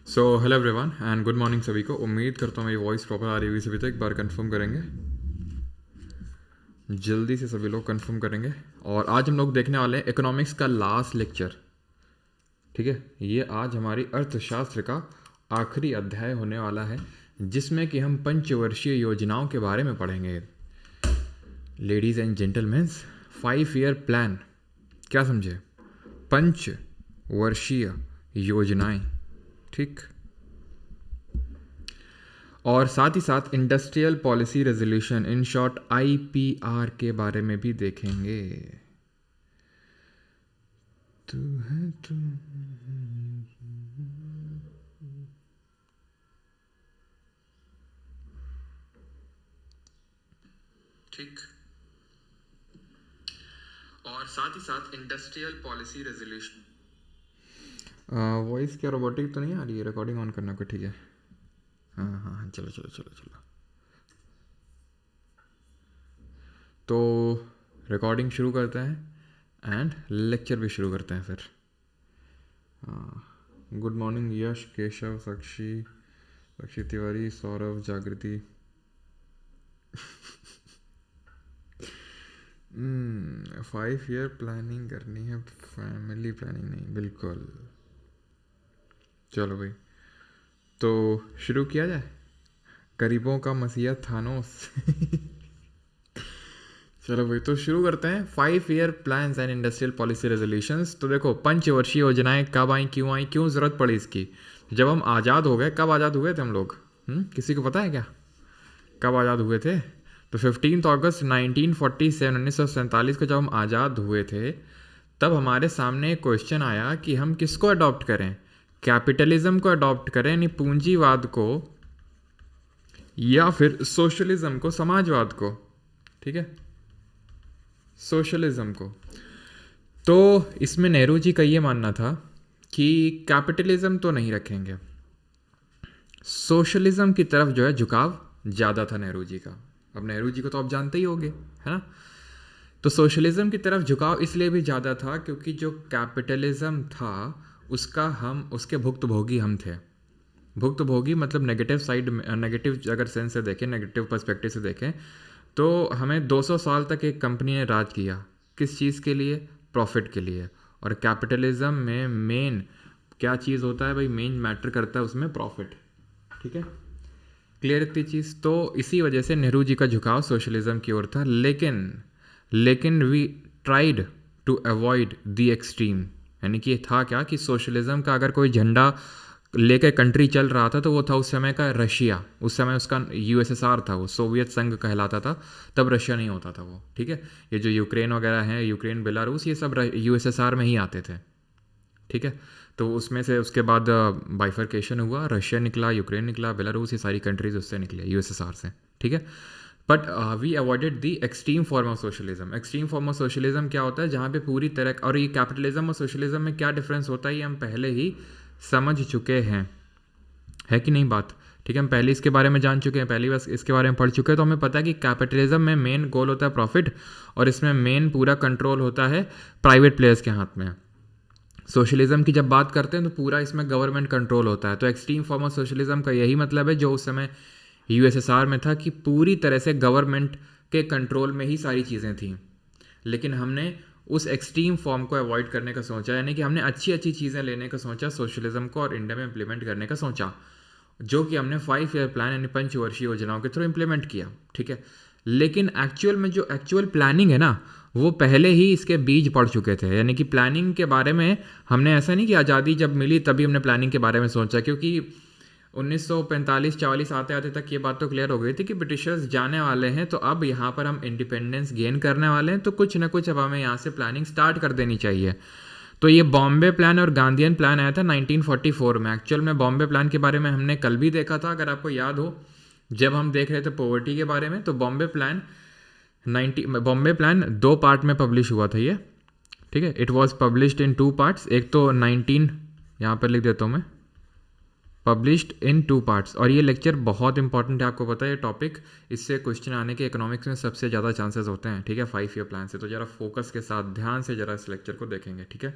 So hello everyone and good morning सभी को। उम्मीद करता हूँ मेरी वॉइस प्रॉपर आ रही होगी सभी तक। एक बार कंफर्म करेंगे, जल्दी से सभी लोग कंफर्म करेंगे। और आज हम लोग देखने वाले हैं इकोनॉमिक्स का लास्ट लेक्चर। ठीक है, ये आज हमारी अर्थशास्त्र का आखिरी अध्याय होने वाला है, जिसमें कि हम पंचवर्षीय योजनाओं के बारे में पढ़ेंगे। Ladies and gentleman's, 5 year plan, क्या समझे? पंचवर्षीय योजनाएं, ठीक। और साथ ही साथ industrial policy resolution, in short IPR के बारे में भी देखेंगे। तू है तू, ठीक। और साथ ही साथ इंडस्ट्रियल पॉलिसी रेजोल्यूशन। वॉइस क्या रोबोटिक तो नहीं आ रही है? रिकॉर्डिंग ऑन करना को, ठीक है। हाँ हाँ हाँ, चलो चलो चलो चलो। तो रिकॉर्डिंग शुरू करते हैं एंड लेक्चर भी शुरू करते हैं फिर। गुड मॉर्निंग यश, केशव, साक्षी तिवारी, सौरभ, जागृति। 5 ईयर प्लानिंग करनी है, फैमिली प्लानिंग नहीं, बिल्कुल। चलो भाई, तो शुरू किया जाए। गरीबों का मसीहा थानोस। चलो भाई, तो शुरू करते हैं। 5 year plans and industrial policy resolutions. तो देखो, पंचवर्षीय योजनाएं कब आई, क्यों ज़रूरत पड़ी इसकी? जब हम आज़ाद हो गए। कब आज़ाद हुए थे हम लोग? किसी को पता है क्या कब आज़ाद हुए थे? तो 15 अगस्त 1947, 1947 को जब हम आज़ाद हुए थे, तब हमारे सामने एक क्वेश्चन आया कि हम किसको अडॉप्ट करें। कैपिटलिज्म को अडॉप्ट करें, यानी पूंजीवाद को, या फिर सोशलिज्म को, समाजवाद को। ठीक है, सोशलिज्म को। तो इसमें नेहरू जी का ये मानना था कि कैपिटलिज्म तो नहीं रखेंगे, सोशलिज्म की तरफ जो है झुकाव ज़्यादा था नेहरू जी का। अब नेहरू जी को तो आप जानते ही होंगे, है ना। तो सोशलिज्म की तरफ झुकाव इसलिए भी ज़्यादा था क्योंकि जो कैपिटलिज्म था उसके भुक्तभोगी हम थे। भुक्तभोगी मतलब नेगेटिव साइड में, नेगेटिव अगर सेंस से देखें, नेगेटिव पर्सपेक्टिव से देखें, तो हमें 200 साल तक एक कंपनी ने राज किया। किस चीज़ के लिए? प्रॉफिट के लिए। और कैपिटलिज्म में मेन क्या चीज़ होता है भाई? मेन मैटर करता है उसमें प्रॉफिट। ठीक है, क्लियर इतनी चीज़? तो इसी वजह से नेहरू जी का झुकाव सोशलिज्म की ओर था। लेकिन we tried to avoid the extreme, यानी कि था क्या कि सोशलिज्म का अगर कोई झंडा लेकर कंट्री चल रहा था तो वो था उस समय का रशिया। उस समय उसका USSR था, वो सोवियत संघ कहलाता था, तब रशिया नहीं होता था वो। ठीक है, ये जो यूक्रेन वगैरह हैं, यूक्रेन, बेलारूस, ये सब USSR में ही आते थे। ठीक है, तो उसमें से उसके बाद बाइफर्केशन हुआ, रशिया निकला, यूक्रेन निकला, बेलारूस, ये सारी कंट्रीज उससे निकले, USSR से। ठीक है, but we avoided the extreme form of socialism. Extreme form of socialism क्या होता है? जहाँ पे पूरी तरह, और ये कैपिटलिज्म और सोशलिज्म में क्या डिफरेंस होता है ये हम पहले ही समझ चुके हैं, है कि नहीं बात? ठीक है, हम पहले इसके बारे में जान चुके हैं, पहली बार इसके बारे में पढ़ चुके हैं। तो हमें पता है कि कैपिटलिज्म में मेन गोल होता है प्रॉफिट, और इसमें मेन पूरा कंट्रोल होता है प्राइवेट प्लेयर्स के हाथ में। सोशलिज्म की जब बात करते हैं तो पूरा इसमें गवर्नमेंट कंट्रोल होता है। तो एक्सट्रीम फॉर्म ऑफ सोशलिज्म का यही मतलब है, जो उस समय USSR में था, कि पूरी तरह से गवर्नमेंट के कंट्रोल में ही सारी चीज़ें थीं। लेकिन हमने उस एक्सट्रीम फॉर्म को अवॉइड करने का सोचा, यानी कि हमने अच्छी अच्छी चीज़ें लेने का सोचा सोशलिज्म को, और इंडिया में इम्प्लीमेंट करने का सोचा, जो कि हमने 5 ईयर प्लान यानी पंचवर्षीय योजनाओं के थ्रू इम्प्लीमेंट किया। ठीक है, लेकिन एक्चुअल में जो एक्चुअल प्लानिंग है ना, वो पहले ही इसके बीज पड़ चुके थे। यानी कि प्लानिंग के बारे में हमने ऐसा नहीं कि आज़ादी जब मिली तभी हमने प्लानिंग के बारे में सोचा, क्योंकि 1945-40 आते आते तक ये बात तो क्लियर हो गई थी कि ब्रिटिशर्स जाने वाले हैं, तो अब यहाँ पर हम इंडिपेंडेंस गेन करने वाले हैं, तो कुछ ना कुछ अब हमें यहाँ से प्लानिंग स्टार्ट कर देनी चाहिए। तो ये बॉम्बे प्लान और गांधीयन प्लान आया था 1944 में। एक्चुअल में बॉम्बे प्लान के बारे में हमने कल भी देखा था, अगर आपको याद हो, जब हम देख रहे थे पॉवर्टी के बारे में, तो बॉम्बे प्लान 2 पार्ट में पब्लिश हुआ था ये, ठीक है। It was published in 2 parts. एक तो 19, यहाँ पर लिख देता हूँ मैं, पब्लिश्ड इन 2 पार्ट्स। और ये लेक्चर बहुत इंपॉर्टेंट है, आपको पता है ये टॉपिक, इससे क्वेश्चन आने के इकोनॉमिक्स में सबसे ज़्यादा चांसेस होते हैं, ठीक है, 5 ईयर प्लान से। तो ज़रा फोकस के साथ ध्यान से ज़रा इस लेक्चर को देखेंगे, ठीक है।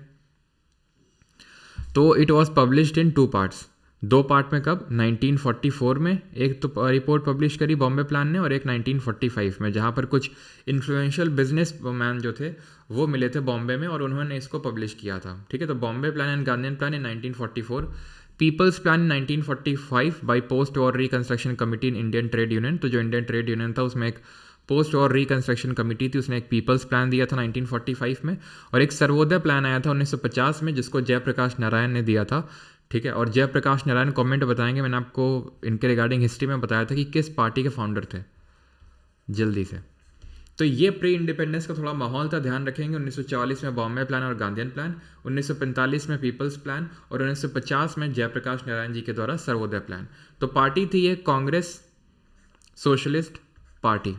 तो it was published in 2 parts, 2 part में कब, 1944 में एक तो रिपोर्ट पब्लिश करी बॉम्बे प्लान ने, और एक 1945 में, जहाँ पर कुछ इन्फ्लुएंशियल बिजनेस मैन जो थे वो मिले थे बॉम्बे में और उन्होंने इसको पब्लिश किया था, ठीक है। तो Bombay plan and Gandhian plan in 1944, people's plan in 1945 by post war reconstruction committee in Indian trade union. तो जो इंडियन ट्रेड यूनियन था उसमें एक पोस्ट वॉर रिकंस्ट्रक्शन कमिटी थी, उसने एक पीपल्स प्लान दिया था 1945 में, और एक सर्वोदय प्लान आया था 1950 में जिसको जयप्रकाश नारायण ने दिया था, ठीक है। और जयप्रकाश नारायण कमेंट बताएंगे, मैंने आपको इनके रिगार्डिंग हिस्ट्री में बताया था कि किस पार्टी के फाउंडर थे, जल्दी से। तो ये प्री इंडिपेंडेंस का थोड़ा माहौल था, ध्यान रखेंगे। 1944 में बॉम्बे प्लान और गांधीयन प्लान, 1945 में पीपल्स प्लान, और 1950 में जयप्रकाश नारायण जी के द्वारा सर्वोदय प्लान। तो पार्टी थी ये कांग्रेस सोशलिस्ट पार्टी।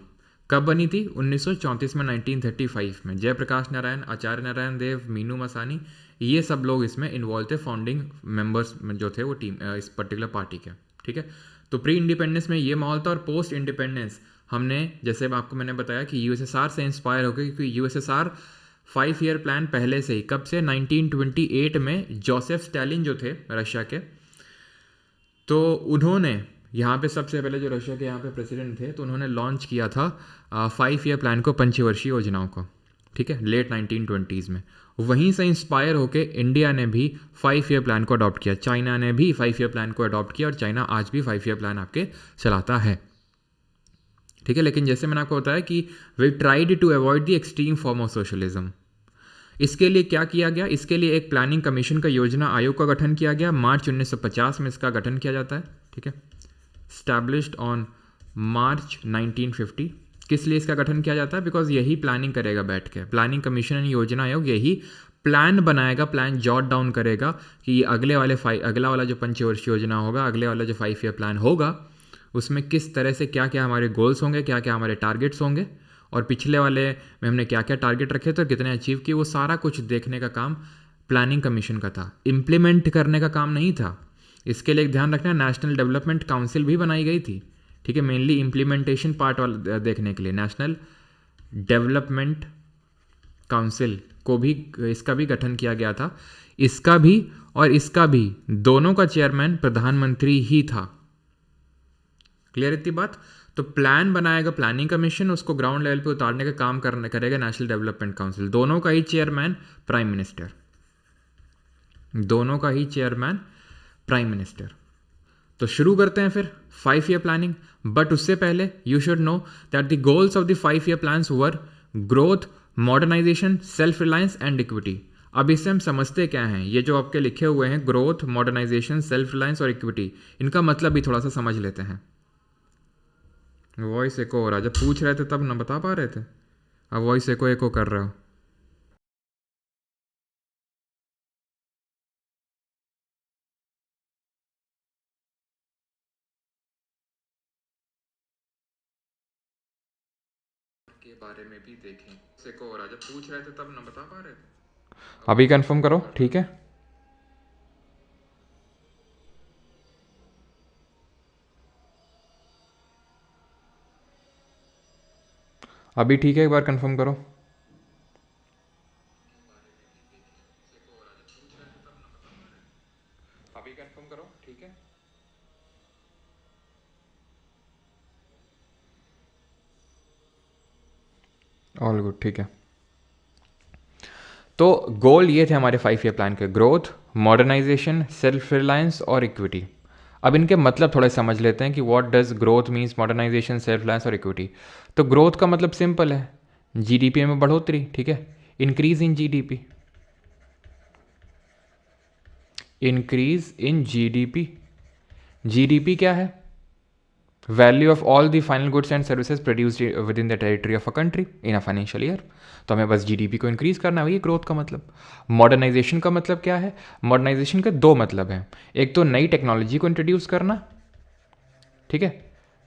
कब बनी थी, 1934 में, 1935 में। जयप्रकाश नारायण, आचार्य नारायण देव, मीनू मसानी, ये सब लोग इसमें इन्वॉल्व थे, फाउंडिंग मेंबर्स जो थे वो टीम इस पर्टिकुलर पार्टी के, ठीक है। तो प्री इंडिपेंडेंस में ये माहौल था। और पोस्ट इंडिपेंडेंस हमने, जैसे आपको मैंने बताया कि यूएसएसआर से इंस्पायर होकर, क्योंकि यूएसएसआर 5 ईयर प्लान पहले से ही, कब से, 1928 में जोसेफ स्टालिन जो थे रशिया के, तो उन्होंने यहाँ पे सबसे पहले जो रशिया के यहाँ पे प्रेसिडेंट थे, तो उन्होंने लॉन्च किया था 5 ईयर प्लान को, पंचवर्षीय योजनाओं को, ठीक है, लेट 1920s में। वहीं से इंस्पायर होके इंडिया ने भी 5 ईयर प्लान को अडॉप्ट किया, चाइना ने भी 5 ईयर प्लान को अडॉप्ट किया, और चाइना आज भी 5 ईयर प्लान आपके चलाता है, ठीक है। लेकिन जैसे मैंने आपको बताया कि we tried to avoid the extreme form of socialism. इसके लिए क्या किया गया, इसके लिए एक प्लानिंग कमीशन का योजना आयोग का गठन किया गया, मार्च 1950 में इसका गठन किया जाता है, ठीक है, स्टैब्लिश्ड ऑन मार्च 1950। किस लिए इसका गठन किया जाता है, बिकॉज यही प्लानिंग करेगा बैठ के, प्लानिंग कमीशन एंड योजना आयोग यही प्लान बनाएगा, प्लान जॉट डाउन करेगा कि अगला वाला जो पंचवर्षीय योजना होगा, अगले वाला जो 5 ईयर प्लान होगा, उसमें किस तरह से क्या क्या हमारे गोल्स होंगे, क्या क्या हमारे टारगेट्स होंगे, और पिछले वाले में हमने क्या क्या टारगेट रखे थे, कितने अचीव किए, वो सारा कुछ देखने का काम प्लानिंग कमीशन का था, इम्प्लीमेंट करने का काम नहीं था। इसके लिए ध्यान रखना, नेशनल डेवलपमेंट काउंसिल भी बनाई गई थी, ठीक है, मेनली इम्प्लीमेंटेशन पार्ट वाला देखने के लिए। नेशनल डेवलपमेंट काउंसिल को भी, इसका भी गठन किया गया था, इसका भी और इसका भी, दोनों का चेयरमैन प्रधानमंत्री ही था। क्लियर इतनी बात। तो प्लान बनाएगा प्लानिंग कमीशन, उसको ग्राउंड लेवल पे उतारने का काम करेगा नेशनल डेवलपमेंट काउंसिल, दोनों का ही चेयरमैन प्राइम मिनिस्टर, दोनों का ही चेयरमैन प्राइम मिनिस्टर। तो शुरू करते हैं फिर 5 ईयर प्लानिंग। बट उससे पहले you should know that the goals of the 5 year plans were growth, modernisation, self reliance and equity. अब इससे हम समझते क्या हैं, ये जो आपके लिखे हुए हैं ग्रोथ, मॉडर्नाइजेशन, सेल्फ रिलायंस और इक्विटी, इनका मतलब भी थोड़ा सा समझ लेते हैं। वॉइस एको हो रहा है, जब पूछ रहे थे तब ना बता पा रहे थे, अब वॉइस एको कर रहे हो। के बारे में भी देखें, एको हो रहा है, जब पूछ रहे थे तब ना बता पा रहे थे, अभी कंफर्म करो, ठीक है। अभी ठीक है, एक बार कंफर्म करो। अभी कंफर्म करो, ठीक है। ऑल गुड, ठीक है। तो गोल ये थे हमारे 5 ईयर प्लान के, ग्रोथ, मॉडर्नाइजेशन, सेल्फ रिलायंस और इक्विटी। अब इनके मतलब थोड़े समझ लेते हैं कि what does growth means, modernisation, self reliance और इक्विटी। तो ग्रोथ का मतलब सिंपल है, जीडीपी में बढ़ोतरी, ठीक है, increase in GDP, increase in GDP. GDP क्या है, value of all the final goods and services produced with in the territory of a country in a financial year. तो हमें बस जीडीपी को इंक्रीज करना है, ये ग्रोथ का मतलब। मॉडर्नाइजेशन का मतलब क्या है, मॉडर्नाइजेशन के 2 मतलब हैं, एक तो नई टेक्नोलॉजी को इंट्रोड्यूस करना, ठीक है,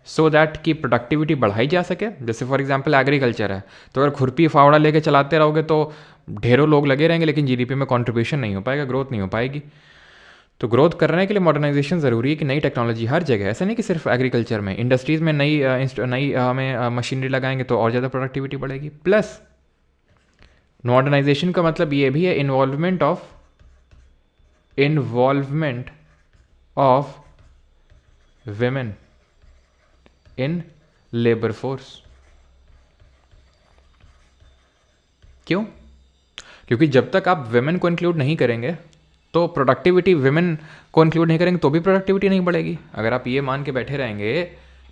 सो दैट की प्रोडक्टिविटी बढ़ाई जा सके। जैसे फॉर एग्जांपल एग्रीकल्चर है, तो अगर खुरपी फावड़ा लेके चलाते रहोगे तो ढेरों लोग लगे रहेंगे, लेकिन जीडीपी में कंट्रीब्यूशन नहीं हो पाएगा, ग्रोथ नहीं हो पाएगी। तो ग्रोथ करने के लिए मॉडर्नाइजेशन ज़रूरी है कि नई टेक्नोलॉजी हर जगह, ऐसा नहीं कि सिर्फ एग्रीकल्चर में, इंडस्ट्रीज़ में नई हमें मशीनरी लगाएंगे तो और ज़्यादा प्रोडक्टिविटी बढ़ेगी। प्लस मॉडर्नाइजेशन का मतलब ये भी है involvement of women in labour force. क्यों? क्योंकि जब तक आप women को इंक्लूड नहीं करेंगे तो प्रोडक्टिविटी, women को इंक्लूड नहीं करेंगे तो भी प्रोडक्टिविटी नहीं बढ़ेगी। अगर आप ये मान के बैठे रहेंगे,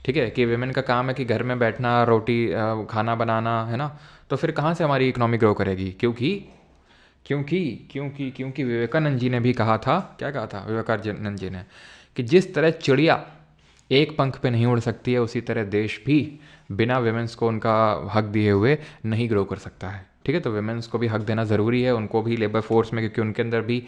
ठीक है, कि women का काम है कि घर में बैठना, रोटी खाना बनाना, है ना, तो फिर कहाँ से हमारी इकोनॉमी ग्रो करेगी? क्योंकि विवेकानंद जी ने भी कहा था, क्या कहा था विवेकानंद जी ने, कि जिस तरह चिड़िया एक पंख पे नहीं उड़ सकती है, उसी तरह देश भी बिना विमेंस को उनका हक दिए हुए नहीं ग्रो कर सकता है। ठीक है, तो विमेंस को भी हक देना ज़रूरी है, उनको भी लेबर फोर्स में, क्योंकि उनके अंदर भी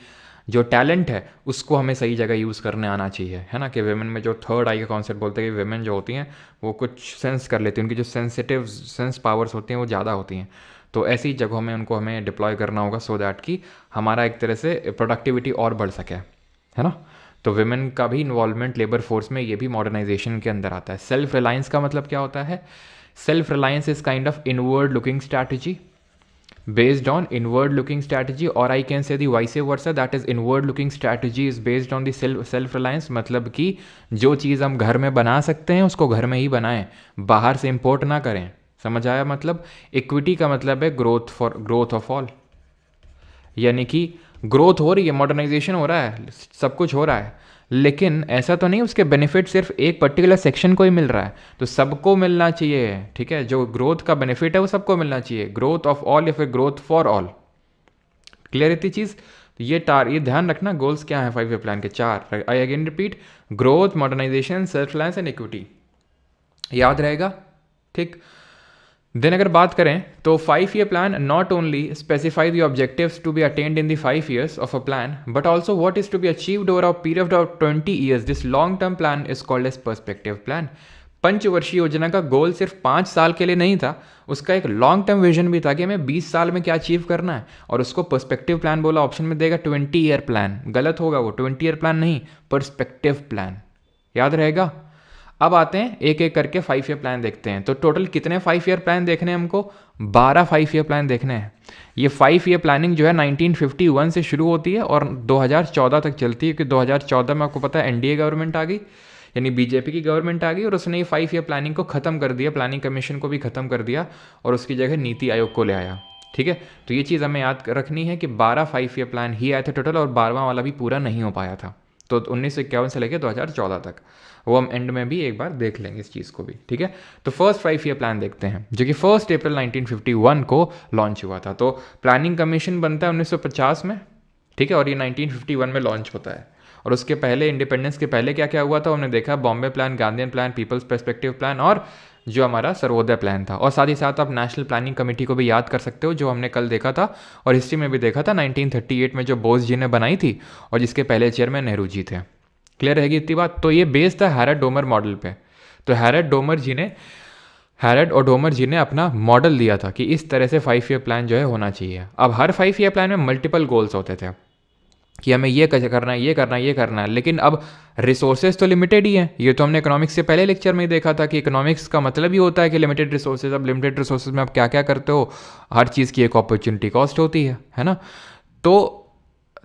जो टैलेंट है उसको हमें सही जगह यूज़ करने आना चाहिए, है ना। कि वेमेन में जो थर्ड आई का कॉन्सेप्ट बोलते हैं कि वेमेन जो होती हैं वो कुछ सेंस कर लेती हैं, उनकी जो सेंस पावर्स होती हैं वो ज़्यादा होती हैं। तो ऐसी जगहों में उनको हमें डिप्लॉय करना होगा सो दैट कि हमारा एक तरह से प्रोडक्टिविटी और बढ़ सके, है ना। तो वेमेन का भी इन्वॉल्वमेंट लेबर फोर्स में, ये भी मॉडर्नाइजेशन के अंदर आता है। सेल्फ रिलायंस का मतलब क्या होता है? Self reliance is kind of inward looking strategy based on inward looking strategy, or I can say the vice versa, that is inward looking strategy is based on the self reliance। मतलब कि जो चीज़ हम घर में बना सकते हैं उसको घर में ही बनाएं, बाहर से इंपोर्ट ना करें। समझ आया? मतलब इक्विटी का मतलब है ग्रोथ ऑफ ऑल, यानी कि ग्रोथ हो रही है, मॉडर्नाइजेशन हो रहा है, सब कुछ हो रहा है, लेकिन ऐसा तो नहीं उसके बेनिफिट सिर्फ एक पर्टिकुलर सेक्शन को ही मिल रहा है, तो सबको मिलना चाहिए। ठीक है, जो ग्रोथ का बेनिफिट है वो सबको मिलना चाहिए, ग्रोथ ऑफ ऑल या फिर ग्रोथ फॉर ऑल। क्लियर इतनी चीज़? तो ये ध्यान रखना, गोल्स क्या है 5 ईयर प्लान के? 4। I again repeat, growth, modernisation, self reliance and equity. याद रहेगा? ठीक। देन अगर बात करें तो 5 year plan not only specify the objectives to be attend in the 5 years of a plan, but also what is to be achieved over a period of 20 years। This long term plan is called as perspective plan. पंचवर्षीय योजना का गोल सिर्फ 5 साल के लिए नहीं था, उसका एक लॉन्ग टर्म विजन भी था कि हमें 20 साल में क्या अचीव करना है, और उसको पर्सपेक्टिव प्लान बोला। ऑप्शन में देगा 20 ईयर प्लान, गलत होगा वो, 20 ईयर प्लान नहीं, पर्सपेक्टिव प्लान। याद रहेगा? अब आते हैं एक एक करके 5 ईयर प्लान देखते हैं। तो टोटल कितने 5 ईयर प्लान देखने हैं हमको? 12 5 ईयर प्लान देखने हैं। ये 5 ईयर प्लानिंग जो है 1951 से शुरू होती है और 2014 तक चलती है, क्योंकि 2014 में आपको पता है एनडीए गवर्नमेंट आ गई, यानी बीजेपी की गवर्नमेंट आ गई, और उसने ये 5 ईयर प्लानिंग को ख़त्म कर दिया, प्लानिंग कमीशन को भी ख़त्म कर दिया और उसकी जगह नीति आयोग को ले आया। ठीक है, तो ये चीज़ हमें याद रखनी है कि 12 5 ईयर प्लान ही आए थे टोटल, और 12वां वाला भी पूरा नहीं हो पाया था। तो 1951 से लेकर 2014 तक, वो हम एंड में भी एक बार देख लेंगे इस चीज़ को भी। ठीक है, तो फर्स्ट 5 ईयर प्लान देखते हैं, जो कि 1 अप्रैल 1951 को लॉन्च हुआ था। तो प्लानिंग कमीशन बनता है 1950 में, ठीक है, और ये 1951 में लॉन्च होता है। और उसके पहले, इंडिपेंडेंस के पहले क्या क्या हुआ था हमने देखा, Bombay plan, Gandhian plan, people's perspective plan, और जो हमारा सर्वोदय प्लान था। और साथ ही साथ आप नेशनल प्लानिंग कमेटी को भी याद कर सकते हो, जो हमने कल देखा था और हिस्ट्री में भी देखा था, 1938 में जो बोस जी ने बनाई थी, और जिसके पहले चेयरमैन नेहरू जी थे। क्लियर रहेगी इतनी बात? तो ये बेस्ड था हैरड डोमर मॉडल पे। तो हैरड और डोमर जी ने अपना मॉडल दिया था कि इस तरह से 5 ईयर प्लान जो है होना चाहिए। अब हर 5 ईयर प्लान में मल्टीपल गोल्स होते थे कि हमें ये करना है, ये करना है, ये करना है, लेकिन अब रिसोर्सेज तो लिमिटेड ही हैं। ये तो हमने इकोनॉमिक्स से पहले लेक्चर में ही देखा था कि इकोनॉमिक्स का मतलब ही होता है कि लिमिटेड रिसोर्सेज। अब लिमिटेड रिसोर्सेज में आप क्या क्या करते हो, हर चीज़ की एक अपॉर्चुनिटी कॉस्ट होती है ना। तो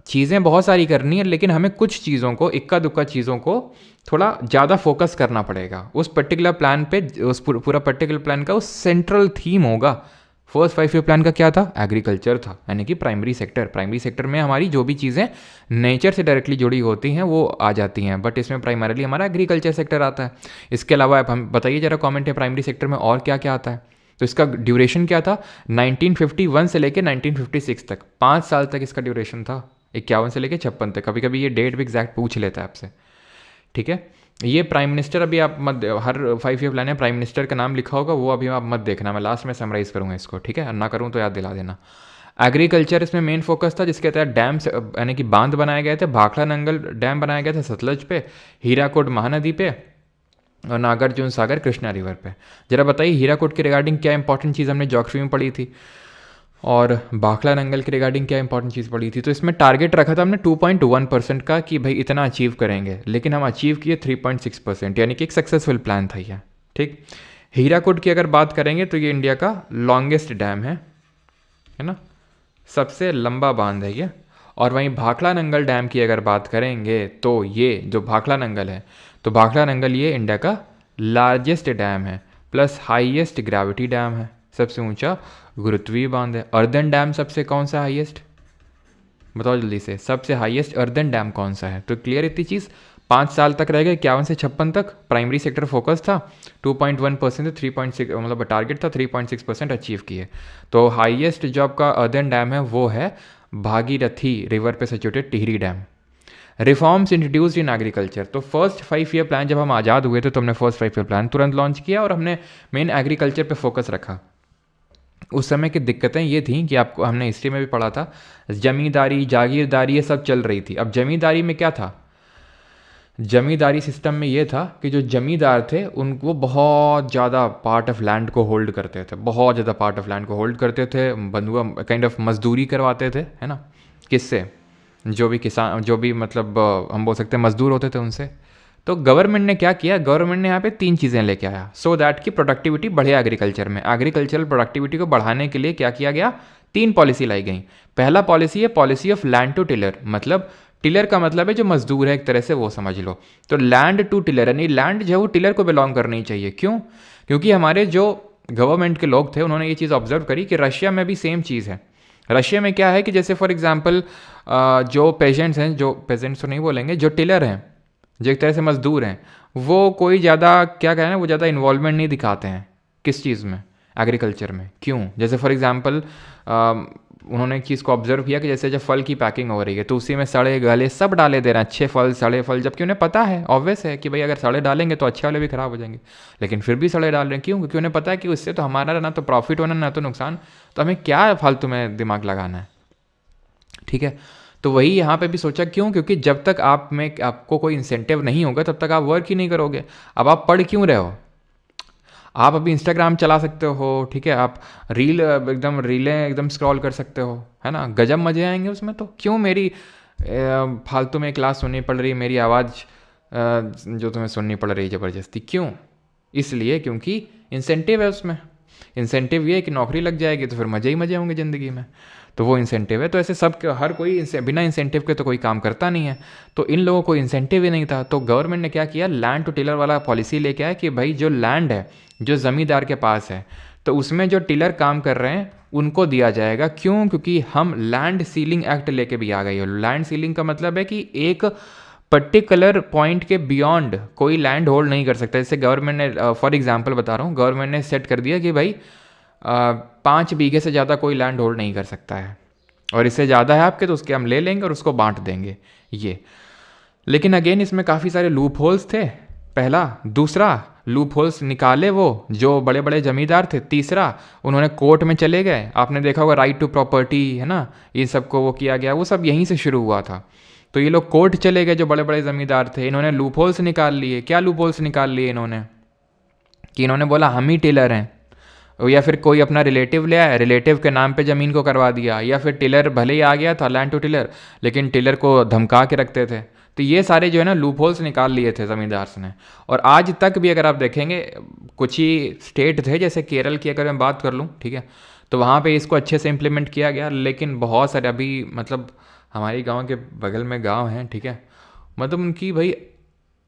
चीज़ें बहुत सारी करनी है, लेकिन हमें कुछ चीज़ों को, इक्का दुक्का चीज़ों को थोड़ा ज़्यादा फोकस करना पड़ेगा उस पर्टिकुलर प्लान पे। उस पूरा पर्टिकुलर प्लान का उस सेंट्रल थीम होगा। फर्स्ट 5 ईयर प्लान का क्या था? एग्रीकल्चर था, यानी कि प्राइमरी सेक्टर में हमारी जो भी चीज़ें नेचर से डायरेक्टली जुड़ी होती हैं वो आ जाती हैं, बट इसमें प्राइमरीली हमारा एग्रीकल्चर सेक्टर आता है। इसके अलावा आप हम बताइए जरा कमेंट है, प्राइमरी सेक्टर में और क्या क्या आता है? तो इसका ड्यूरेशन क्या था? 1951 से लेकर 1956 तक, 5 साल तक इसका ड्यूरेशन था। 51 से लेकर 56 तक। कभी कभी ये डेट भी एग्जैक्ट पूछ लेता है आपसे। ठीक है, ये प्राइम मिनिस्टर, अभी आप मत, हर 5 ईयर प्लान है प्राइम मिनिस्टर का नाम लिखा होगा, वो अभी आप मत देखना, मैं लास्ट में समराइज करूँगा इसको। ठीक है, ना करूँ तो याद दिला देना। एग्रीकल्चर इसमें मेन फोकस था, जिसके तहत डैम यानी कि बांध बनाए गए थे। भाखड़ा नंगल डैम बनाया गया था सतलज पे, हीराकुड महानदी पे, और नागार्जुन सागर कृष्णा रिवर पे। जरा बताइए हीराकुड के रिगार्डिंग क्या इंपॉर्टेंट चीज़ हमने ज्योग्राफी में पढ़ी थी, और भाखड़ा नंगल के रिगार्डिंग क्या इंपॉर्टेंट चीज़ पढ़ी थी। तो इसमें टारगेट रखा था हमने 2.1% का कि भाई इतना अचीव करेंगे, लेकिन हम अचीव किए 3.6%, यानी कि एक सक्सेसफुल प्लान था यह। ठीक, हीराकुड की अगर बात करेंगे तो ये इंडिया का लॉन्गेस्ट डैम है ना, सबसे लंबा बांध है ये। और वहीं भाखड़ा नंगल डैम की अगर बात करेंगे तो ये जो भाखड़ा नंगल है, तो भाखड़ा नंगल ये इंडिया का लार्जेस्ट डैम है, प्लस हाईएस्ट ग्रेविटी डैम है, सबसे ऊंचा गुरुत्वीय बांध है। अर्दन डैम सबसे कौन सा हाईएस्ट, बताओ जल्दी से, सबसे हाईएस्ट अर्दन डैम कौन सा है। तो क्लियर इतनी चीज़। 5 साल तक रह गए, 51 से 56 तक प्राइमरी सेक्टर फोकस था, 2.1% से 3.6 मतलब टारगेट था 3.6% अचीव किए। तो हाईएस्ट जो आपका अर्दन डैम है वो है भागीरथी रिवर पे situated Tehri dam. Reforms introduced in agriculture, तो फर्स्ट 5 ईयर प्लान जब हम आज़ाद हुए थे तो हमने फर्स्ट 5 ईयर प्लान तुरंत लॉन्च किया और हमने मेन एग्रीकल्चर पे फोकस रखा। उस समय की दिक्कतें ये थी कि आपको हमने हिस्ट्री में भी पढ़ा था, जमींदारी जागीरदारी ये सब चल रही थी। अब जमींदारी में क्या था, जमींदारी सिस्टम में ये था कि जो जमींदार थे उनको बहुत ज़्यादा पार्ट ऑफ लैंड को होल्ड करते थे, बहुत ज़्यादा पार्ट ऑफ लैंड को होल्ड करते थे, बंधुआ काइंड ऑफ मजदूरी करवाते थे, है ना, किससे, जो भी किसान, जो भी मतलब हम बोल सकते हैं मजदूर होते थे उनसे। तो गवर्नमेंट ने क्या किया, गवर्नमेंट ने यहाँ पे 3 चीज़ें लेके आया सो दैट कि प्रोडक्टिविटी बढ़े एग्रीकल्चर में। एग्रीकल्चरल प्रोडक्टिविटी को बढ़ाने के लिए क्या किया गया, 3 पॉलिसी लाई गई। पहला पॉलिसी है policy of land to tiller, मतलब टिलर का मतलब है जो मजदूर है एक तरह से, वो समझ लो। तो लैंड टू टिलर, यानी लैंड जो है वो टिलर को बिलोंग करनी चाहिए। क्यों, क्योंकि हमारे जो गवर्नमेंट के लोग थे उन्होंने ये चीज़ ऑब्जर्व करी कि रशिया में भी सेम चीज़ है। रशिया में क्या है कि जैसे फॉर एग्जांपल जो पेशेंट्स हैं, जो पेजेंट्स तो नहीं बोलेंगे, जो टिलर हैं, जो एक तरह से मजदूर हैं, वो कोई ज़्यादा क्या कहना है, वो ज़्यादा इन्वॉल्वमेंट नहीं दिखाते हैं किस चीज़ में, एग्रीकल्चर में। क्यों, जैसे फॉर एग्जांपल उन्होंने एक चीज़ को ऑब्जर्व किया कि जैसे जब फल की पैकिंग हो रही है तो उसी में सड़े गले सब डाले दे रहे हैं, अच्छे फल सड़े फल, जबकि उन्हें पता है, ऑब्वियस है कि भाई अगर सड़े डालेंगे तो अच्छे वाले भी ख़राब हो जाएंगे, लेकिन फिर भी सड़े डाल रहे हैं। क्यों, क्योंकि उन्हें पता है कि उससे तो हमारा ना तो प्रॉफिट होना ना तो नुकसान, तो हमें क्या फालतू में दिमाग लगाना है। ठीक है, तो वही यहाँ पे भी सोचा। क्यों, क्योंकि जब तक आप में आपको कोई इंसेंटिव नहीं होगा तब तक आप वर्क ही नहीं करोगे। अब आप पढ़ क्यों रहे हो, आप अभी इंस्टाग्राम चला सकते हो, ठीक है, आप रील एकदम रीलें एकदम स्क्रॉल कर सकते हो, है ना, गजब मज़े आएंगे उसमें। तो क्यों मेरी फालतू में क्लास सुननी पड़ रही, मेरी आवाज़ जो तुम्हें सुननी पड़ रही है ज़बरदस्ती, क्यों, इसलिए क्योंकि इंसेंटिव है उसमें। इंसेंटिव ये है कि नौकरी लग जाएगी तो फिर मज़े ही मज़े होंगे ज़िंदगी में, तो वो इंसेंटिव है। तो ऐसे सब हर कोई बिना इंसेंटिव के तो कोई काम करता नहीं है, तो इन लोगों को इंसेंटिव ही नहीं था। तो गवर्नमेंट ने क्या किया, लैंड टू टिलर वाला पॉलिसी लेके आया कि भाई जो लैंड है जो ज़मींदार के पास है, तो उसमें जो टिलर काम कर रहे हैं उनको दिया जाएगा। क्यों, क्योंकि हम लैंड सीलिंग एक्ट लेके भी आ गए हो। लैंड सीलिंग का मतलब है कि एक पर्टिकुलर पॉइंट के बियॉन्ड कोई लैंड होल्ड नहीं कर सकता। जैसे गवर्नमेंट ने, फॉर एग्जांपल बता रहा हूँ, गवर्नमेंट ने सेट कर दिया कि भाई 5 बीघे से ज़्यादा कोई लैंड होल्ड नहीं कर सकता है, और इससे ज़्यादा है आपके तो उसके हम ले लेंगे और उसको बांट देंगे ये। लेकिन अगेन इसमें काफ़ी सारे लूप होल्स थे, पहला। दूसरा, लूप होल्स निकाले वो जो बड़े बड़े जमींदार थे। तीसरा, उन्होंने कोर्ट में चले गए, आपने देखा होगा राइट टू प्रॉपर्टी, है ना, ये सबको वो किया गया, वो सब यहीं से शुरू हुआ था। तो ये लोग कोर्ट चले गए जो बड़े बड़े ज़मींदार थे, इन्होंने लूप होल्स निकाल लिए। क्या लूप होल्स निकाल लिए इन्होंने, कि इन्होंने बोला हम ही टिलर हैं, या फिर कोई अपना रिलेटिव ले आया, रिलेटिव के नाम पे ज़मीन को करवा दिया, या फिर टिलर भले ही आ गया था लैंड टू टिलर, लेकिन टिलर को धमका के रखते थे। तो ये सारे जो है ना लूप होल्स निकाल लिए थे ज़मींदार ने। और आज तक भी अगर आप देखेंगे, कुछ ही स्टेट थे जैसे केरल की अगर मैं बात कर लूँ, ठीक है, तो वहाँ पे इसको अच्छे से इम्प्लीमेंट किया गया। लेकिन बहुत सारे अभी मतलब हमारे गाँव के बगल में गाँव हैं, ठीक है, मतलब उनकी भाई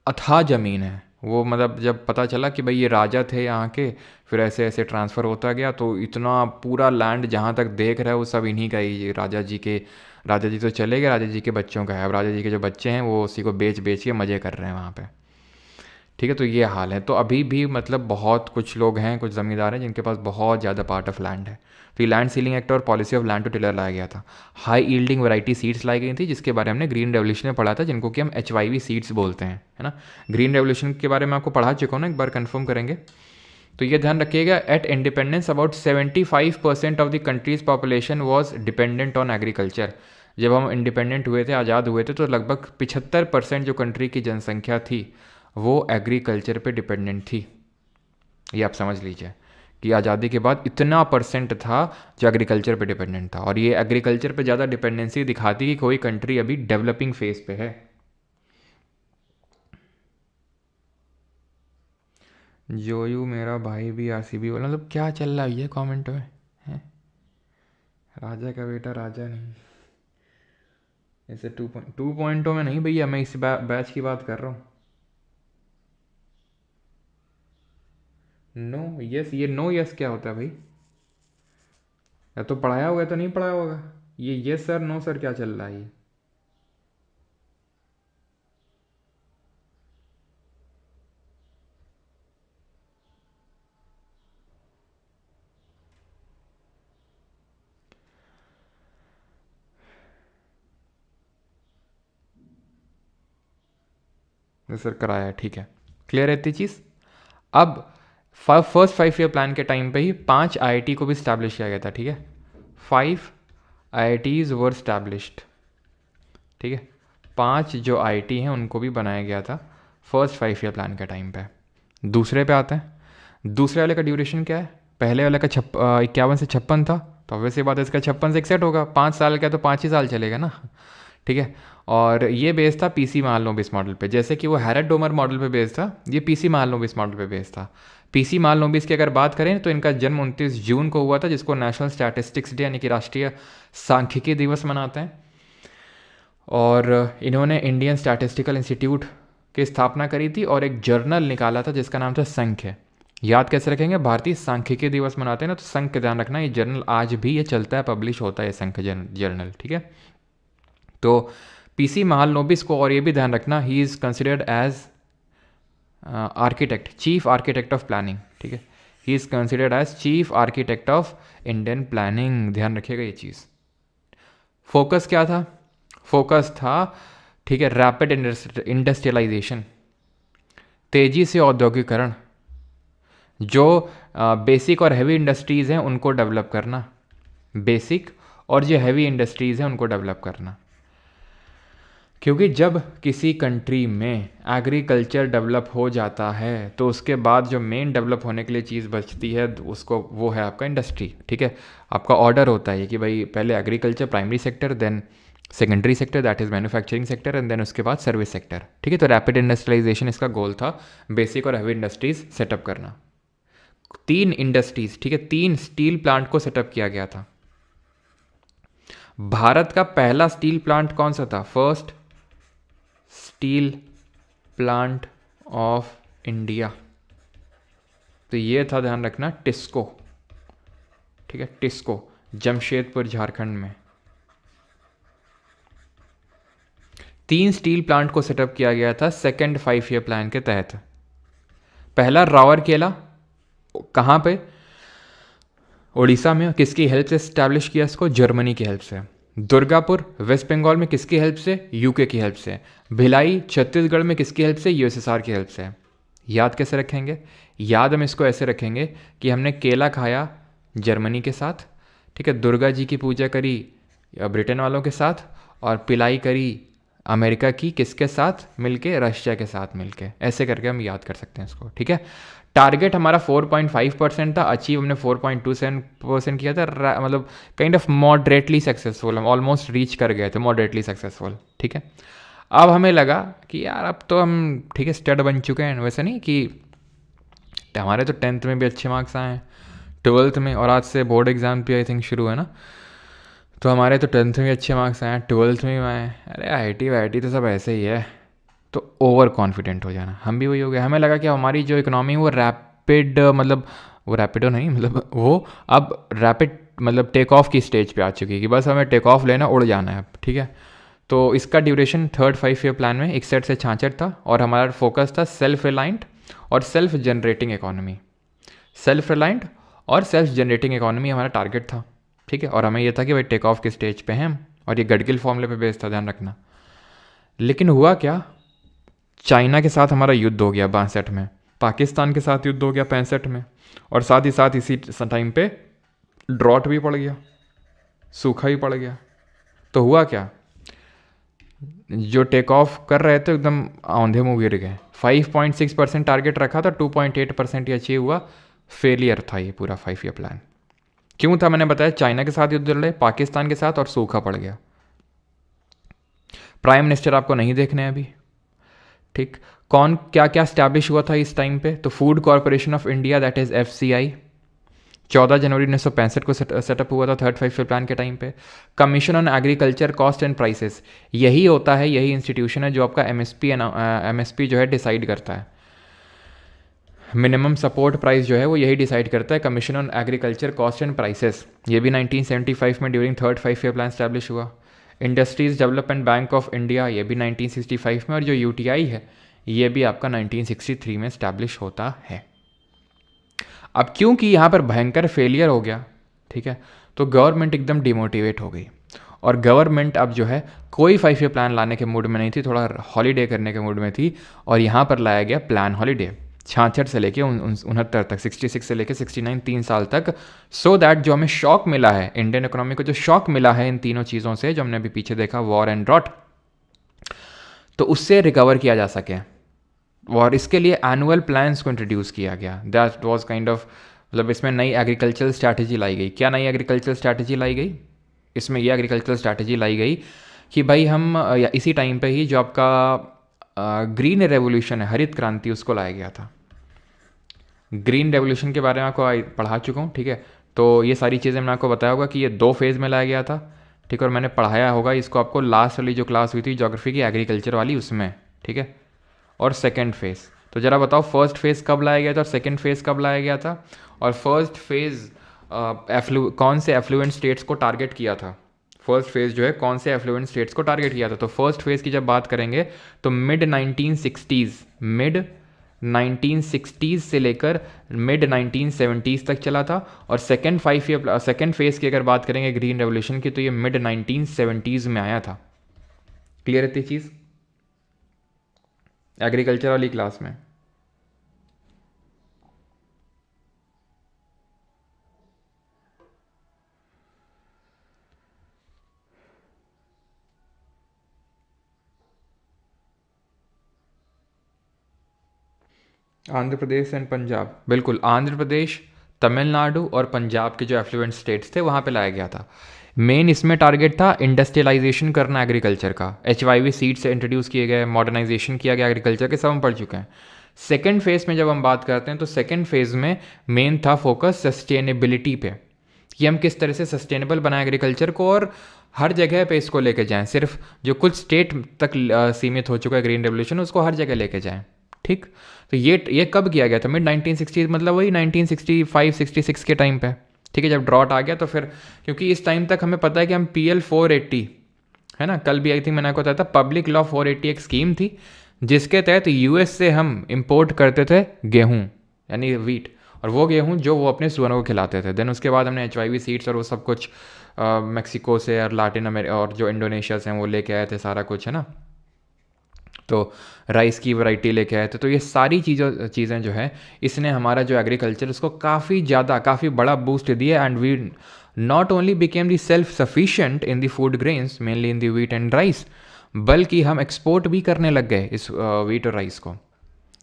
अथाह ज़मीन है। वो मतलब जब पता चला कि भाई ये राजा थे यहाँ के, फिर ऐसे ऐसे ट्रांसफ़र होता गया, तो इतना पूरा लैंड जहाँ तक देख रहा है वो सब इन्हीं का ही, राजा जी तो चले गए, राजा जी के बच्चों का है। अब राजा जी के जो बच्चे हैं वो उसी को बेच के मज़े कर रहे हैं वहाँ पे, ठीक है। तो ये हाल है। तो अभी भी मतलब बहुत कुछ लोग हैं, कुछ ज़मींदार हैं जिनके पास बहुत ज़्यादा पार्ट ऑफ लैंड है। तो ये लैंड सीलिंग एक्ट और policy of land to tiller लाया गया था। हाई यील्डिंग वैरायटी सीड्स लाई गई थी, जिसके बारे में हमने ग्रीन रेवोल्यूशन में पढ़ा था, जिनको कि हम HYV सीड्स बोलते हैं, है ना। ग्रीन रेवोल्यूशन के बारे में आपको पढ़ा चुका हूँ ना, एक बार कन्फर्म करेंगे। तो ये ध्यान रखिएगा, at independence about 75% of the country's population was dependent on agriculture. जब हम इंडिपेंडेंट हुए थे, आज़ाद हुए थे, तो लगभग 75% जो कंट्री की जनसंख्या थी वो एग्रीकल्चर पे डिपेंडेंट थी। ये आप समझ लीजिए कि आज़ादी के बाद इतना परसेंट था जो एग्रीकल्चर पे डिपेंडेंट था, और ये एग्रीकल्चर पे ज़्यादा डिपेंडेंसी दिखाती कि कोई कंट्री अभी डेवलपिंग फेज पे है। जोयू मेरा भाई भी आरसीबी बोला, मतलब क्या चल रहा है ये कमेंट में है? राजा का बेटा राजा नहीं, ऐसे 2 में नहीं भैया, मैं इस बैच की बात कर रहा हूँ। नो यस, ये नो यस क्या होता है भाई? या तो पढ़ाया होगा तो नहीं पढ़ाया होगा। ये यस सर नो सर क्या चल रहा है ये? सर कराया है, ठीक है, क्लियर है इतनी चीज़। अब फर्स्ट 5 ईयर प्लान के टाइम पे ही 5 आईआईटी को भी स्टैब्लिश किया गया था, ठीक है। 5 आईआईटीज वर स्टैब्लिश्ड, ठीक है। 5 जो आईआईटी हैं उनको भी बनाया गया था फर्स्ट 5 ईयर प्लान के टाइम पे। दूसरे पे आते हैं। दूसरे वाले का ड्यूरेशन क्या है? पहले वाले का 51 से 56 था, तो वैसे बात है इसका 56 से 61 होगा। 5 साल का तो 5 ही साल चलेगा ना, ठीक है। और ये बेस था पीसी महालनोबिस मॉडल पे, जैसे कि वो हैरड डोमर मॉडल पे बेस था, ये पीसी महालनोबिस मॉडल पे बेस था। पीसी महालनोबिस की अगर बात करें तो इनका जन्म 29 जून को हुआ था, जिसको नेशनल स्टैटिस्टिक्स डे यानी कि राष्ट्रीय सांख्यिकी दिवस मनाते हैं। और इन्होंने इंडियन स्टैटिस्टिकल इंस्टीट्यूट की स्थापना करी थी और एक जर्नल निकाला था जिसका नाम था संख्य। याद कैसे रखेंगे? भारतीय सांख्यिकी दिवस मनाते हैं ना, तो संख्य ध्यान रखना, ये जर्नल आज भी ये चलता है, पब्लिश होता है संख्य जर्नल, ठीक है। तो पीसी महालनोबिस को, और ये भी ध्यान रखना, he is considered as architect, chief architect of planning, ठीक है। He is considered as chief architect of Indian planning, ध्यान रखिएगा ये चीज़। फोकस क्या था? फोकस था, ठीक है, रैपिड इंडस्ट्रियलाइजेशन, तेजी से औद्योगिकरण, जो बेसिक और हैवी इंडस्ट्रीज़ हैं उनको डेवलप करना, बेसिक और जो हैवी इंडस्ट्रीज़ हैं उनको डेवलप करना। क्योंकि जब किसी कंट्री में एग्रीकल्चर डेवलप हो जाता है तो उसके बाद जो मेन डेवलप होने के लिए चीज़ बचती है उसको, वो है आपका इंडस्ट्री, ठीक है। आपका ऑर्डर होता है कि भाई पहले agriculture primary sector, then secondary sector that is manufacturing sector, and then उसके बाद सर्विस सेक्टर, ठीक है। तो रैपिड इंडस्ट्रियलाइजेशन इसका गोल था, बेसिक और हैवी इंडस्ट्रीज सेटअप करना। 3 इंडस्ट्रीज, ठीक है, 3 स्टील प्लांट को सेटअप किया गया था। भारत का पहला स्टील प्लांट कौन सा था? First steel plant of India, तो ये था, ध्यान रखना, टिस्को, ठीक है, टिस्को, जमशेदपुर झारखंड में। 3 स्टील प्लांट को सेटअप किया गया था सेकेंड 5 ईयर प्लान के तहत। पहला राउरकेला, कहाँ पे? उड़ीसा में। किसकी हेल्प से स्टैब्लिश किया इसको? जर्मनी की हेल्प से। दुर्गापुर वेस्ट बंगाल में किसकी हेल्प से? यूके की हेल्प से। भिलाई छत्तीसगढ़ में किसकी हेल्प से? यूएसएसआर की हेल्प से। याद कैसे रखेंगे? याद हम इसको ऐसे रखेंगे कि हमने केला खाया जर्मनी के साथ, ठीक है, दुर्गा जी की पूजा करी ब्रिटेन वालों के साथ, और पिलाई करी अमेरिका की किसके साथ मिलके? रशिया के साथ मिलके। ऐसे करके हम याद कर सकते हैं इसको, ठीक है। टारगेट हमारा 4.5% था, अचीव हमने 4.27% किया था, मतलब काइंड ऑफ मॉडरेटली सक्सेसफुल, हम ऑलमोस्ट रीच कर गए थे, मॉडरेटली सक्सेसफुल, ठीक है। अब हमें लगा कि यार अब तो हम, ठीक है, स्टड बन चुके हैं। वैसे नहीं कि हमारे तो 10th में भी अच्छे मार्क्स आए हैं, 12th में, और आज से बोर्ड एग्ज़ाम भी आई थिंक शुरू है ना, तो हमारे तो 10th में भी अच्छे मार्क्स आए हैं, 12th में भी आए। अरे आईआईटी वाईआईटी तो सब ऐसे ही है, तो ओवर कॉन्फिडेंट हो जाना। हम भी वही हो गए, हमें लगा कि हमारी जो इकोनॉमी वो रैपिड, मतलब वो रैपिडो नहीं, मतलब वो अब रैपिड, मतलब टेक ऑफ की स्टेज पे आ चुकी है कि बस हमें टेक ऑफ लेना, उड़ जाना है अब, ठीक है। तो इसका ड्यूरेशन थर्ड 5 ईयर प्लान में 61 से 66 था, और हमारा फोकस था सेल्फ रिलायंट और self generating economy. Self reliant और सेल्फ जनरेटिंग इकोनॉमी हमारा टारगेट था, ठीक है। और हमें यह था कि भाई टेक ऑफ के स्टेज पे हैं हम, और ये गडगिल फॉर्मूले पे बेस्ड था, ध्यान रखना। लेकिन हुआ क्या? चाइना के साथ हमारा युद्ध हो गया 62 में, पाकिस्तान के साथ युद्ध हो गया 65 में, और साथ ही साथ इसी टाइम पे ड्रॉट भी पड़ गया, सूखा भी पड़ गया। तो हुआ क्या? जो टेक ऑफ कर रहे थे एकदम औंधे मुँह गिर गए। 5.6% टारगेट रखा था, 2.8% ही अचीव हुआ। फेलियर था ये पूरा 5 ईयर प्लान। क्यों था मैंने बताया, चाइना के साथ युद्ध लड़े, पाकिस्तान के साथ, और सूखा पड़ गया। प्राइम मिनिस्टर आपको नहीं देखने हैं अभी, ठीक। कौन क्या क्या स्टैब्लिश हुआ था इस टाइम पे, तो food corporation of India, that is FCI, 14 जनवरी 1965 को सेटअप हुआ था 3rd 5 ईयर प्लान के टाइम पे। Commission on agriculture cost and prices, यही होता है, यही इंस्टीट्यूशन है जो आपका MSP जो है डिसाइड करता है। मिनिमम सपोर्ट प्राइस जो है वो यही डिसाइड करता है, commission on agriculture cost and prices. ये भी 1975 में during 3rd 5 year plan establish हुआ। Industries development bank of India, ये भी 1965 में, और जो UTI है ये भी आपका 1963 में स्टैब्लिश होता है। अब क्योंकि यहाँ पर भयंकर फेलियर हो गया, ठीक है, तो गवर्नमेंट एकदम डिमोटिवेट हो गई, और गवर्नमेंट अब जो है कोई 5 ईयर प्लान लाने के मूड में नहीं थी, थोड़ा हॉलीडे करने के मूड में थी। और यहाँ पर लाया गया प्लान हॉलीडे 66 से लेके 69 तक, 66 से लेके 69, 3 साल तक, सो दैट जो हमें शॉक मिला है इंडियन इकोनॉमी को, जो शॉक मिला है इन तीनों चीज़ों से जो हमने अभी पीछे देखा, वॉर एंड ड्रॉट, तो उससे रिकवर किया जा सके। और इसके लिए एनुअल प्लान्स को इंट्रोड्यूस किया गया। दैट वाज काइंड ऑफ, मतलब इसमें नई एग्रीकल्चरल स्ट्रैटेजी लाई गई। क्या नई एग्रीकल्चरल स्ट्रैटेजी लाई गई? इसमें यह एग्रीकल्चरल स्ट्रैटेजी लाई गई कि भाई हम इसी टाइम पे ही जो आपका ग्रीन रेवोल्यूशन है, हरित क्रांति, उसको लाया गया था। ग्रीन रेवोल्यूशन के बारे में आपको पढ़ा चुका हूँ, ठीक है। तो ये सारी चीज़ें मैंने आपको बताया होगा कि ये 2 फेज़ में लाया गया था, ठीक है। और मैंने पढ़ाया होगा इसको आपको लास्ट वाली जो क्लास हुई थी ज्योग्राफी की, एग्रीकल्चर वाली, उसमें, ठीक है। और सेकेंड फेज़, तो ज़रा बताओ फर्स्ट फेज़ कब लाया गया था और सेकेंड फेज़ कब लाया गया था? और फर्स्ट फेज़ कौन से एफ्लुएंट स्टेट्स को टारगेट किया था? फर्स्ट फेज़ जो है कौन से एफ्लुएंट स्टेट्स को टारगेट किया था? तो फर्स्ट फेज़ की जब बात करेंगे तो मिड 1960s से लेकर मिड 1970s तक चला था। और सेकेंड फेज़ की अगर बात करेंगे ग्रीन रेवोल्यूशन की, तो ये मिड 1970s में आया था। क्लियर है चीज़ एग्रीकल्चर वाली क्लास में? आंध्र प्रदेश एंड पंजाब, बिल्कुल, आंध्र प्रदेश, तमिलनाडु और पंजाब के जो एफ्लुएंट स्टेट्स थे वहाँ पे लाया गया था। मेन इसमें टारगेट था इंडस्ट्रियलाइजेशन करना एग्रीकल्चर का। HYV सीड से इंट्रोड्यूस किए गए, मॉडर्नाइजेशन किया गया एग्रीकल्चर के, सब हम पढ़ चुके हैं। सेकेंड फेज़ में जब हम बात करते हैं तो सेकेंड फेज़ में मेन था फोकस सस्टेनेबिलिटी पे, कि हम किस तरह से सस्टेनेबल बनाएं एग्रीकल्चर को और हर जगह पे इसको लेके जाएं। सिर्फ जो कुछ स्टेट तक सीमित हो चुका है ग्रीन रेवोल्यूशन, उसको हर जगह लेके जाएं, ठीक। तो ये कब किया गया था? मिड 1960s, मतलब वही 1965-66 के टाइम पे, ठीक है, जब ड्रॉट आ गया। तो फिर क्योंकि इस टाइम तक हमें पता है कि हम PL 480, है ना, कल भी आई थिंक मैंने आपको बताया था, पब्लिक लॉ 480 एक स्कीम थी जिसके तहत US से हम इंपोर्ट करते थे गेहूँ, यानी वीट, और वो गेहूँ जो वो अपने सुअरों को खिलाते थे। देन उसके बाद हमने HYV सीड्स और वो सब कुछ मैक्सिको से और लैटिन अमेरिका और जो इंडोनेशिया से हैं वो लेके आए थे सारा कुछ, है ना। तो राइस की वैरायटी लेके आए थे। तो ये सारी चीज़ें जो है, इसने हमारा जो एग्रीकल्चर उसको काफ़ी बड़ा बूस्ट दिया। And we not only became the self sufficient in the food grains, mainly in the wheat and rice, बल्कि हम एक्सपोर्ट भी करने लग गए इस वीट और राइस को।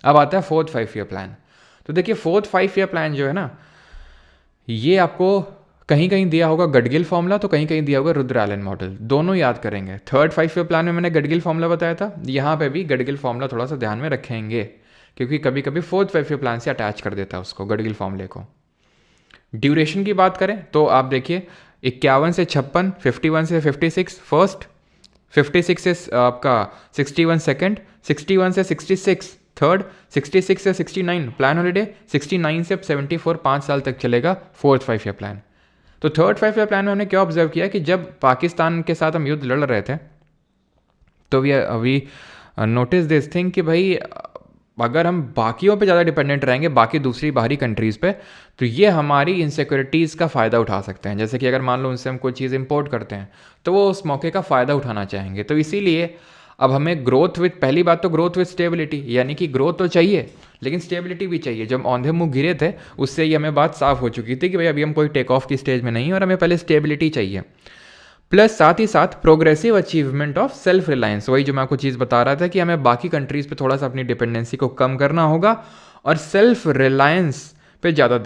अब आता है 4th 5 ईयर प्लान। तो देखिए 4th 5 ईयर प्लान जो है ना, ये आपको कहीं कहीं दिया होगा गडगिल फॉर्मूला, तो कहीं कहीं दिया होगा रुद्र एलन मॉडल, दोनों याद करेंगे। 3rd 5 ईयर प्लान में मैंने गडगिल फॉर्मूला बताया था, यहाँ पे भी गडगिल फॉर्मूला थोड़ा सा ध्यान में रखेंगे, क्योंकि कभी कभी 4th 5 ईयर प्लान से अटैच कर देता है उसको, गडगिल फॉर्मूले को। ड्यूरेशन की बात करें तो आप देखिए 51 से 56, 51 से 56 फर्स्ट, 56 से आपका 61 सेकेंड, 61 से 66 थर्ड, 66 से 69 प्लान हॉलीडे, 69 से 74 5 साल तक चलेगा 4th 5 ईयर प्लान। तो 3rd 5 ईयर प्लान में हमने क्या ऑब्जर्व किया कि जब पाकिस्तान के साथ हम युद्ध लड़ रहे थे तो वी नोटिस दिस थिंग कि भाई अगर हम बाकियों पे ज़्यादा डिपेंडेंट रहेंगे, बाकी दूसरी बाहरी कंट्रीज़ पे, तो ये हमारी इनसिक्योरिटीज़ का फ़ायदा उठा सकते हैं। जैसे कि अगर मान लो उनसे हम कोई चीज़ इंपोर्ट करते हैं तो वो उस मौके का फ़ायदा उठाना चाहेंगे। तो इसीलिए अब हमें ग्रोथ विथ, पहली बात तो ग्रोथ विथ स्टेबिलिटी, यानी कि ग्रोथ तो चाहिए लेकिन स्टेबिलिटी भी चाहिए। जब औंधे मुँह गिरे थे उससे ही हमें बात साफ हो चुकी थी कि भाई अभी हम कोई टेक ऑफ की स्टेज में नहीं और हमें पहले स्टेबिलिटी चाहिए। प्लस साथ ही साथ progressive achievement of self Reliance, वही जो मैं आपको चीज़ बता रहा था कि हमें बाकी कंट्रीज़ पे थोड़ा सा अपनी डिपेंडेंसी को कम करना होगा और सेल्फ रिलायंस पे ज़्यादा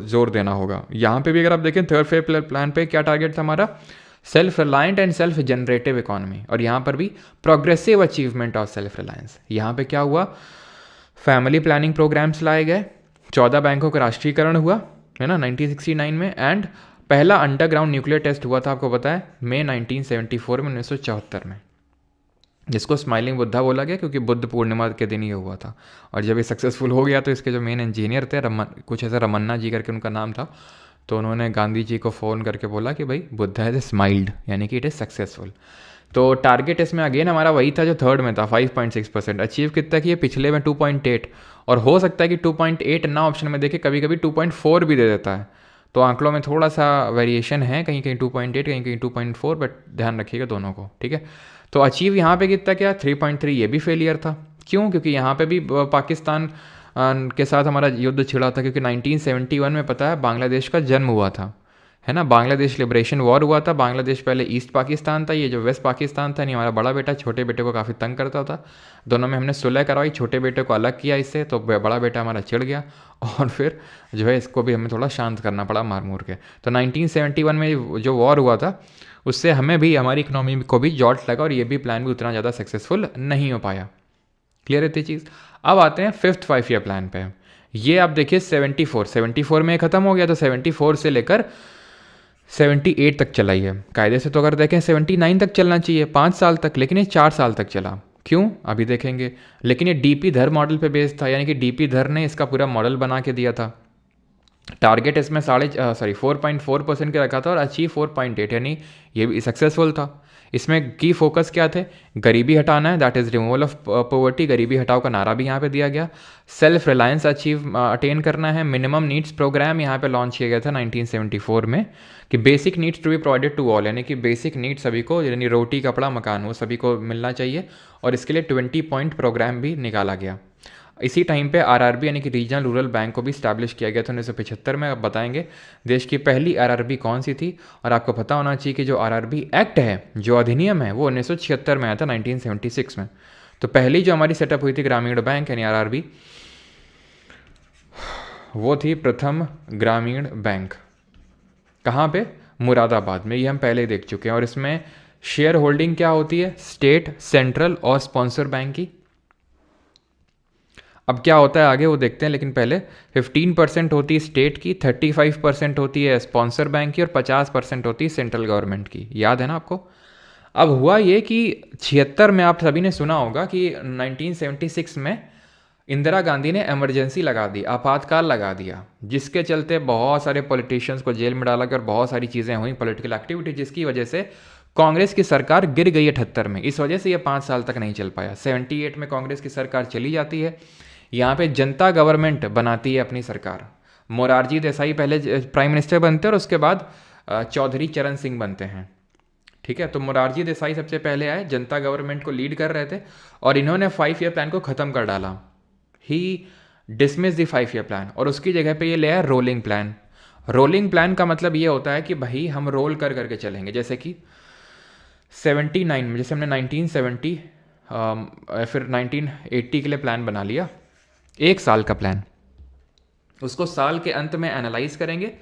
जोर देना होगा। यहाँ पे भी अगर आप देखें थर्ड फेज प्लान पे क्या टारगेट था हमारा, self reliant and self generative economy, और यहाँ पर भी progressive achievement of self Reliance. यहाँ पे क्या हुआ, फैमिली प्लानिंग प्रोग्राम्स लाए गए, 14 बैंकों का राष्ट्रीयकरण हुआ है ना 1969 में, एंड पहला अंडरग्राउंड न्यूक्लियर टेस्ट हुआ था आपको पता है मई 1974 में 1974 में, जिसको स्माइलिंग बुद्धा बोला गया क्योंकि बुद्ध पूर्णिमा के दिन ये हुआ था। और जब ये सक्सेसफुल हो गया तो इसके जो मेन इंजीनियर थे कुछ ऐसा रमन्ना जी करके उनका नाम था, तो उन्होंने गांधी जी को फ़ोन करके बोला कि भाई बुद्धा इज स्माइल्ड, यानी कि इट इज़ सक्सेसफुल। तो टारगेट इसमें अगेन हमारा वही था जो थर्ड में था 5.6%, अचीव कितना किया, पिछले में 2.8, और हो सकता है कि 2.8 ना ऑप्शन में देखे, कभी कभी 2.4 भी दे देता है, तो आंकड़ों में थोड़ा सा वेरिएशन है, कहीं कहीं 2.8 कहीं कहीं 2.4, बट ध्यान रखिएगा दोनों को, ठीक है। तो अचीव यहाँ पे कितना क्या, 3.3, ये भी फेलियर था। क्यों, क्योंकि यहाँ पे भी पाकिस्तान के साथ हमारा युद्ध छिड़ा था, क्योंकि 1971 में पता है बांग्लादेश का जन्म हुआ था, है ना, बांग्लादेश लिबरेशन वॉर हुआ था। बांग्लादेश पहले ईस्ट पाकिस्तान था, ये जो वेस्ट पाकिस्तान था, नहीं, हमारा बड़ा बेटा छोटे बेटे को काफ़ी तंग करता था, दोनों में हमने सुलह करवाई, छोटे बेटे को अलग किया इससे, तो बड़ा बेटा हमारा चिढ़ गया और फिर जो है इसको भी हमें थोड़ा शांत करना पड़ा मार मूर के। तो 1971 में जो वॉर हुआ था उससे हमें भी, हमारी इकोनॉमी को भी जॉल्ट लगा और ये भी प्लान भी उतना ज़्यादा सक्सेसफुल नहीं हो पाया। क्लियर रहती चीज़। अब आते हैं फिफ्थ 5 ईयर प्लान पे। ये आप देखिए 74 में ख़त्म हो गया, तो 74 से लेकर 78 तक चला ही है। कायदे से तो अगर देखें 79 तक चलना चाहिए, 5 साल तक, लेकिन ये 4 साल तक चला। क्यों, अभी देखेंगे। लेकिन ये डीपी धर मॉडल पे बेस्ड था, यानी कि डीपी धर ने इसका पूरा मॉडल बना के दिया था। टारगेट इसमें 4.4% के रखा था और अचीव 4.8, यानी ये भी सक्सेसफुल था। इसमें की फोकस क्या थे, गरीबी हटाना है, that is removal of poverty, गरीबी हटाओ का नारा भी यहाँ पे दिया गया। सेल्फ रिलायंस अटेन करना है। मिनिमम नीड्स प्रोग्राम यहाँ पे लॉन्च किया गया था 1974 में, कि basic needs to be provided to all, यानी कि बेसिक नीड्स सभी को, यानी रोटी कपड़ा मकान, वो सभी को मिलना चाहिए, और इसके लिए 20 पॉइंट प्रोग्राम भी निकाला गया। इसी टाइम पे आरआरबी यानी कि रीजनल रूरल बैंक को भी स्टैब्लिश किया गया था 1975 में। अब बताएंगे देश की पहली आरआरबी कौन सी थी, और आपको पता होना चाहिए कि जो आरआरबी एक्ट है, जो अधिनियम है, वो 1976 में आया था, 1976 में। तो पहली जो हमारी सेटअप हुई थी ग्रामीण बैंक यानी आरआरबी, वो थी प्रथम ग्रामीण बैंक। कहाँ पे, मुरादाबाद में। ये हम पहले देख चुके हैं। और इसमें शेयर होल्डिंग क्या होती है, स्टेट, सेंट्रल और स्पॉन्सर बैंक की। अब क्या होता है आगे वो देखते हैं, लेकिन पहले 15% होती है स्टेट की, 35% होती है स्पॉन्सर बैंक की, और 50% होती है सेंट्रल गवर्नमेंट की। याद है ना आपको। अब हुआ ये कि 76 में आप सभी ने सुना होगा कि 1976 में इंदिरा गांधी ने इमरजेंसी लगा दी, आपातकाल लगा दिया, जिसके चलते बहुत सारे पॉलिटिशियंस को जेल में डाला गया और बहुत सारी चीज़ें हुई, पॉलिटिकल एक्टिविटी, जिसकी वजह से कांग्रेस की सरकार गिर गई 78 में। इस वजह से ये 5 साल तक नहीं चल पाया। 78 में कांग्रेस की सरकार चली जाती है, यहाँ पे जनता गवर्नमेंट बनाती है अपनी सरकार। मोरारजी देसाई पहले प्राइम मिनिस्टर बनते हैं और उसके बाद चौधरी चरण सिंह बनते हैं, ठीक है। तो मोरारजी देसाई सबसे पहले आए, जनता गवर्नमेंट को लीड कर रहे थे, और इन्होंने 5 ईयर प्लान को ख़त्म कर डाला। ही डिसमिस द 5 ईयर प्लान, और उसकी जगह पे ये ले आया रोलिंग प्लान। रोलिंग प्लान का मतलब ये होता है कि भाई हम रोल कर करके चलेंगे। जैसे कि 79 में, जैसे हमने 1970 फिर 1980 के लिए प्लान बना लिया, 1 साल का प्लान। उसको साल के अंत में एनालाइज करेंगे,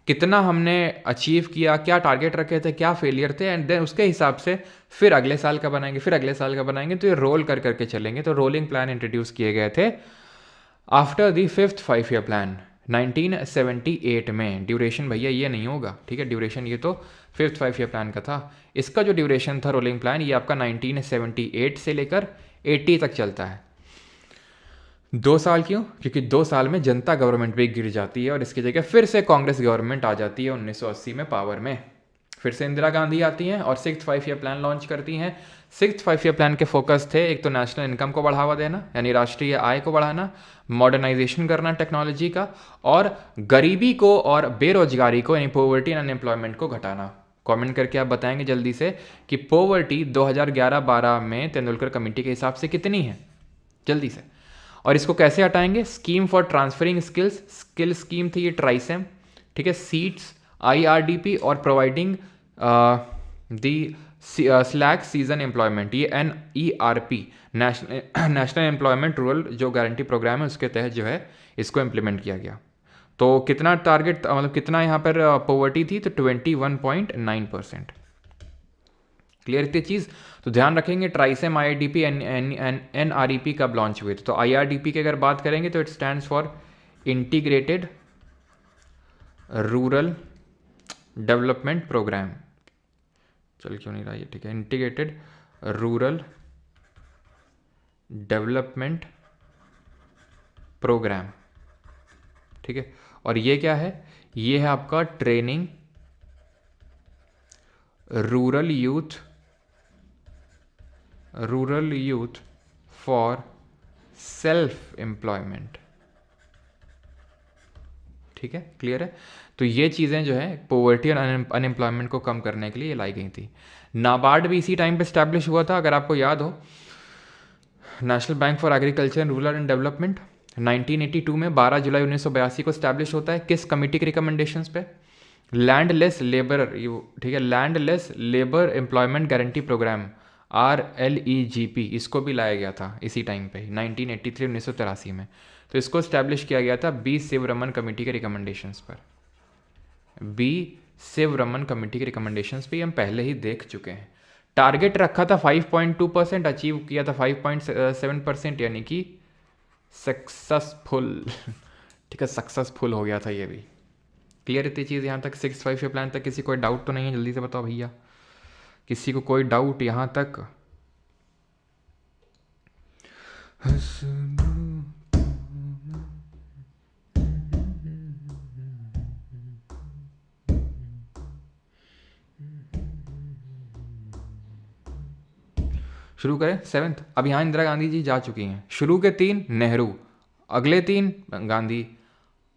कितना हमने अचीव किया, क्या टारगेट रखे थे, क्या फेलियर थे, एंड देन उसके हिसाब से फिर अगले साल का बनाएंगे, फिर अगले साल का बनाएंगे। तो ये रोल कर करके चलेंगे। तो रोलिंग प्लान इंट्रोड्यूस किए गए थे after the 5th 5 year plan 1978 में। ड्यूरेशन भैया ये नहीं होगा, ठीक है, ड्यूरेशन ये तो 5th 5 ईयर प्लान का था। इसका जो ड्यूरेशन था रोलिंग प्लान, ये आपका 1978 से लेकर 80 तक चलता है। 2 साल क्यों, क्योंकि 2 साल में जनता गवर्नमेंट भी गिर जाती है और इसकी जगह फिर से कांग्रेस गवर्नमेंट आ जाती है 1980 में पावर में। फिर से इंदिरा गांधी आती हैं और 6th 5 ईयर प्लान लॉन्च करती हैं। 6th 5 ईयर प्लान के फोकस थे, एक तो नेशनल इनकम को बढ़ावा देना, यानी राष्ट्रीय आय को बढ़ाना, मॉडर्नाइजेशन करना टेक्नोलॉजी का, और गरीबी को और बेरोजगारी को, यानी पॉवर्टी एंड अनएम्प्लॉयमेंट को घटाना। कमेंट करके आप बताएंगे जल्दी से कि पॉवर्टी 2011-12 में तेंदुलकर कमेटी के हिसाब से कितनी है, जल्दी से। और इसको कैसे हटाएंगे, scheme for transferring skills, skill scheme थी ये ट्राइसेम, ठीक है, सीट्स, IRDP और providing the slack season employment, ये NERP नेशनल एम्प्लॉयमेंट रूरल जो गारंटी प्रोग्राम है उसके तहत जो है इसको इम्प्लीमेंट किया गया। तो कितना टारगेट, मतलब कितना यहाँ पर पॉवर्टी थी, तो 21.9%। क्लियर इतनी चीज़। तो ध्यान रखेंगे ट्राइसेम IRDP NREP कब लॉन्च हुए थे। तो IRDP की अगर बात करेंगे तो it stands for integrated rural development programme. चल क्यों नहीं रहा ये, ठीक है, इंटीग्रेटेड रूरल डेवलपमेंट प्रोग्राम, ठीक है। और ये क्या है, ये है आपका training rural youth for self employment, ठीक है, क्लियर है। तो ये चीज़ें जो है पोवर्टी और अनएम्प्लॉयमेंट को कम करने के लिए लाई गई थी। नाबार्ड भी इसी टाइम पे स्टैब्लिश हुआ था, अगर आपको याद हो, national bank for agriculture and rural and development 1982 में 12 जुलाई 1982 को स्टैब्लिश होता है। किस कमेटी के रिकमेंडेशंस पे? लैंडलेस लेबर, ठीक है, landless labour employment guarantee programme RLEGP, इसको भी लाया गया था इसी टाइम पे 1983 में। तो इसको स्टैब्लिश किया गया था B शिवरमन कमेटी के रिकमेंडेशंस पर। B शिवरमन कमेटी के रिकमेंडेशंस पे हम पहले ही देख चुके हैं। टारगेट रखा था 5.2%, अचीव किया था 5.7%, यानी कि सक्सेसफुल, ठीक है, सक्सेसफुल हो गया था ये भी। क्लियर इतनी चीज़ यहाँ तक, 6-5 प्लान तक किसी कोई डाउट तो नहीं है? जल्दी से बताओ भैया, किसी को कोई डाउट यहाँ तक? शुरू करें 7th। अब यहाँ इंदिरा गांधी जी जा चुकी हैं। शुरू के 3 नेहरू, अगले 3 गांधी,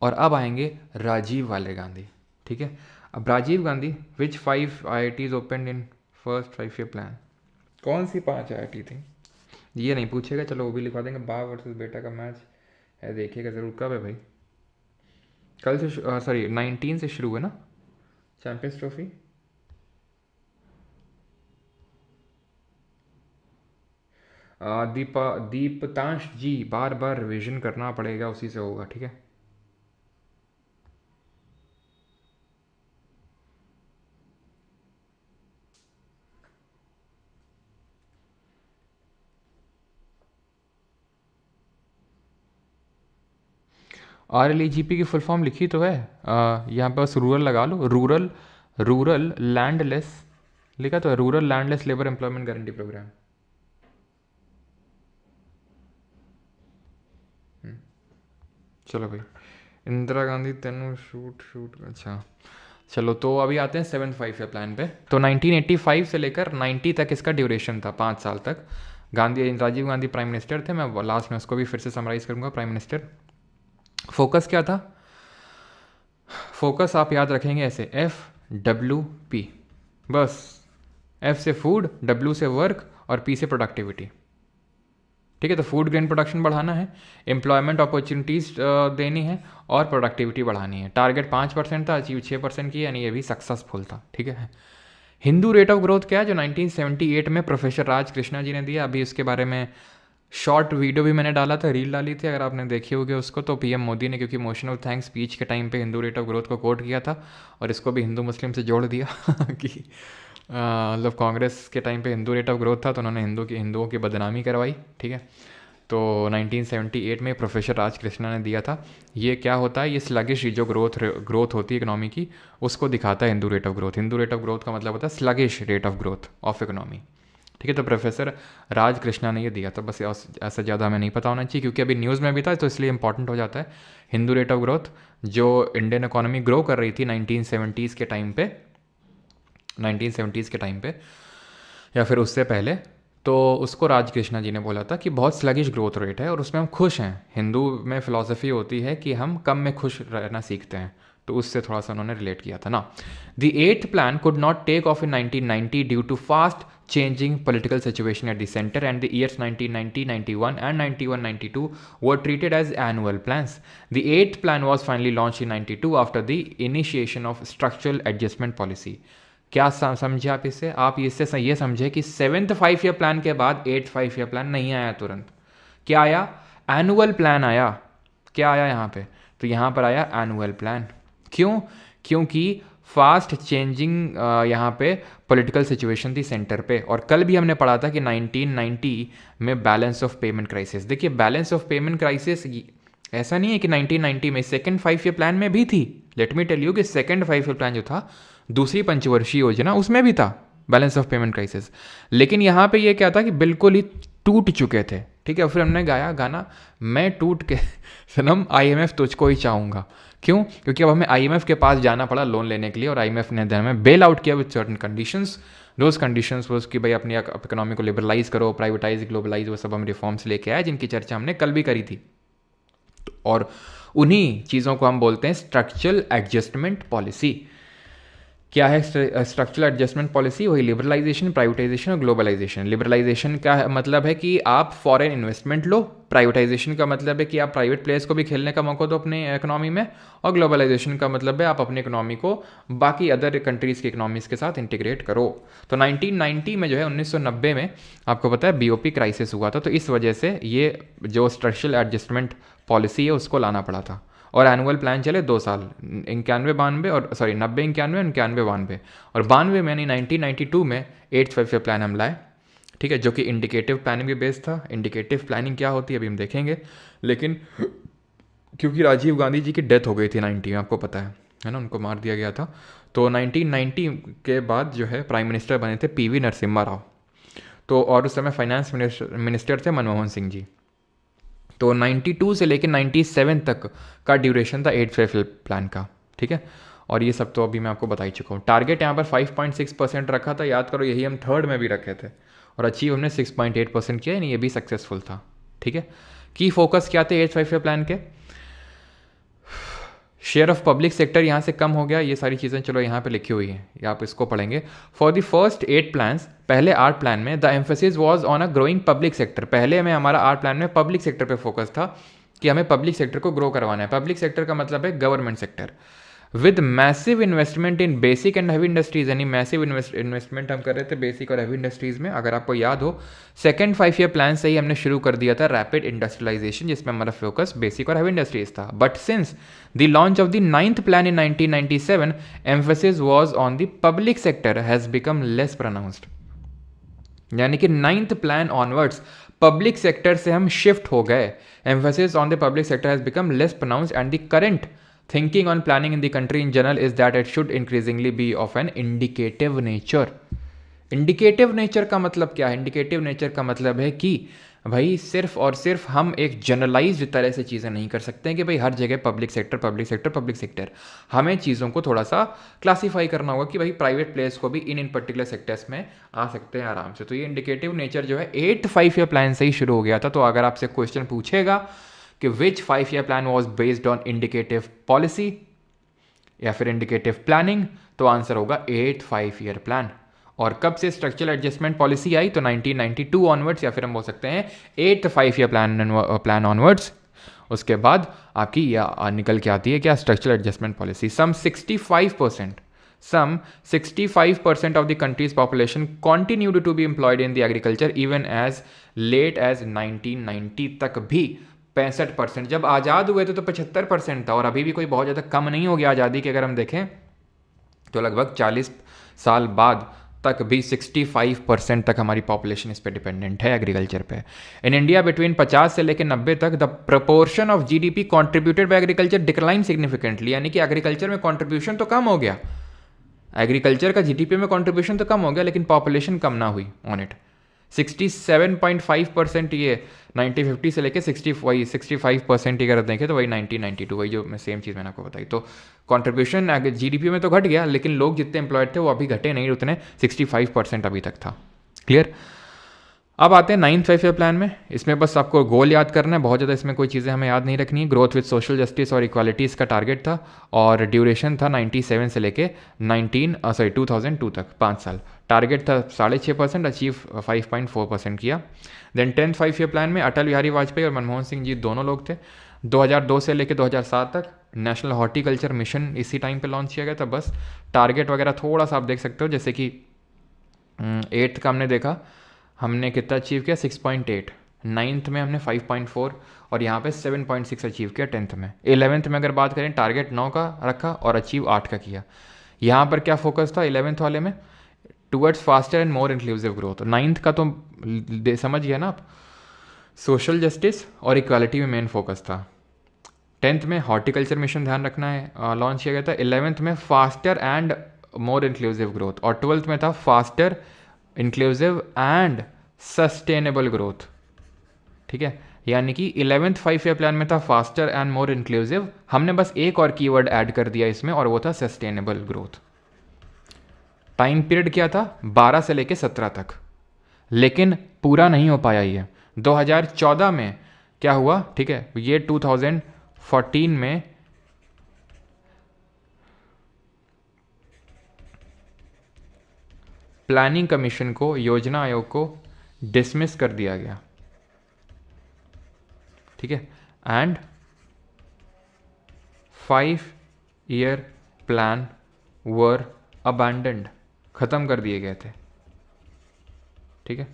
और अब आएंगे राजीव वाले गांधी, ठीक है। अब राजीव गांधी, विच 5 IITs open in first 5 plan? कौन सी 5 IIT थी ये नहीं पूछेगा, चलो वो भी लिखवा देंगे। बाप वर्सेस बेटा का मैच है, देखिएगा ज़रूर। कब है भाई? कल से, सॉरी 19 से शुरू है ना चैंपियंस ट्रॉफी। दीपतांश जी, बार बार रिविजन करना पड़ेगा, उसी से होगा, ठीक है। RLEGP की फुल फॉर्म लिखी तो है, यहाँ पे बस रूरल लगा लो। रूरल लैंडलेस लिखा तो है, rural landless labour employment guarantee programme. चलो भाई, इंदिरा गांधी तेनू शूट, अच्छा चलो। तो अभी आते हैं 7th 5 प्लान पे। तो 1985 से लेकर 90 तक इसका ड्यूरेशन था, 5 साल तक। राजीव गांधी प्राइम मिनिस्टर थे। मैं लास्ट में उसको भी फिर से समराइज़ करूँगा, प्राइम मिनिस्टर। फोकस क्या था? फोकस आप याद रखेंगे ऐसे, FWP, बस। F से फूड, W से वर्क और P से प्रोडक्टिविटी, ठीक है। तो फूड ग्रेन प्रोडक्शन बढ़ाना है, एम्प्लॉयमेंट अपॉर्चुनिटीज़ देनी है और प्रोडक्टिविटी बढ़ानी है। टारगेट 5% था, अचीव 6% की, यानी ये भी सक्सेसफुल था, ठीक है। हिंदू रेट ऑफ ग्रोथ क्या है, जो 1978 में प्रोफेसर राज कृष्णा जी ने दिया। अभी उसके बारे में शॉर्ट वीडियो भी मैंने डाला था, रील डाली थी, अगर आपने देखी होगी उसको। तो PM मोदी ने, क्योंकि मोशन ऑफ थैंक्स स्पीच के टाइम पे हिंदू रेट ऑफ ग्रोथ को कोट किया था, और इसको भी हिंदू मुस्लिम से जोड़ दिया कि मतलब कांग्रेस के टाइम पे हिंदू रेट ऑफ ग्रोथ था, तो उन्होंने हिंदुओं की बदनामी करवाई, ठीक है। तो 1978 में प्रोफेसर राज कृष्णा ने दिया था। ये क्या होता है, ये स्लगिश जो ग्रोथ होती है इकोनॉमी की, उसको दिखाता है Hindu rate of growth. Hindu rate of growth का मतलब होता है sluggish rate of growth of economy, ठीक है। तो प्रोफेसर राज कृष्णा ने ये दिया था, बस ऐसा ज़्यादा हमें नहीं पता होना चाहिए, क्योंकि अभी न्यूज़ में भी था, तो इसलिए इंपॉर्टेंट हो जाता है। हिंदू रेट ऑफ ग्रोथ, जो इंडियन इकोनॉमी ग्रो कर रही थी 1970s के टाइम पे, 1970s के टाइम पे या फिर उससे पहले, तो उसको राज कृष्णा जी ने बोला था कि बहुत स्लगिश ग्रोथ रेट है और उसमें हम खुश हैं। हिंदू में फ़िलासफ़ी होती है कि हम कम में खुश रहना सीखते हैं, तो उससे थोड़ा सा उन्होंने रिलेट किया था ना। The 8th plan could not take off in 1990 due to fast changing political situation at the center, and the years 1990, 91 and 91, 92 were treated as annual plans. The 8th plan was finally launched in 92 after the initiation of structural adjustment policy. क्या समझे आप इससे? आप इससे ये समझे कि 7th 5 year plan के बाद 8th 5 ईयर प्लान नहीं आया तुरंत। क्या आया? एनुअल प्लान आया। क्या आया यहाँ पे? तो यहाँ पर आया एनुअल प्लान। क्यों? क्योंकि फास्ट चेंजिंग यहाँ पे पॉलिटिकल सिचुएशन थी सेंटर पे। और कल भी हमने पढ़ा था कि 1990 में बैलेंस ऑफ पेमेंट क्राइसिस। देखिए बैलेंस ऑफ पेमेंट क्राइसिस ऐसा नहीं है कि 1990 में, सेकंड 5 ईयर प्लान में भी थी। लेट मी टेल यू कि सेकंड 5 ईयर प्लान जो था, दूसरी पंचवर्षीय योजना, उसमें भी था बैलेंस ऑफ पेमेंट क्राइसिस। लेकिन यहाँ पे ये क्या था कि बिल्कुल ही टूट चुके थे। ठीक है, फिर हमने गाया गाना, मैं टूट के सनम IMF तुझको ही चाहूँगा। क्यों? क्योंकि अब हमें IMF के पास जाना पड़ा लोन लेने के लिए, और IMF ने हमें बेल आउट किया with certain conditions. Those conditions was कि भाई अपनी इकोनॉमी को लिबरलाइज करो, प्राइवेटाइज, ग्लोबलाइज, वो सब हम रिफॉर्म्स लेके आए, जिनकी चर्चा हमने कल भी करी थी। और उन्हीं चीज़ों को हम बोलते हैं स्ट्रक्चरल एडजस्टमेंट पॉलिसी। क्या है स्ट्रक्चरल एडजस्टमेंट पॉलिसी? वही लिबरलाइजेशन, प्राइवेटाइजेशन और ग्लोबलाइजेशन। लिबरलाइजेशन का मतलब है कि आप फॉरेन इन्वेस्टमेंट लो, प्राइवेटाइजेशन का मतलब है कि आप प्राइवेट प्लेयर्स को भी खेलने का मौका दो अपने इकोनॉमी में, और ग्लोबलाइजेशन का मतलब है आप अपनी इकोनॉमी को बाकी अदर कंट्रीज़ की इकोनॉमीज़ के साथ इंटीग्रेट करो। तो 1990 में जो है 1990 में आपको पता है BOP क्राइसिस हुआ था, तो इस वजह से ये जो स्ट्रक्चरल एडजस्टमेंट पॉलिसी है उसको लाना पड़ा था। और एनुअल प्लान चले 2 साल, 91-92 और 90-91 और 91-92, और 92 में यानी 1992 में 8th 5 ईयर प्लान हम लाए। ठीक है, जो कि इंडिकेटिव प्लानिंग भी बेस्ड था। इंडिकेटिव प्लानिंग क्या होती है अभी हम देखेंगे, लेकिन क्योंकि राजीव गांधी जी की डेथ हो गई थी 90 में, आपको पता है ना, उनको मार दिया गया था। तो 1990 के बाद जो है प्राइम मिनिस्टर बने थे PV नरसिम्हा राव, तो और उस समय फाइनेंस मिनिस्टर थे मनमोहन सिंह जी। तो 92 से लेकर 97 तक का ड्यूरेशन था 8th 5 ईयर प्लान का। ठीक है, और ये सब तो अभी मैं आपको बता ही चुका हूँ। टारगेट यहाँ पर 5.6% रखा था, याद करो, यही हम थर्ड में भी रखे थे, और अचीव हमने 6.8% किया, यानी ये भी सक्सेसफुल था। ठीक है, की फोकस क्या थे 8th 5 ईयर प्लान के? शेयर ऑफ पब्लिक सेक्टर यहाँ से कम हो गया, ये सारी चीज़ें चलो यहाँ पे लिखी हुई हैं, या आप इसको पढ़ेंगे। फॉर द फर्स्ट 8 प्लान्स, पहले 8 प्लान में the emphasis was on a growing public sector. पहले में हमारा 8 प्लान में पब्लिक सेक्टर पे फोकस था कि हमें पब्लिक सेक्टर को ग्रो करवाना है। पब्लिक सेक्टर का मतलब है government sector, with massive investment in basic and heavy industries. यानी मैसिव इन्वेस्टमेंट हम कर रहे थे बेसिक और हैवी इंडस्ट्रीज में। अगर आपको याद हो, सेकंड 5 ईयर प्लान से ही हमने शुरू कर दिया था रैपिड इंडस्ट्रियलाइजेशन, जिसमें हमारा फोकस बेसिक और हैवी इंडस्ट्रीज था। But since the launch of the 9th plan in 1997, emphasis was on the public sector has become less pronounced. यानी कि 9th plan onwards public sector से हम शिफ्ट हो गए। Emphasis on the public sector has become less pronounced and the current thinking on planning in the country in general is that it should increasingly be of an indicative nature. Indicative nature का मतलब क्या है? Indicative nature का मतलब है कि भाई सिर्फ और सिर्फ हम एक जनरलाइज्ड तरह से चीज़ें नहीं कर सकते हैं कि भाई हर जगह public sector public sector public sector. हमें चीज़ों को थोड़ा सा क्लासीफाई करना होगा कि भाई प्राइवेट प्लेयर्स को भी इन पर्टिकुलर सेक्टर्स में आ सकते हैं आराम से। तो ये इंडिकेटिव नेचर जो है 8th 5 ईयर प्लान से ही शुरू हो गया था। तो अगर आपसे क्वेश्चन पूछेगा कि विच 5 year plan was based on indicative policy या फिर इंडिकेटिव प्लानिंग, तो आंसर होगा 8th 5 ईयर प्लान। और कब से स्ट्रक्चरल एडजस्टमेंट पॉलिसी आई? तो 1992 ऑनवर्ड्स, या फिर हम बोल सकते हैं 8th 5 ईयर प्लान ऑनवर्ड्स। उसके बाद आपकी निकल के आती है क्या? Structural adjustment policy. Some 65% of the country's population continued to be employed in the agriculture even as late as 1990 तक भी 65%। जब आज़ाद हुए थे तो 75% था, और अभी भी कोई बहुत ज़्यादा कम नहीं हो गया आज़ादी के। अगर हम देखें तो लगभग 40 साल बाद तक भी 65% तक हमारी पॉपुलेशन इस पे डिपेंडेंट है, एग्रीकल्चर पे। इन इंडिया बिटवीन 50 से लेकर 90 तक the proportion of GDP contributed bye agriculture decline significantly. यानी कि एग्रीकल्चर में कॉन्ट्रीब्यूशन तो कम हो गया, एग्रीकल्चर का GDP में कॉन्ट्रीब्यूशन तो कम हो गया, लेकिन पॉपुलेशन कम ना हुई ऑन इट। 67.5% ये 1950 से लेके 65% अगर देखें तो वही 1992, वही जो मैं सेम चीज़ मैंने आपको बताई। तो कंट्रीब्यूशन GDP में तो घट गया, लेकिन लोग जितने एम्प्लॉयड थे वो अभी घटे नहीं उतने, 65% अभी तक था। क्लियर? अब आते हैं 9th 5 ईयर प्लान में। इसमें बस आपको गोल याद करना है, बहुत ज़्यादा इसमें कोई चीज़ें हमें याद नहीं रखनी है। ग्रोथ विद सोशल जस्टिस और इक्वालिटी इसका टारगेट था, और ड्यूरेशन था 97 से लेके 2002 तक, 5 साल। टारगेट था 6.5%, अचीव 5.4% किया। देन 10th 5 ईयर प्लान में अटल बिहारी वाजपेयी और मनमोहन सिंह जी दोनों लोग थे। 2002 से लेकर 2007 तक नेशनल हॉर्टिकल्चर मिशन इसी टाइम पे लॉन्च किया गया था। बस टारगेट वगैरह थोड़ा सा आप देख सकते हो, जैसे कि 8th का हमने देखा, हमने कितना अचीव किया 6.8, 9th में हमने 5.4 और यहाँ पे 7.6 अचीव किया 10th में। 11th में अगर बात करें टारगेट 9 का रखा और अचीव 8 का किया। यहाँ पर क्या फोकस था 11th वाले में, towards faster and more inclusive growth. 9th का तो समझ गया ना आप, सोशल जस्टिस और इक्वालिटी में मेन फोकस था। 10th में हॉर्टिकल्चर मिशन ध्यान रखना है लॉन्च किया गया था। 11th में faster and more inclusive growth और 12th में था faster inclusive and sustainable growth. ठीक है, यानी कि 11th 5 ईयर प्लान में था फास्टर एंड मोर इंक्लूसिव, हमने बस एक और कीवर्ड ऐड कर दिया इसमें और वो था सस्टेनेबल ग्रोथ। टाइम पीरियड क्या था 12 से लेके 17 तक, लेकिन पूरा नहीं हो पाया ये। 2014 में क्या हुआ, ठीक है, ये 2014 में प्लानिंग कमीशन को, योजना आयोग को डिसमिस कर दिया गया। ठीक है, and 5 year plan were abandoned, ख़त्म कर दिए गए थे। ठीक है,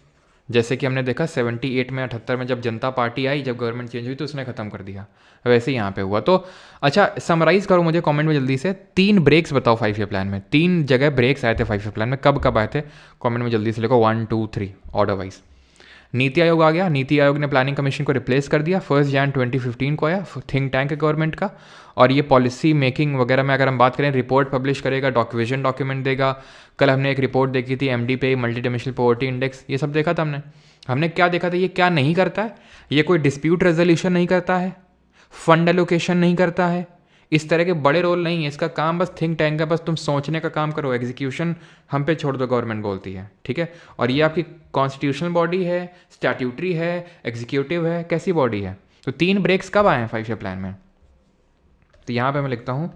जैसे कि हमने देखा 78 में 78 में जब जनता पार्टी आई, जब गवर्नमेंट चेंज हुई तो उसने ख़त्म कर दिया, वैसे ही यहाँ पे हुआ। तो अच्छा समराइज करो मुझे कमेंट में जल्दी से, 3 ब्रेक्स बताओ 5 ईयर प्लान में, 3 जगह ब्रेक्स आए थे 5 ईयर प्लान में, कब कब आए थे कमेंट में जल्दी से लिखो, 1 2 3 ऑर्डर वाइज। नीति आयोग आ गया, नीति आयोग ने प्लानिंग कमीशन को रिप्लेस कर दिया, 1 जनवरी 2015 को आया, थिंक टैंक है गवर्नमेंट का, और ये पॉलिसी मेकिंग वगैरह में अगर हम बात करें रिपोर्ट पब्लिश करेगा, विजन डॉक्यूमेंट देगा। कल हमने एक रिपोर्ट देखी थी MDP multi dimensional poverty index, ये सब देखा था हमने क्या देखा था, ये क्या नहीं करता है, ये कोई डिस्प्यूट रेजोल्यूशन नहीं करता है, फंड एलोकेशन नहीं करता है, इस तरह के बड़े रोल नहीं है इसका, काम बस थिंक टैंक का, बस तुम सोचने का काम करो, एग्जीक्यूशन हम पे छोड़ दो, गवर्नमेंट बोलती है। ठीक है, और ये आपकी कॉन्स्टिट्यूशनल बॉडी है, स्टैट्यूटरी है, एग्जीक्यूटिव है, कैसी बॉडी है। तो 3 ब्रेक्स कब आए हैं 5 ईयर प्लान में, तो यहाँ पे मैं लिखता हूँ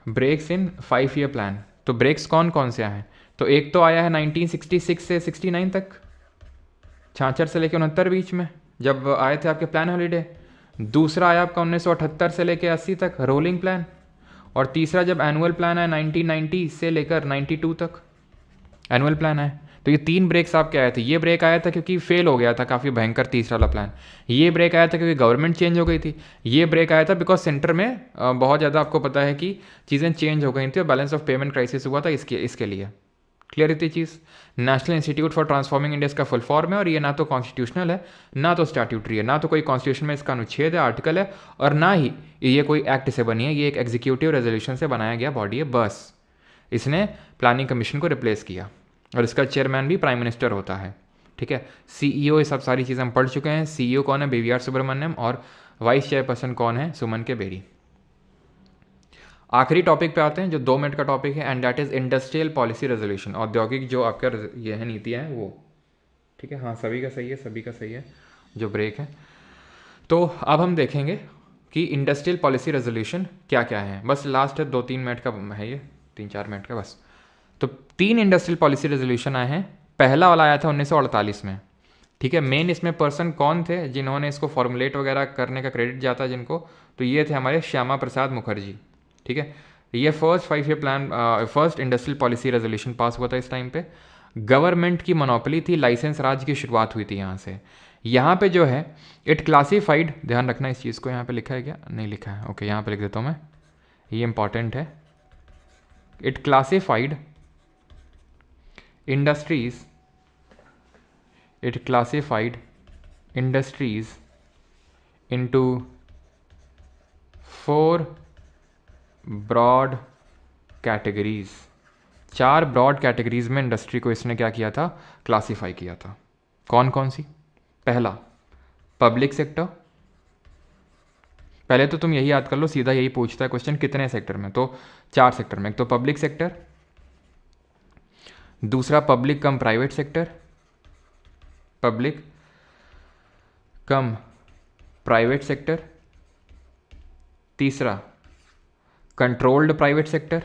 ब्रेक्स इन 5 ईयर प्लान। तो ब्रेक्स कौन कौन से आए हैं, तो एक तो आया है 1966 से 69 तक, 66 से लेकर 69 बीच में जब आए थे आपके प्लान हॉलीडे। दूसरा आया आपका 1978 से लेकर 80 तक रोलिंग प्लान, और तीसरा जब एनुअल प्लान है 1990 से लेकर 92 तक एनुअल प्लान है। तो ये 3 ब्रेक्स आपके आए थे। ये ब्रेक आया था क्योंकि फेल हो गया था काफ़ी भयंकर तीसरा वाला प्लान, ये ब्रेक आया था क्योंकि गवर्नमेंट चेंज हो गई थी, ये ब्रेक आया था बिकॉज सेंटर में बहुत ज़्यादा आपको पता है कि चीज़ें चेंज हो गई थी और बैलेंस ऑफ पेमेंट क्राइसिस हुआ था, इसके लिए क्लियर इतनी चीज़। National institute for transforming India का फुल फॉर्म है, और ये ना तो कॉन्स्टिट्यूशनल है ना तो स्टैट्यूटरी है, ना तो कोई कॉन्स्टिट्यूशन में इसका अनुच्छेद है, आर्टिकल है, और ना ही ये कोई एक्ट से बनी है, ये एक एग्जीक्यूटिव रेजोल्यूशन से बनाया गया बॉडी है। बस इसने प्लानिंग कमीशन को रिप्लेस किया, और इसका चेयरमैन भी प्राइम मिनिस्टर होता है। ठीक है, CEO, ये सब सारी चीज़ें हम पढ़ चुके हैं। CEO कौन है, BVR सुब्रमण्यम, और वाइस चेयरपर्सन कौन है, सुमन के बेरी। आखिरी टॉपिक पे आते हैं जो 2 मिनट का टॉपिक है, and that is industrial policy resolution. औद्योगिक जो आपका ये है नीतियाँ हैं वो, ठीक है, हाँ सभी का सही है, सभी का सही है जो ब्रेक है। तो अब हम देखेंगे कि इंडस्ट्रियल पॉलिसी रेजोल्यूशन क्या क्या है। बस लास्ट है 2-3 मिनट का है, ये 3-4 मिनट का बस। तो 3 इंडस्ट्रियल पॉलिसी रेजोल्यूशन आए हैं। पहला वाला आया था 1948 में। ठीक है, मेन इसमें पर्सन कौन थे जिन्होंने इसको फॉर्मुलेट वगैरह करने का क्रेडिट जाता है जिनको, तो ये थे हमारे श्यामा प्रसाद मुखर्जी। ठीक है, ये first 5 year plan, first industrial policy resolution pass हुआ था इस टाइम पे। गवर्नमेंट की मोनोपोली थी, लाइसेंस राज की शुरुआत हुई थी यहाँ से। यहाँ पे जो है इट क्लासीफाइड, ध्यान रखना इस चीज़ को, यहाँ पे लिखा है क्या, नहीं लिखा है, ओके यहाँ पे लिख देता हूँ मैं, ये इंपॉर्टेंट है। It classified industries, it classified industries into 4 broad categories। 4 broad categories में इंडस्ट्री को इसने क्या किया था, क्लासीफाई किया था। कौन कौन सी, पहला पब्लिक सेक्टर, पहले तो तुम यही याद कर लो, सीधा यही पूछता है क्वेश्चन कितने सेक्टर में, तो 4 सेक्टर में। एक तो पब्लिक सेक्टर, दूसरा पब्लिक कम प्राइवेट सेक्टर, पब्लिक कम प्राइवेट सेक्टर, तीसरा कंट्रोल्ड प्राइवेट सेक्टर,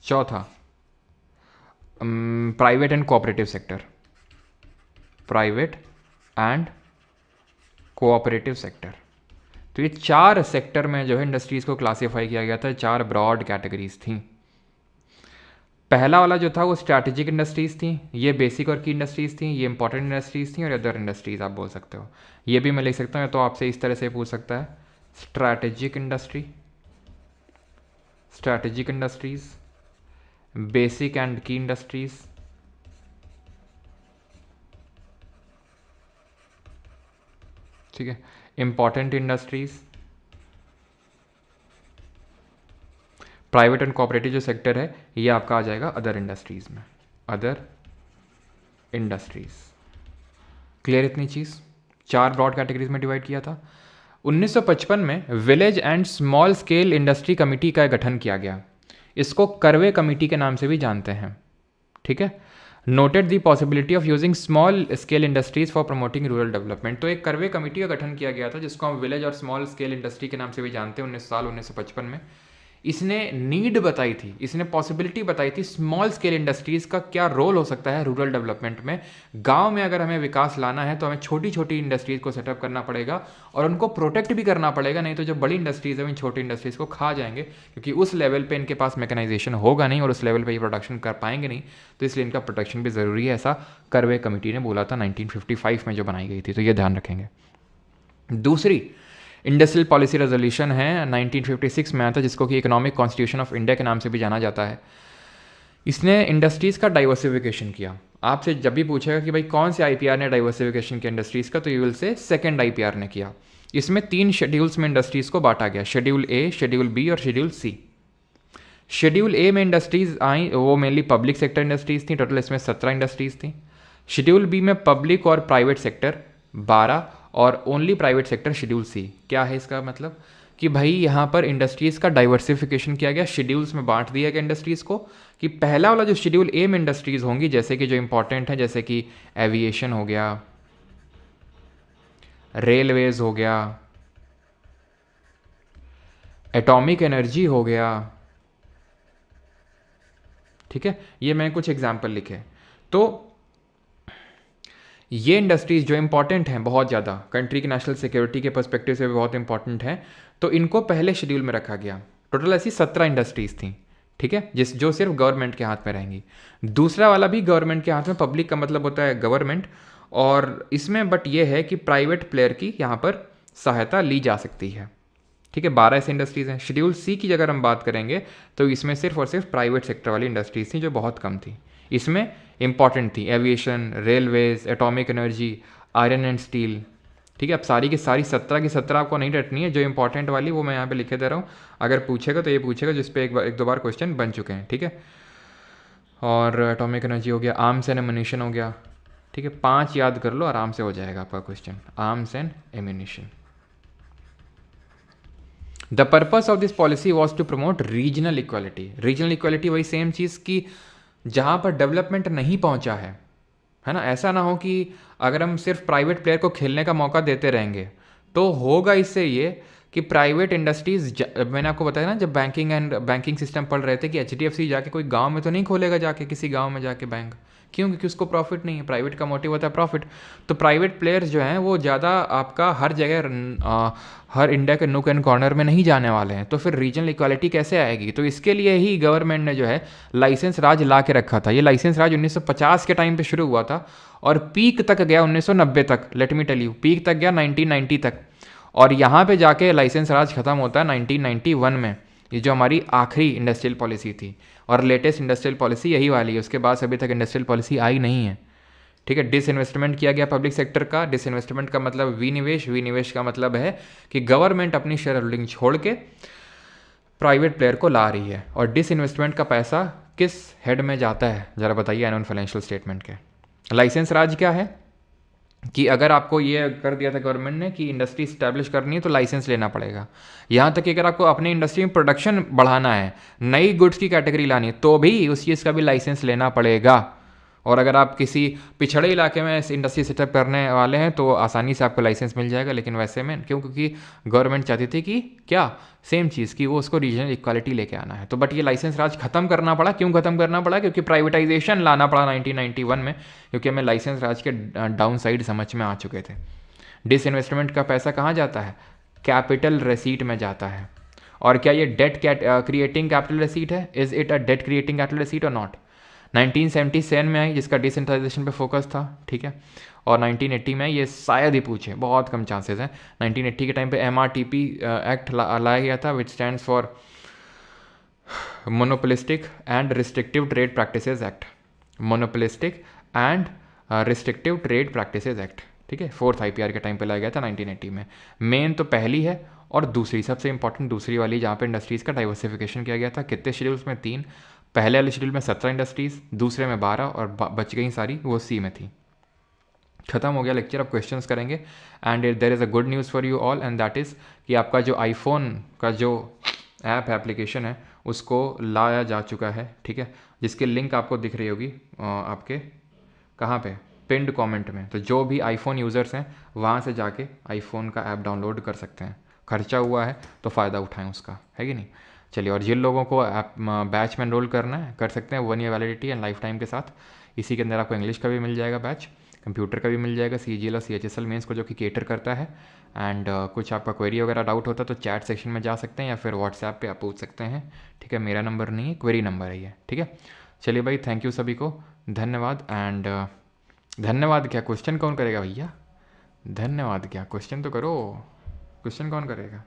चौथा private and cooperative sector, private and cooperative sector. तो ये 4 सेक्टर में जो है इंडस्ट्रीज़ को क्लासीफाई किया गया था, 4 ब्रॉड कैटेगरीज थी। पहला वाला जो था वो स्ट्रैटेजिक इंडस्ट्रीज़ थी, ये बेसिक और की इंडस्ट्रीज़ थी, ये इंपॉर्टेंट इंडस्ट्रीज़ थी, और अदर इंडस्ट्रीज़ आप बोल सकते हो। ये भी मैं लिख सकता हूँ, तो आपसे इस तरह से पूछ सकता है, strategic industry, strategic industries, basic and की इंडस्ट्रीज़, ठीक है, important industries, private and cooperative जो सेक्टर है ये आपका आ जाएगा अदर इंडस्ट्रीज़ में, अदर इंडस्ट्रीज़। क्लियर इतनी चीज़? 4 ब्रॉड कैटेगरीज में डिवाइड किया था। 1955 में village and small scale industry committee का गठन किया गया। इसको करवे कमेटी के नाम से भी जानते हैं, ठीक है। Noted the possibility of using small scale industries for promoting rural development. तो एक करवे कमेटी का गठन किया गया था जिसको हम विलेज और स्मॉल स्केल इंडस्ट्री के नाम से भी जानते हैं। 1955 में इसने नीड बताई थी, इसने पॉसिबिलिटी बताई थी स्मॉल स्केल इंडस्ट्रीज़ का क्या रोल हो सकता है रूरल डेवलपमेंट में। गांव में अगर हमें विकास लाना है तो हमें छोटी छोटी इंडस्ट्रीज़ को सेटअप करना पड़ेगा और उनको प्रोटेक्ट भी करना पड़ेगा, नहीं तो जो बड़ी इंडस्ट्रीज़ है इन छोटी इंडस्ट्रीज़ को खा जाएंगे, क्योंकि उस लेवल पे इनके पास मैकेनाइजेशन होगा नहीं और उस लेवल पे ये प्रोडक्शन कर पाएंगे नहीं, तो इसलिए इनका प्रोटेक्शन भी ज़रूरी है। ऐसा करवे कमेटी ने बोला था 1955 में जो बनाई गई थी, तो ये ध्यान रखेंगे। दूसरी इंडस्ट्रियल पॉलिसी रेजोल्यूशन है 1956 में आया था, जिसको कि इकोनॉमिक कॉन्स्टिट्यूशन ऑफ इंडिया के नाम से भी जाना जाता है। इसने इंडस्ट्रीज़ का डाइवर्सिफिकेशन किया। आपसे जब भी पूछेगा कि भाई कौन से आईपीआर ने डाइवर्सिफिकेशन किया इंडस्ट्रीज़ का, तो you will say second IPR ने किया। इसमें 3 शेड्यूल्स में इंडस्ट्रीज़ को बांटा गया, शेड्यूल ए, शेड्यूल बी और शेड्यूल सी। शेड्यूल ए में इंडस्ट्रीज़ आई वो मेनली पब्लिक सेक्टर इंडस्ट्रीज़ थी, टोटल इसमें 17 इंडस्ट्रीज़ थी। शेड्यूल बी में पब्लिक और प्राइवेट सेक्टर 12 और only private sector schedule C. क्या है इसका मतलब कि भाई यहाँ पर इंडस्ट्रीज़ का डाइवर्सिफिकेशन किया गया, शेड्यूल्स में बांट दिया गया इंडस्ट्रीज़ को, कि पहला वाला जो शेड्यूल ए में इंडस्ट्रीज़ होंगी, जैसे कि जो इंपॉर्टेंट है, जैसे कि एविएशन हो गया, रेलवेज हो गया, एटॉमिक एनर्जी हो गया, ठीक है, ये मैं कुछ एग्जाम्पल लिखे। तो ये इंडस्ट्रीज़ जो इंपॉर्टेंट हैं बहुत ज़्यादा, कंट्री की नेशनल सिक्योरिटी के पर्सपेक्टिव से भी बहुत इंपॉर्टेंट है, तो इनको पहले शेड्यूल में रखा गया। टोटल ऐसी 17 इंडस्ट्रीज़ थी, ठीक है, जो सिर्फ गवर्नमेंट के हाथ में रहेंगी। दूसरा वाला भी गवर्नमेंट के हाथ में, पब्लिक का मतलब होता है गवर्नमेंट, और इसमें बट ये है कि प्राइवेट प्लेयर की यहाँ पर सहायता ली जा सकती है, ठीक है। 12 ऐसी इंडस्ट्रीज़ हैं। शेड्यूल सी की अगर हम बात करेंगे तो इसमें सिर्फ और सिर्फ प्राइवेट सेक्टर वाली इंडस्ट्रीज़ थी, जो बहुत कम थी। इसमें इंपॉर्टेंट थी aviation, railways, atomic energy, iron and steel, ठीक है। अब सारी की सारी 17 की 17 आपको नहीं रटनी है, जो इंपॉर्टेंट वाली वो मैं यहाँ पे लिखे दे रहा हूँ। अगर पूछेगा तो ये पूछेगा जिस पे एक दो बार क्वेश्चन बन चुके हैं, ठीक है। और एटॉमिक एनर्जी हो गया, आर्म्स एंड एम्यूनिशन हो गया, ठीक है। 5 याद कर लो, आराम से हो जाएगा आपका question, arms and ammunition. The purpose of this policy was to promote regional equality. Regional equality वही सेम चीज़ की जहाँ पर डेवलपमेंट नहीं पहुँचा है ना। ऐसा ना हो कि अगर हम सिर्फ प्राइवेट प्लेयर को खेलने का मौका देते रहेंगे तो होगा इससे ये कि प्राइवेट इंडस्ट्रीज़, मैंने आपको बताया ना जब बैंकिंग सिस्टम पढ़ रहे थे कि HDFC जाके कोई गांव में तो नहीं खोलेगा, जाके किसी गांव में जाके बैंक, क्यों? क्योंकि उसको प्रॉफिट नहीं है, प्राइवेट का मोटिव होता है प्रॉफिट। तो प्राइवेट प्लेयर्स जो हैं वो ज़्यादा आपका हर जगह हर इंडिया के नुक एंड कॉर्नर में नहीं जाने वाले हैं, तो फिर रीजनल इक्वालिटी कैसे आएगी? तो इसके लिए ही गवर्नमेंट ने जो है लाइसेंस राज ला के रखा था। ये लाइसेंस राज 1950 के टाइम पे शुरू हुआ था और पीक तक गया 1990 तक, let me tell you, peak तक गया 1990 तक, और यहाँ पे जाके लाइसेंस राज खत्म होता है 1991 में। ये जो हमारी आखिरी इंडस्ट्रियल पॉलिसी थी और लेटेस्ट इंडस्ट्रियल पॉलिसी यही वाली है, उसके बाद अभी तक इंडस्ट्रियल पॉलिसी आई नहीं है, ठीक है। डिसइन्वेस्टमेंट किया गया पब्लिक सेक्टर का। डिसइन्वेस्टमेंट का मतलब विनिवेश, विनिवेश का मतलब है कि गवर्नमेंट अपनी शेयर होल्डिंग छोड़ के प्राइवेट प्लेयर को ला रही है। और डिसइन्वेस्टमेंट का पैसा किस हेड में जाता है ज़रा बताइए एनुअल फाइनेंशियल स्टेटमेंट के। लाइसेंस राज क्या है कि अगर आपको ये कर दिया था गवर्नमेंट ने कि इंडस्ट्री स्टैब्लिश करनी है तो लाइसेंस लेना पड़ेगा। यहाँ तक कि अगर आपको अपनी इंडस्ट्री में प्रोडक्शन बढ़ाना है, नई गुड्स की कैटेगरी लानी है, तो भी उस चीज़ का भी लाइसेंस लेना पड़ेगा। और अगर आप किसी पिछड़े इलाके में इंडस्ट्री सेटअप करने वाले हैं तो आसानी से आपको लाइसेंस मिल जाएगा, लेकिन वैसे में क्यों, क्योंकि गवर्नमेंट चाहती थी कि क्या, सेम चीज़ की वो उसको रीजनल इक्वालिटी लेके आना है। तो बट ये लाइसेंस राज खत्म करना पड़ा। क्यों खत्म करना पड़ा? क्योंकि प्राइवेटाइजेशन लाना पड़ा 1991 में, क्योंकि हमें लाइसेंस राज के डाउन साइड समझ में आ चुके थे। डिसइन्वेस्टमेंट का पैसा कहाँ जाता है? कैपिटल रेसीट में जाता है। और क्या ये डेट क्रिएटिंग कैपिटल रेसीट है? Is it a debt creating capital receipt और नॉट? 1977 में आई, जिसका डिसेंट्रलाइजेशन पे फोकस था, ठीक है। और 1980 में ये शायद ही पूछे, बहुत कम चांसेस हैं। 1980 के टाइम पे MRTP एक्ट लाया गया था, विच stands for monopolistic and restrictive trade practices act. Monopolistic and restrictive trade practices act, ठीक है। 4th IPR के टाइम पे लाया गया था 1980 में। मेन तो पहली है, और दूसरी सबसे इंपॉर्टेंट दूसरी वाली, जहाँ पे इंडस्ट्रीज़ का डाइवर्सिफिकेशन किया गया था। कितने शेड्यूल्स में? 3। पहले वाले शेड्यूल में 17 इंडस्ट्रीज़, दूसरे में 12, और बच गई सारी वो सी में थी। खत्म हो गया लेक्चर। अब क्वेश्चंस करेंगे। And there is a good news for you all, and that is कि आपका जो आईफोन का जो ऐप एप्लीकेशन है उसको लाया जा चुका है, ठीक है। जिसकी लिंक आपको दिख रही होगी आपके कहाँ पे, पिंड कमेंट में। तो जो भी आईफोन यूज़र्स हैं वहाँ से जाके आईफोन का ऐप डाउनलोड कर सकते हैं। खर्चा हुआ है तो फ़ायदा उठाएं उसका, है कि नहीं। चलिए, और जिन लोगों को ऐप बैच में एनरोल करना है कर सकते हैं, 1 year validity and life time के साथ। इसी के अंदर आपको इंग्लिश का भी मिल जाएगा बैच, कंप्यूटर का भी मिल जाएगा, CGL और CHSL मेंस को जो कि केटर करता है। एंड कुछ आपका क्वेरी वगैरह डाउट होता है तो चैट सेक्शन में जा सकते हैं, या फिर व्हाट्सएप पे आप पूछ सकते हैं, ठीक है। मेरा नंबर नहीं है, क्वेरी नंबर है ये, ठीक है। चलिए भाई, थैंक यू सभी को, धन्यवाद। एंड धन्यवाद क्या, क्वेश्चन कौन करेगा भैया? धन्यवाद क्या, क्वेश्चन तो करो। क्वेश्चन कौन करेगा?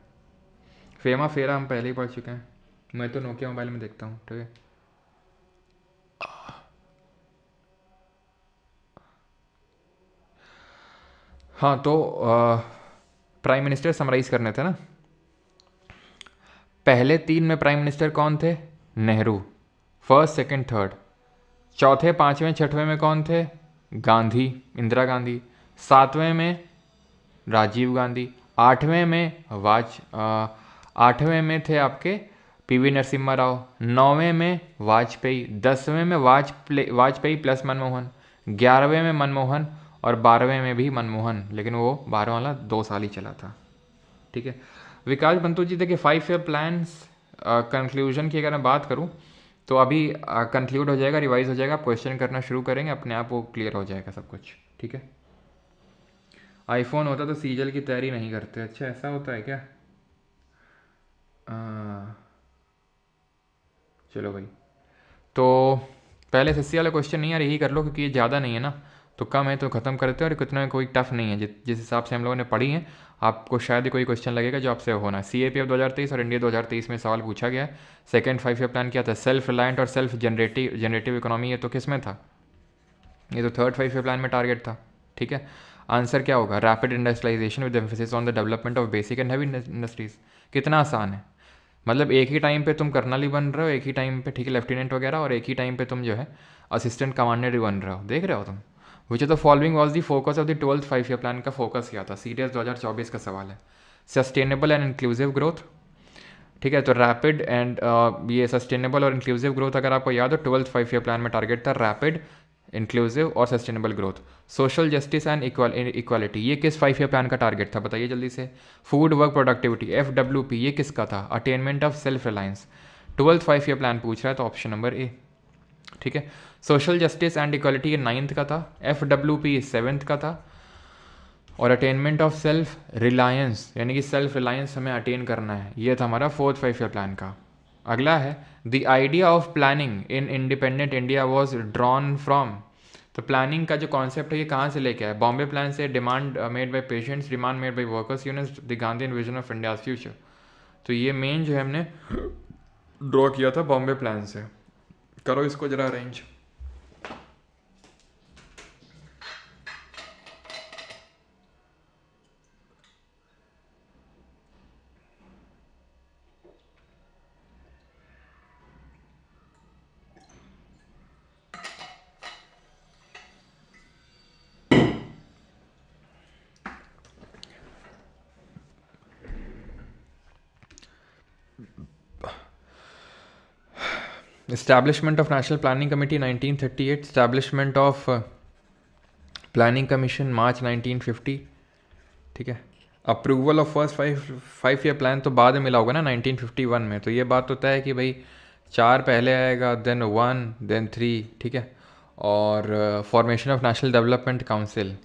फेमा फेरा हम पहले ही पढ़ चुके हैं। मैं तो नोकिया मोबाइल में देखता हूँ, ठीक है। हाँ, तो प्राइम मिनिस्टर समराइज करने थे ना। पहले 3 में प्राइम मिनिस्टर कौन थे? Nehru, first, second, third. चौथे, 5वें, 6वें में कौन थे? गांधी, इंदिरा गांधी। 7वें में राजीव गांधी। 8वें में 8वें में थे आपके PV नरसिम्हा राव। 9वें में वाजपेयी। 10वें में वाजपेयी प्लस मनमोहन। 11वें में मनमोहन, और 12वें में भी मनमोहन, लेकिन वो 12 वाला 2 साल ही चला था, ठीक है। विकास बंतु जी, देखिए 5 ईयर प्लान्स कंक्लूजन की अगर मैं बात करूँ तो अभी कंक्लूड हो जाएगा, रिवाइज हो जाएगा। आप क्वेश्चन करना शुरू करेंगे, अपने आप वो क्लियर हो जाएगा सब कुछ, ठीक है। आईफोन होता तो सीजल की तैयारी नहीं करते। अच्छा, ऐसा होता है क्या? चलो भाई, तो पहले SSC वाला क्वेश्चन नहीं यार, यही कर लो, क्योंकि ये ज़्यादा नहीं है ना, तो कम है तो ख़त्म करते हैं। और कितना कोई टफ नहीं है, जिस हिसाब से हम लोगों ने पढ़ी है, आपको शायद ही कोई क्वेश्चन लगेगा जो आपसे होना है। CAPF 2023 और इंडिया 2023 में सवाल पूछा गया है। सेकेंड 5 ईयर प्लान क्या था? सेल्फ रिलायंट और सेल्फ जनरेटिव इकोनॉमी। ये तो किस में था? ये तो थर्ड 5 ईयर प्लान में टारगेट था, ठीक है। आंसर क्या होगा? Rapid industrialisation with emphasis on the development of basic and heavy industries. कितना आसान है, मतलब एक ही टाइम पे तुम कर्नल ही बन रहे हो, एक ही टाइम पे, ठीक है, लेफ्टिनेंट वगैरह, और एक ही टाइम पे तुम जो है असिस्टेंट कमांडर ही बन रहे हो। देख रहे हो तुम। विच of the following was the focus of the 12th 5 year plan का फोकस क्या था? सीरियस 2024 का सवाल है। सस्टेनेबल एंड इंक्लूसिव ग्रोथ, ठीक है। तो रैपिड एंड ये सस्टेनेबल और इंक्लूसिव ग्रोथ अगर आपको याद हो, 12th 5 ईयर प्लान में टारगेट था रैपिड, इंक्लूसिव और sustainable growth. Social justice and equality, ये किस 5 ईयर प्लान का टारगेट था? बताइए जल्दी से। फूड वर्क प्रोडक्टिविटी, FWP, ये किसका था? Attainment of self Reliance. 12th 5 year plan पूछ रहा है तो ऑप्शन नंबर ए, ठीक है। सोशल जस्टिस एंड इक्वालिटी ये 9th का था, FWP 7th का था, और अटेनमेंट ऑफ सेल्फ रिलायंस, यानी कि सेल्फ रिलायंस हमें अटेन करना है, ये था हमारा 4th 5 ईयर प्लान का। अगला है the idea of planning in independent India was drawn from. तो प्लानिंग का जो कॉन्सेप्ट है ये कहाँ से लेके आया? बॉम्बे प्लान से, demand made by patients, demand made by workers unions, the Gandhi vision of India's future. तो ये मेन जो है हमने ड्रॉ किया था बॉम्बे प्लान से। करो इसको जरा arrange. Establishment of national planning committee 1938, establishment of planning commission March 1950, ठीक है। Approval of first five year plan तो बाद में मिला होगा ना 1951 में, तो ये बात होता है कि भाई 4 पहले आएगा, देन 1, देन 3, ठीक है। और formation of national development council,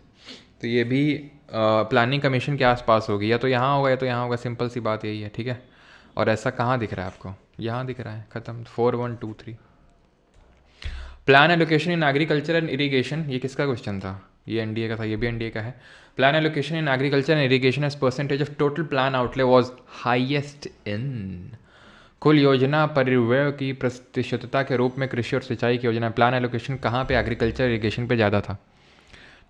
तो ये भी प्लानिंग कमीशन के आसपास होगी, या तो यहाँ होगा या तो यहाँ होगा, सिंपल सी बात यही है, ठीक है। और ऐसा कहाँ दिख रहा है आपको, यहाँ दिख रहा है, ख़त्म। 4, 1, 2, 3। Plan allocation in agriculture and irrigation, ये किसका क्वेश्चन था? ये एनडीए का था, ये भी एनडीए का है। Plan allocation in agriculture and irrigation as percentage of total plan outlay was highest in. कुल योजना परिव्यय की प्रतिशतता के रूप में कृषि और सिंचाई की योजना, प्लान एलोकेशन कहाँ पे? एग्रीकल्चर इरीगेशन पे ज़्यादा था।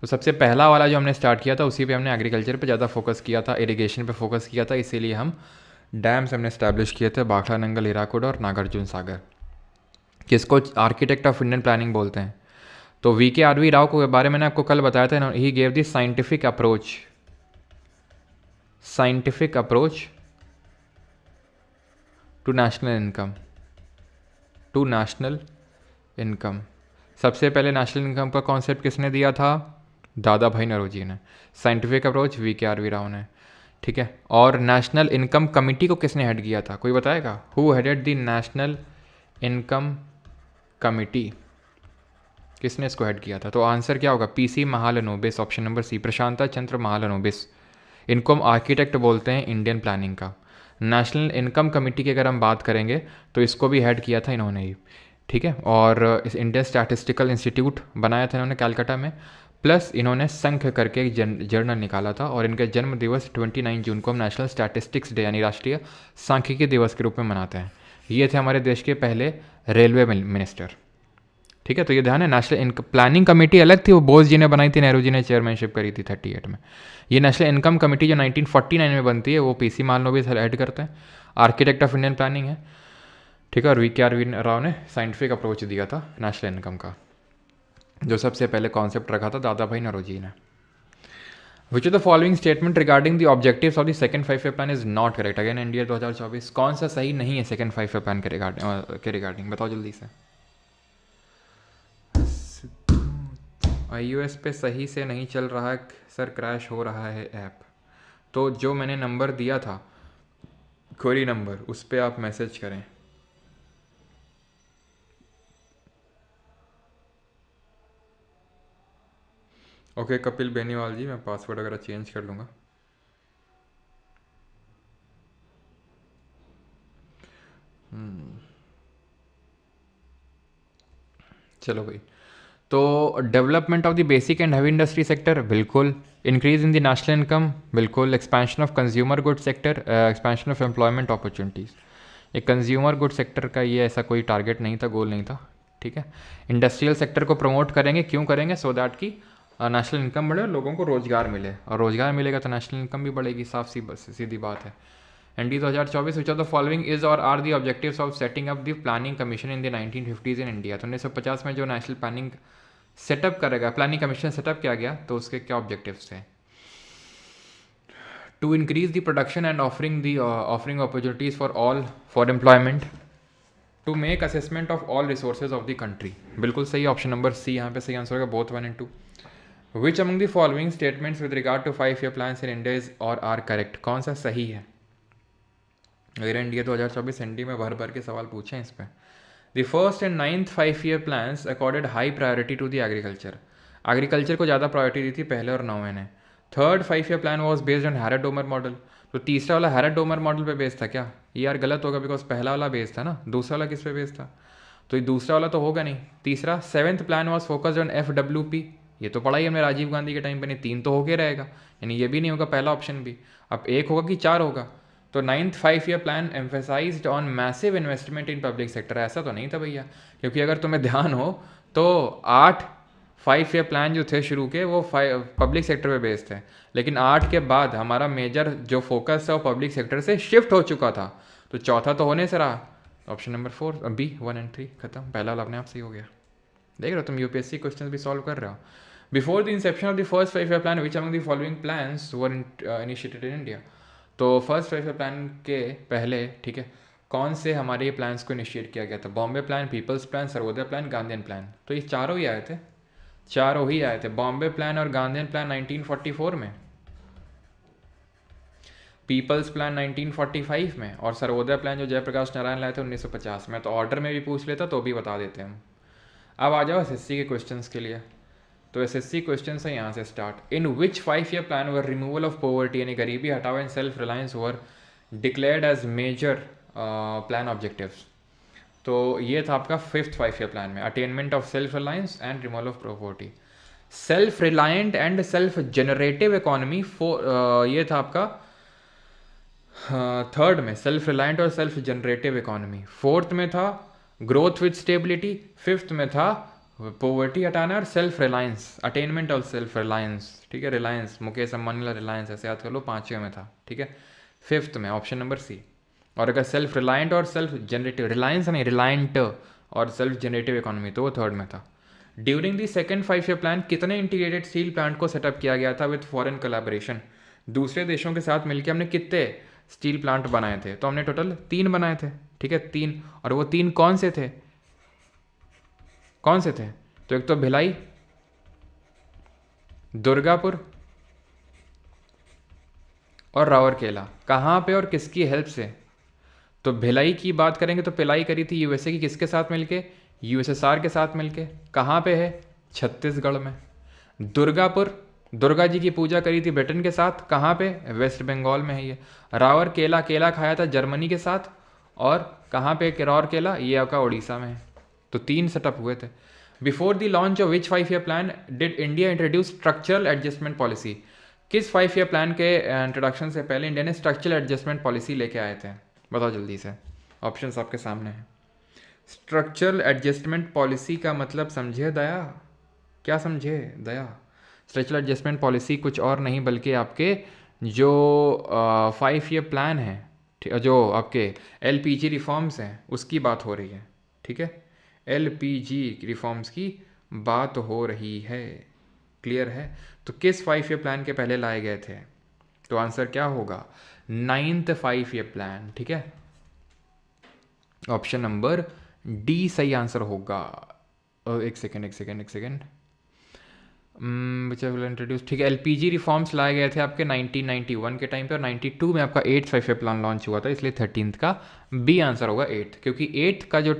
तो सबसे पहला वाला जो हमने स्टार्ट किया था उसी पे हमने एग्रीकल्चर पे ज़्यादा फोकस किया था, इरीगेशन पे फोकस किया था, इसीलिए हम डैम्स हमने इस्टेब्लिश किए थे, बाखला नंगल, हीराकुड और नागार्जुन सागर। किसको आर्किटेक्ट ऑफ इंडियन प्लानिंग बोलते हैं? तो VK RV राव के बारे में मैंने आपको कल बताया था, he gave the scientific approach to national income. सबसे पहले नेशनल इनकम का कॉन्सेप्ट किसने दिया था? दादा भाई नौरोजी ने। Scientific approach VK RV Rao ने, ठीक है। और नेशनल इनकम कमिटी को किसने हेड किया था, कोई बताएगा? Who headed the national income committee, किसने इसको हेड किया था? तो आंसर क्या होगा? PC Mahalanobis, option number C, Prasanta Chandra Mahalanobis. इनको हम आर्किटेक्ट बोलते हैं इंडियन प्लानिंग का। नेशनल इनकम कमेटी की अगर हम बात करेंगे तो इसको भी हेड किया था इन्होंने ही, ठीक है। और इस इंडियन स्टैटिस्टिकल इंस्टीट्यूट बनाया था इन्होंने कैलकाटा में, प्लस इन्होंने संख करके एक जर्नल निकाला था, और इनका जन्म दिवस 29 जून को हम नेशनल स्टैटिस्टिक्स डे यानी राष्ट्रीय सांख्यिकी दिवस के रूप में मनाते हैं। ये थे हमारे देश के पहले रेलवे मिनिस्टर, ठीक है। तो ये ध्यान है, नेशनल इनकम प्लानिंग कमेटी अलग थी, वो बोस जी ने बनाई थी, नेहरू जी ने चेयरमैनशिप करी थी 38 में। ये नेशनल इनकम कमेटी जो 1949 में बनती है वो PC महालनोबिस हेड करते हैं, आर्किटेक्ट ऑफ इंडियन प्लानिंग है, ठीक है। और VK RV राव ने साइंटिफिक अप्रोच दिया था नेशनल इनकम का, जो सबसे पहले कॉन्सेप्ट रखा था दादा भाई नौरोजी ने। विच of the following statement regarding the objectives of the second 5 year plan is not correct? Again NDA 2024, कौन सा सही नहीं है सेकंड 5 ईयर प्लान के रिगार्डिंग बताओ जल्दी से। iOS पे सही से नहीं चल रहा है सर, क्रैश हो रहा है ऐप। तो जो मैंने नंबर दिया था, क्वेरी नंबर, उस पर आप मैसेज करें। ओके कपिल बेनीवाल जी, मैं पासवर्ड वगैरह चेंज कर लूँगा। चलो भाई, तो development of the basic and heavy industry sector, बिल्कुल। Increase in the national income, बिल्कुल। Expansion of consumer good sector, expansion of employment opportunities, ये कंज्यूमर गुड सेक्टर का ये ऐसा कोई टारगेट नहीं था, गोल नहीं था, ठीक है। इंडस्ट्रियल सेक्टर को प्रमोट करेंगे, क्यों करेंगे? सो दैट कि नेशनल इनकम बढ़े और लोगों को रोजगार मिले, और रोजगार मिलेगा तो नेशनल इनकम भी बढ़ेगी, साफ सीधी बात है। ND 2024, which of the following is और are the objectives of setting up the planning commission in the 1950s in India? तो 1950 में जो नेशनल प्लानिंग सेटअप करेगा, प्लानिंग कमीशन सेटअप किया गया, तो उसके क्या ऑब्जेक्टिव्स थे? To increase the production and offering opportunities for all for employment, to make assessment of all resources of the country, बिल्कुल सही, ऑप्शन नंबर सी यहाँ पे सही आंसर होगा, both 1 and 2। Which among the following statements with regard to 5 year plan in India is और are correct? कौन सा सही है? अगर NDA 2024 ND में भर भर के सवाल पूछे हैं इस पर। The first and 9th 5 year plans accorded high priority to the agriculture, agriculture को ज़्यादा प्रायोरिटी दी थी पहले और 9वें ने। Third 5 year plan was based on Harrod Domar model, तो तीसरा वाला हैरड-डोमर मॉडल पे बेस्ड था क्या? ये यार गलत होगा, बिकॉज पहला वाला बेस्ड था ना, दूसरा वाला किस पे बेस्ड था? तो ये दूसरा वाला तो होगा नहीं। तीसरा 7th plan was focused on FWP, ये तो पढ़ा ही हमने राजीव गांधी के टाइम पे, नहीं 3 तो होके रहेगा, यानी ये भी नहीं होगा पहला ऑप्शन भी। अब 1 होगा कि 4 होगा? तो 9th 5 year plan emphasised on massive investment in public sector, ऐसा तो नहीं था भैया, क्योंकि अगर तुम्हें ध्यान हो तो 8 5 ईयर प्लान जो थे शुरू के वो पब्लिक सेक्टर पे बेस्ड थे, लेकिन 8 के बाद हमारा मेजर जो फोकस है वो पब्लिक सेक्टर से शिफ्ट हो चुका था, तो चौथा तो होने से रहा ऑप्शन नंबर 4 B 1 and 3 खत्म, पहला वाला अपने आप सही हो गया। देख रहे हो तुम UPSC क्वेश्चन भी सॉल्व कर रहे हो। Before the Inception of the first 5 year plan which among the following plans were initiated in India? तो फर्स्ट 5 ईयर प्लान के पहले, ठीक है, कौन से हमारे ये प्लान्स को इनिशिएट किया गया था? Bombay plan, people's plan, Sarvodaya plan, Gandhian plan. तो ये चारों ही आए थे, चारों ही आए थे। बॉम्बे प्लान और गांधीयन प्लान 1944 में, पीपल्स प्लान 1945 में, और सर्वोदय प्लान जो जयप्रकाश नारायण लाए थे 1950 में। तो ऑर्डर में भी पूछ लेता तो भी बता देते हम। अब आ जाओ एसएससी के क्वेश्चंस के लिए। तो एसएससी क्वेश्चन है यहाँ से start. In which 5 year plan were removal of poverty यानी गरीबी हटाओ and self reliance were declared as major plan objectives? तो ये था आपका 5th 5 ईयर प्लान में, attainment of self reliance and removal of poverty. Self reliant and self generative economy ये था आपका 3rd में, सेल्फ रिलायंट और सेल्फ जनरेटिव इकोनॉमी। 4th में था ग्रोथ विद स्टेबिलिटी। 5th में था पॉवर्टी हटाना और self reliance, attainment of self Reliance. ठीक है, रिलायंस मुकेश अंबानी रिलायंस ऐसे याद कर लो। 5वें में था। ठीक है, 5th में ऑप्शन नंबर सी। और अगर सेल्फ रिलायंट और सेल्फ जनरेटिव, रिलायंस नहीं रिलायंट और सेल्फ जनरेटिव इकोनॉमी, तो वो 3rd में था। During the second 5 year plan कितने इंटीग्रेटेड स्टील प्लांट को सेटअप किया गया था विद फॉरेन कोलैबोरेशन? दूसरे देशों के साथ मिलकर हमने कितने स्टील प्लांट बनाए थे? तो हमने टोटल 3 बनाए थे। ठीक है, 3। और वो 3 कौन से थे? कौन से थे? तो एक तो भिलाई, दुर्गापुर और राउरकेला। कहाँ पे और किसकी हेल्प से? तो भिलाई की बात करेंगे तो पिलाई करी थी यूएसए की किसके साथ मिलके? यूएसएसआर के साथ मिलके। कहाँ पे है? छत्तीसगढ़ में। दुर्गापुर, दुर्गा जी की पूजा करी थी ब्रिटेन के साथ। कहाँ पे? वेस्ट बंगाल में है ये। राउरकेला, केला खाया था जर्मनी के साथ। और कहाँ पे राउरकेला? ये आपका उड़ीसा में है। तो 3 सेटअप हुए थे। Before the launch of which 5 year plan did India introduce structural adjustment policy? किस 5 ईयर प्लान के इंट्रोडक्शन से पहले इंडिया ने स्ट्रक्चरल एडजस्टमेंट पॉलिसी लेके आए थे? बताओ जल्दी से, ऑप्शंस आपके सामने हैं। स्ट्रक्चरल एडजस्टमेंट पॉलिसी का मतलब समझे दया? क्या समझे दया? स्ट्रक्चरल एडजस्टमेंट पॉलिसी कुछ और नहीं बल्कि आपके जो 5 ईयर प्लान है, जो आपके एलपीजी रिफॉर्म्स हैं उसकी बात हो रही है। ठीक है, एलपीजी रिफॉर्म्स की बात हो रही है। क्लियर है? तो किस 5 ईयर प्लान के पहले लाए गए थे? तो आंसर क्या होगा? 9th 5 year plan. ठीक है, ऑप्शन नंबर डी सही आंसर होगा। एक सेकेंड इंट्रोड्यूस। ठीक है, एलपीजी रिफॉर्म्स लाए गए थे आपके 1991 के टाइम पे, और 92 में आपका 8th 5 ईयर प्लान लॉन्च हुआ था, इसलिए 13th का बी आंसर होगा 8th, क्योंकि 8th का जो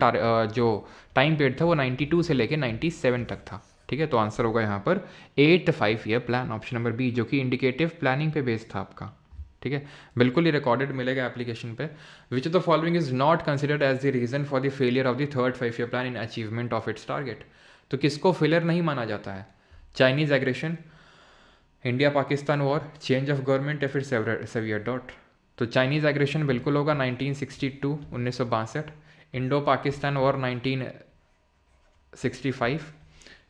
टाइम पीरियड था वो 92 से लेके 97 तक था। ठीक है, तो आंसर होगा यहाँ पर 8th 5 year plan, option number B, जो कि इंडिकेटिव प्लानिंग पे बेस्ड था आपका। ठीक है, बिल्कुल ही रिकॉर्डेड मिलेगा एप्लीकेशन पे। Which of the following is not considered as the reason for the failure of the 3rd 5 year plan in achievement of its target? तो किसको फेलियर नहीं माना जाता है? Chinese aggression, India Pakistan war, change of government, या फिर severe डॉट? तो चाइनीज एग्रेशन बिल्कुल होगा 1962 1962, Indo Pakistan war 1965,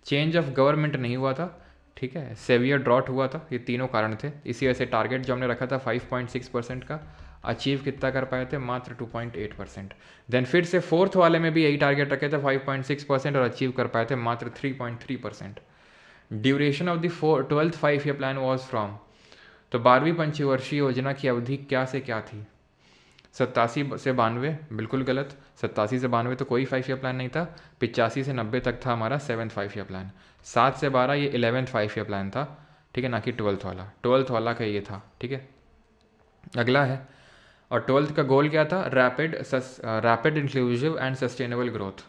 change of government नहीं हुआ था। ठीक है, सेवियर ड्रॉट हुआ था। ये तीनों कारण थे। इसी वजह से टारगेट जो हमने रखा था 5.6% का, अचीव कितना कर पाए थे? मात्र 2.8%। देन फिर से 4th वाले में भी यही टारगेट रखे थे 5.6% और अचीव कर पाए थे मात्र 3.3%। Duration of the 12th 5 year plan was from? तो 12वीं पंचवर्षीय योजना की अवधि क्या से क्या थी? 87 से 92, बिल्कुल गलत। 87 से 92 तो कोई 5 ईयर प्लान नहीं था। 85 से 90 तक था हमारा 7th 5 ईयर प्लान। 7 से 12 ये 11th 5 ईयर प्लान था। ठीक है, ना कि 12th वाला। 12th वाला का ये था। ठीक है, अगला है। और 12th का गोल क्या था? Rapid inclusive and sustainable growth.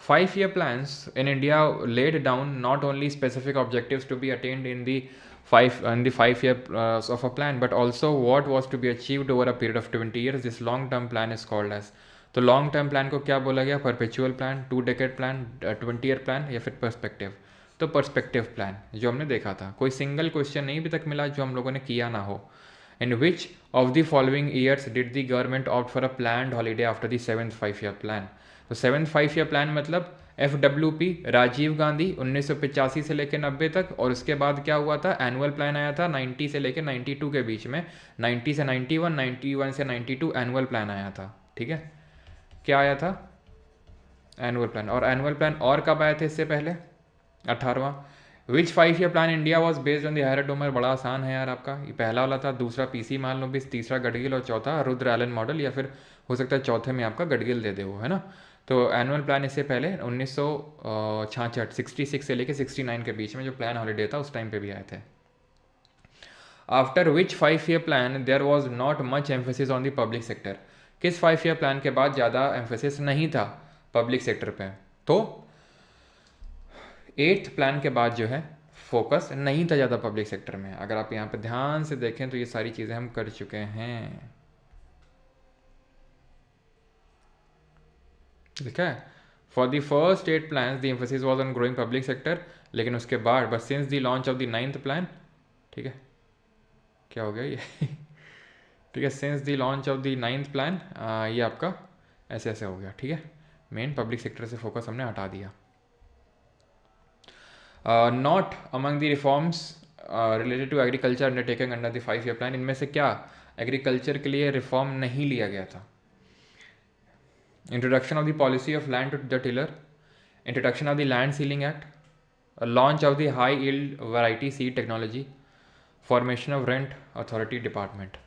5 year plans in India laid down not only specific objectives to be attained in the 5 year of a plan, but also what was to be achieved over a period of 20 years. This long term plan is called as? तो long term plan को क्या बोला गया? Perpetual plan, 2 decade plan, 20 year plan, या फिर perspective? तो perspective plan जो हमने देखा था। कोई सिंगल क्वेश्चन नहीं अभी तक मिला जो हम लोगों ने किया ना हो। In which of the following years did the government opt for a planned holiday after the 7th 5 year plan? तो 7th 5 ईयर प्लान मतलब FWP, राजीव गांधी 1985 से लेकर 90 तक। और उसके बाद क्या हुआ था? एनुअल प्लान आया था 90 से लेकर 92 के बीच में। 90 से 91, 91 से 92 एनुअल प्लान आया था। ठीक है, क्या आया था? Annual plan. और एनुअल प्लान और कब आया था इससे पहले? 18वां। Which 5 year plan India was based on the Harrod Domar? बड़ा आसान है यार आपका, ये पहला वाला था, दूसरा पीसी मान लो भी, तीसरा गडगिल और चौथा रुद्र एलन मॉडल, या फिर हो सकता है चौथे में आपका गडगिल दे दे वो, है ना। तो एनुअल प्लान इससे पहले 1966 66 से लेके 69 के बीच में जो प्लान हॉलीडे था उस टाइम पे भी आए थे। After which 5 year plan there was not much emphasis on the public sector? किस 5 ईयर प्लान के बाद ज़्यादा एम्फोसिस नहीं था पब्लिक सेक्टर पे? तो 8th प्लान के बाद जो है फोकस नहीं था ज़्यादा पब्लिक सेक्टर में। अगर आप यहाँ पे ध्यान से देखें तो ये सारी चीज़ें हम कर चुके हैं, ठीक है। For the first 8 plan the emphasis was on growing public sector, लेकिन उसके बाद बस since the launch of the 9th plan, ठीक है, क्या हो गया ये ठीक है, since the launch of the 9th plan ये आपका ऐसे ऐसे हो गया, ठीक है। मेन पब्लिक सेक्टर से फोकस हमने हटा दिया। Not among the reforms related to agriculture undertaking under the 5 year plan, इनमें से क्या एग्रीकल्चर के लिए रिफॉर्म नहीं लिया गया था? Introduction of the policy of land to the tiller, introduction of the land ceiling act, launch of the high yield variety seed technology, formation of rent authority department.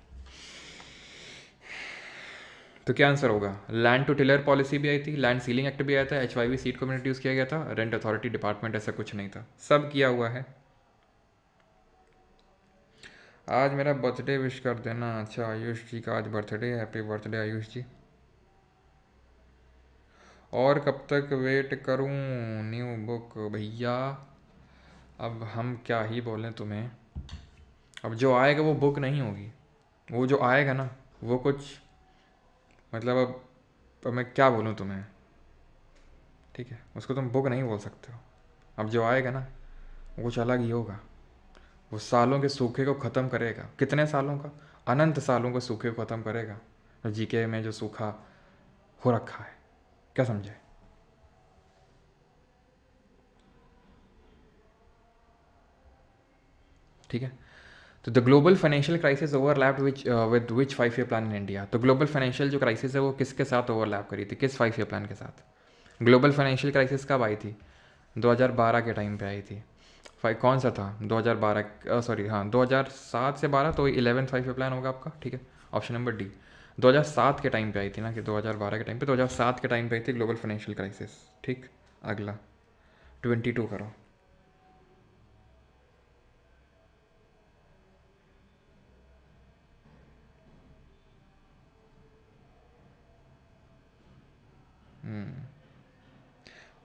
तो क्या आंसर होगा? Land to tiller policy भी आई थी, land ceiling act भी आया था, HYV seat को भी इंट्रोड्यूस किया गया था, रेंट अथॉरिटी डिपार्टमेंट ऐसा कुछ नहीं था, सब किया हुआ है। आज मेरा बर्थडे विश कर देना। अच्छा, आयुष जी का आज बर्थडे, हैप्पी बर्थडे आयुष जी। और कब तक वेट करूं न्यू बुक? भैया अब हम क्या ही बोलें तुम्हें, अब जो आएगा वो बुक नहीं होगी, वो जो आएगा ना वो कुछ मतलब अब मैं क्या बोलूँ तुम्हें, ठीक है, उसको तुम बुक नहीं बोल सकते हो। अब जो आएगा ना वो कुछ अलग ही होगा, वो सालों के सूखे को ख़त्म करेगा। कितने सालों का? अनंत सालों के सूखे को ख़त्म करेगा, जीके में जो सूखा हो रखा है, क्या समझे? ठीक है। तो the global financial crisis overlapped with which 5 year plan in India? तो ग्लोबल फाइनेंशियल जो क्राइसिस है वो किसके साथ ओवरलैप करी थी, किस 5 ईयर प्लान के साथ? ग्लोबल फाइनेंशियल क्राइसिस कब आई थी? 2012 के टाइम पे आई थी। कौन सा था? 2012 सॉरी हाँ 2007 से 12, तो 11th 5 ईयर प्लान होगा आपका, ठीक है। ऑप्शन नंबर डी 2007 के टाइम पे आई थी ना, कि 2012 के टाइम पे, 2007 के टाइम पे आई थी ग्लोबल फाइनेंशियल क्राइसिस, ठीक। अगला 22 करो।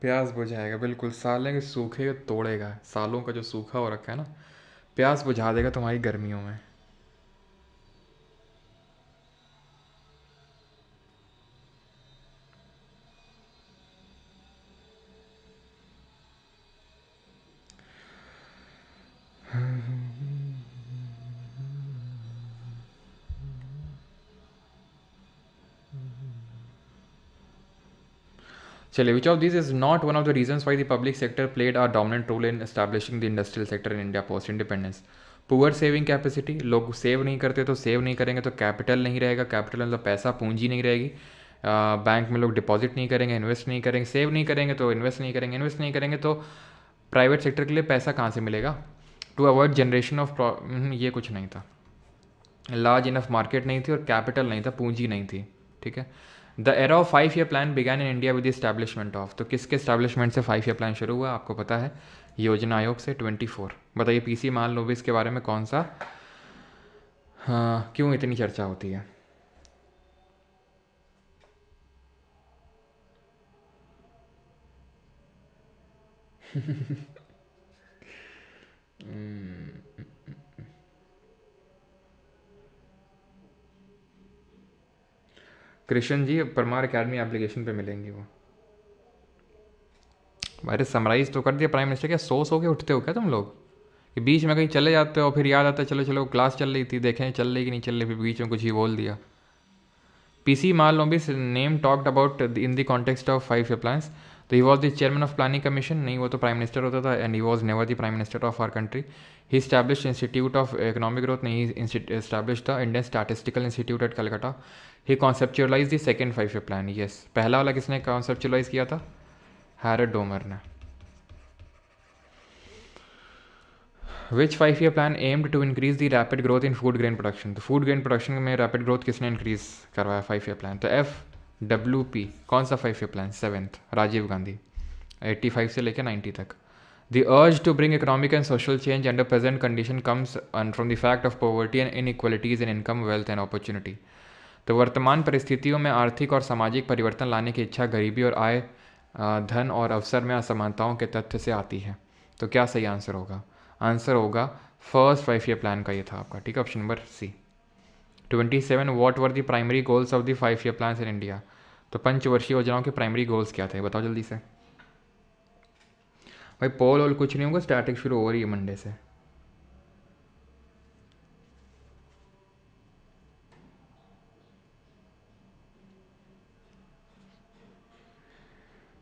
प्यास बुझाएगा, बिल्कुल, साले के सूखे को तोड़ेगा, सालों का जो सूखा हो रखा है ना, प्यास बुझा देगा तुम्हारी गर्मियों में। चलिए, which of this is not one of the reasons why the public sector played a dominant role in establishing the industrial sector in India post independence? Poor saving capacity, लोग सेव नहीं करते, तो सेव नहीं करेंगे तो capital नहीं रहेगा, capital मतलब पैसा, पूंजी नहीं रहेगी, बैंक में लोग डिपॉजिट नहीं करेंगे, इन्वेस्ट नहीं करेंगे, सेव नहीं करेंगे तो इन्वेस्ट नहीं करेंगे, इन्वेस्ट नहीं करेंगे तो प्राइवेट सेक्टर के लिए पैसा कहाँ से मिलेगा? टू अवॉइड जनरेशन ऑफ ये कुछ नहीं था, लार्ज इनफ मार्केट नहीं थी और कैपिटल नहीं था, पूंजी नहीं थी, ठीक है। The era of 5 year plan began in India with establishment of, तो किसके इस्टेब्लिशमेंट से 5 ईयर प्लान शुरू हुआ आपको पता है? योजना आयोग से 24। बताइए पीसी मान लो भी इसके बारे में कौन सा, हाँ, क्यों इतनी चर्चा होती है? कृष्ण जी परमार अकेडमी एप्लीकेशन पे मिलेंगी वो। अरे समराइज तो कर दिया प्राइम मिनिस्टर, क्या सो के उठते हो क्या तुम लोग, कि बीच में कहीं चले जाते हो फिर याद आता है चलो चलो क्लास चल रही थी, देखें चल रही कि नहीं चल रही, फिर बीच में कुछ ही बोल दिया। PC Mahalanobis name talked about in the context of 5 year plans, तो he was the chairman of planning commission, नहीं वो तो प्राइम मिनिस्टर होता था, and he was never the prime minister of our country. He establish institute of economic growth, नहीं establish the Indian statistical institute at Calcutta. He conceptualize the second 5 year plan, yes. पहला वाला किसने conceptualize किया था? हैरड Domar ने। विच 5 year plan aimed to increase the rapid growth in food grain production? तो food grain production में रैपिड ग्रोथ किसने इंक्रीज करवाया 5 ईयर प्लान? तो FWP कौन सा 5 year plan? 7th Rajiv Gandhi, 85 से लेकर 90 तक. The urge to bring economic and social change under present condition comes from the fact of poverty and inequalities in income, wealth and opportunity. तो वर्तमान परिस्थितियों में आर्थिक और सामाजिक परिवर्तन लाने की इच्छा गरीबी और आय, धन और अवसर में असमानताओं के तथ्य से आती है. तो क्या सही आंसर होगा? आंसर होगा फर्स्ट 5 ईयर प्लान का ये था आपका. ठीक है, option number C. 27 what were the primary goals of the 5 year plans in India? तो पंचवर्षीय योजनाओं के प्राइमरी गोल्स क्या थे? बताओ जल्दी से भाई. पोल वोल कुछ नहीं होगा, स्टैटिक शुरू हो रही है मंडे से.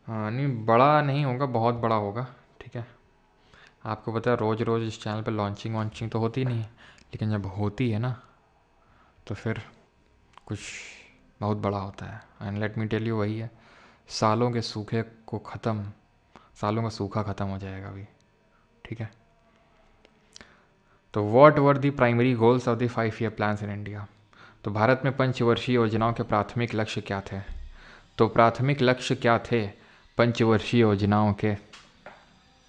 हाँ नहीं, बड़ा नहीं होगा, बहुत बड़ा होगा. ठीक है, आपको पता है रोज़ रोज़ इस चैनल पे लॉन्चिंग वॉन्चिंग तो होती नहीं है, लेकिन जब होती है ना तो फिर कुछ बहुत बड़ा होता है. And let me tell you, वही है, सालों के सूखे को ख़त्म, सालों का सूखा ख़त्म हो जाएगा अभी. ठीक है, तो what were the primary goals of the 5 year plans in India? तो भारत में पंचवर्षीय योजनाओं के प्राथमिक लक्ष्य क्या थे? तो प्राथमिक लक्ष्य क्या थे पंचवर्षीय योजनाओं के?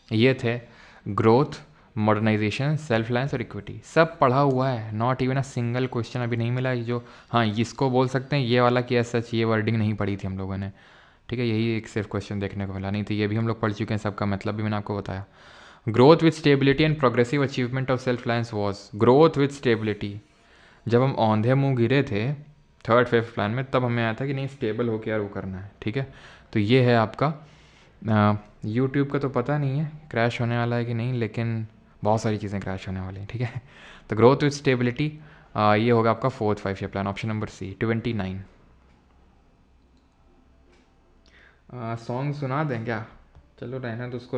ये थे ग्रोथ, मॉडर्नाइजेशन, सेल्फ रिलायंस और इक्विटी. सब पढ़ा हुआ है, not even a single question अभी नहीं मिला है जो हाँ इसको बोल सकते हैं ये वाला कि एज सच ये वर्डिंग नहीं पढ़ी थी हम लोगों ने. ठीक है, यही एक सिर्फ क्वेश्चन देखने को मिला, नहीं तो ये भी हम लोग पढ़ चुके हैं, सबका मतलब भी मैंने आपको बताया. Growth with stability and progressive achievement of self Reliance was. Growth with stability, जब हम औंधे मुँह गिरे थे 3rd 5th प्लान में, तब हमें आया था कि नहीं स्टेबल होकर यार वो करना है. ठीक है, तो ये है आपका. यूट्यूब का तो पता नहीं है क्रैश होने वाला है कि नहीं, लेकिन बहुत सारी चीज़ें क्रैश होने वाली हैं. ठीक है, तो ग्रोथ विथ स्टेबिलिटी ये होगा आपका 4th 5 year plan, option number C. 29 song सुना दें क्या? चलो रहना, तो उसको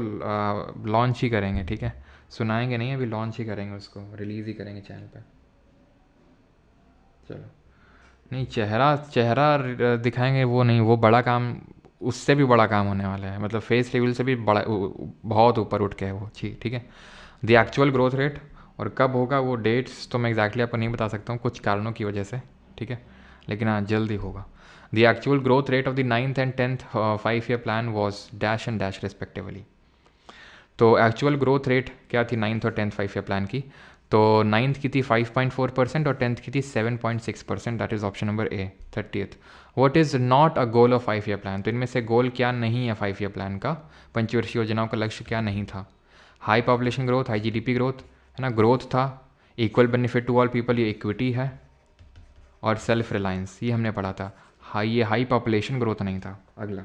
लॉन्च ही करेंगे. ठीक है, सुनाएंगे नहीं, अभी लॉन्च ही करेंगे, उसको रिलीज़ ही करेंगे चैनल पे. चलो नहीं, चेहरा दिखाएंगे वो नहीं, वो बड़ा काम, उससे भी बड़ा काम होने वाला है, मतलब फेस रिवील से भी बड़ा, बहुत ऊपर उठ के है वो चीज़. ठीक है, द एक्चुअल ग्रोथ रेट और कब होगा वो डेट्स तो मैं एग्जैक्टली आपको नहीं बता सकता हूँ कुछ कारणों की वजह से. ठीक है, लेकिन हाँ जल्द ही होगा. The actual growth rate of the 9th and 10th 5 year plan was dash and dash respectively. तो एक्चुअल ग्रोथ रेट क्या थी 9th और 10th 5 ईयर प्लान की? तो 9th की थी 5.4% और 10th की थी 7.6%. That is option number A. 30th what is not a goal of 5 year plan? तो इनमें से गोल क्या नहीं है 5 ईयर प्लान का? पंचवर्षीय योजनाओं का लक्ष्य क्या नहीं था? High population growth, high GDP growth है ना, ग्रोथ था. Equal benefit to all people, ये इक्विटी है. और सेल्फ रिलायंस, ये हमने पढ़ा था. ये हाई पॉपुलेशन ग्रोथ नहीं था. अगला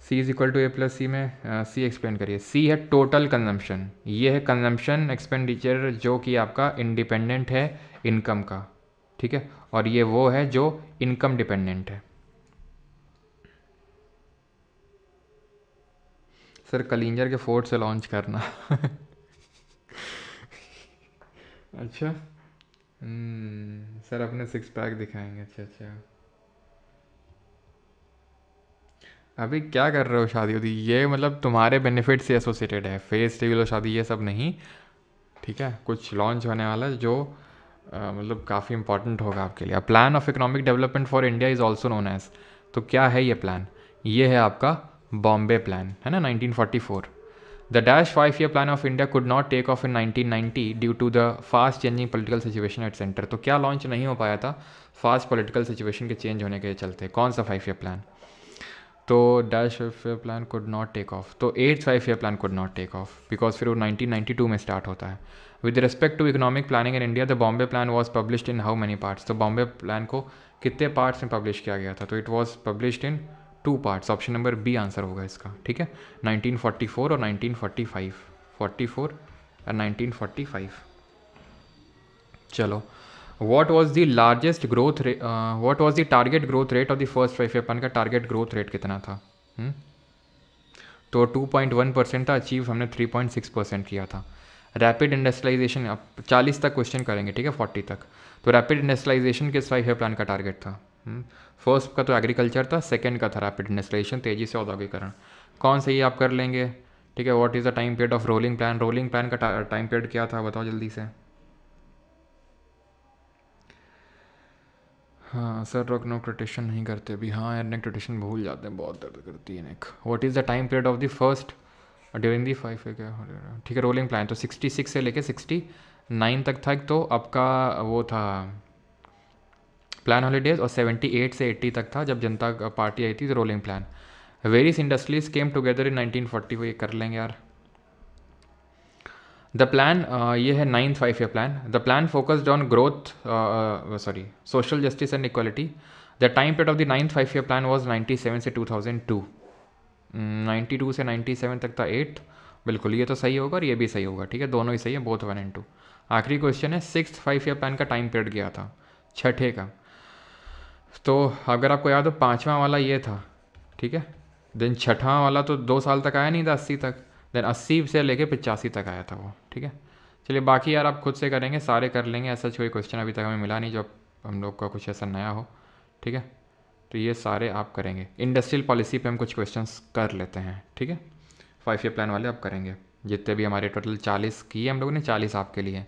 C is equal to A plus C में C एक्सप्लेन करिए. C है टोटल कंजम्पशन, ये है कंजम्पशन एक्सपेंडिचर जो कि आपका इंडिपेंडेंट है इनकम का. ठीक है, और ये वो है जो इनकम डिपेंडेंट है. सर कलिंजर के फोर्ट से लॉन्च करना. अच्छा सर अपने 6 पैक दिखाएंगे. अच्छा अभी क्या कर रहे हो? शादी होती ये मतलब तुम्हारे बेनिफिट से एसोसिएटेड है, फेस रिवील शादी ये सब नहीं. ठीक है, कुछ लॉन्च होने वाला है जो मतलब काफ़ी इंपॉर्टेंट होगा आपके लिए. Plan of economic development for India is also known as. तो क्या है ये प्लान? ये है आपका बॉम्बे प्लान, है ना, 1944. The dash 5 year plan of India could not take off in 1990 due to the fast changing political situation at centre. तो क्या लॉन्च नहीं हो पाया था फास्ट पॉलिटिकल सिचुएशन के चेंज होने के चलते? कौन सा 5 ईयर प्लान? तो dash 5 year plan could not take off, तो 8th 5 year plan could not take off because फिर वो 1992 में स्टार्ट होता है. With respect to economic planning in India the Bombay plan was published in how many parts? तो Bombay plan को कितने parts में पब्लिश किया गया था? तो it was published in 2 parts. Option number B answer होगा इसका. ठीक है, 1944 और 1945. 44 और 1945. चलो, what was the largest growth rate, what was the target growth rate of the first 5 year plan का टारगेट ग्रोथ रेट कितना था? तो 2.1% था, अचीव हमने 3.6% किया था. रैपिड इंडस्ट्रियलाइजेशन, अब 40 तक क्वेश्चन करेंगे. ठीक है, 40 तक. तो रैपिड इंडस्ट्रियलाइजेशन किस 5 ईयर प्लान का टारगेट था? फर्स्ट का तो एग्रीकल्चर था, सेकंड का था रैपिड इंडस्ट्रियलाइजेशन, तेज़ी से औद्योगिकरण। कौन सही आप कर लेंगे? ठीक है, what is the time period of rolling plan? Rolling plan का टाइम पीरियड क्या था, बताओ जल्दी से। हाँ सर, रोक नो क्रिटेशन नहीं करते अभी। हाँ यार, नेक क्रिटेशन भूल जाते हैं, बहुत दर्द करती है neck. What is the time period of the first during the 5 है क्या? ठीक है, रोलिंग प्लान तो 66 से लेके 69 तक था, तो आपका वो था प्लान हॉलीडेज, और 78 से 80 तक था जब जनता पार्टी आई थी, तो rolling plan. Various industries came together in 1940, वो ये कर लेंगे यार। द प्लान, ये है 9th 5 year plan. The plan focused on growth, social justice and equality. The time period of the 9th 5 year plan was 97 से 2002। 92 से 97 तक था 8। बिल्कुल, ये तो सही होगा और ये भी सही होगा। ठीक है, दोनों ही सही है, बोथ 1 and 2। आखिरी क्वेश्चन है, 6th 5 ईयर प्लान का टाइम पीरियड क्या था, छठे का। तो अगर आपको याद हो, 5वां वाला ये था, ठीक है। देन छठवां वाला तो 2 साल तक आया नहीं था, 80 तक। देन 80 से लेके 85 तक आया था वो, ठीक है। चलिए, बाकी यार आप खुद से करेंगे, सारे कर लेंगे। ऐसा कोई क्वेश्चन अभी तक हमें मिला नहीं जो हम लोग का कुछ ऐसा नया हो, ठीक है। तो ये सारे आप करेंगे। इंडस्ट्रियल पॉलिसी पे हम कुछ क्वेश्चंस कर लेते हैं, ठीक है। 5 ईयर प्लान वाले आप करेंगे। जितने भी हमारे टोटल 40 किए हम लोगों ने, 40 आपके लिए।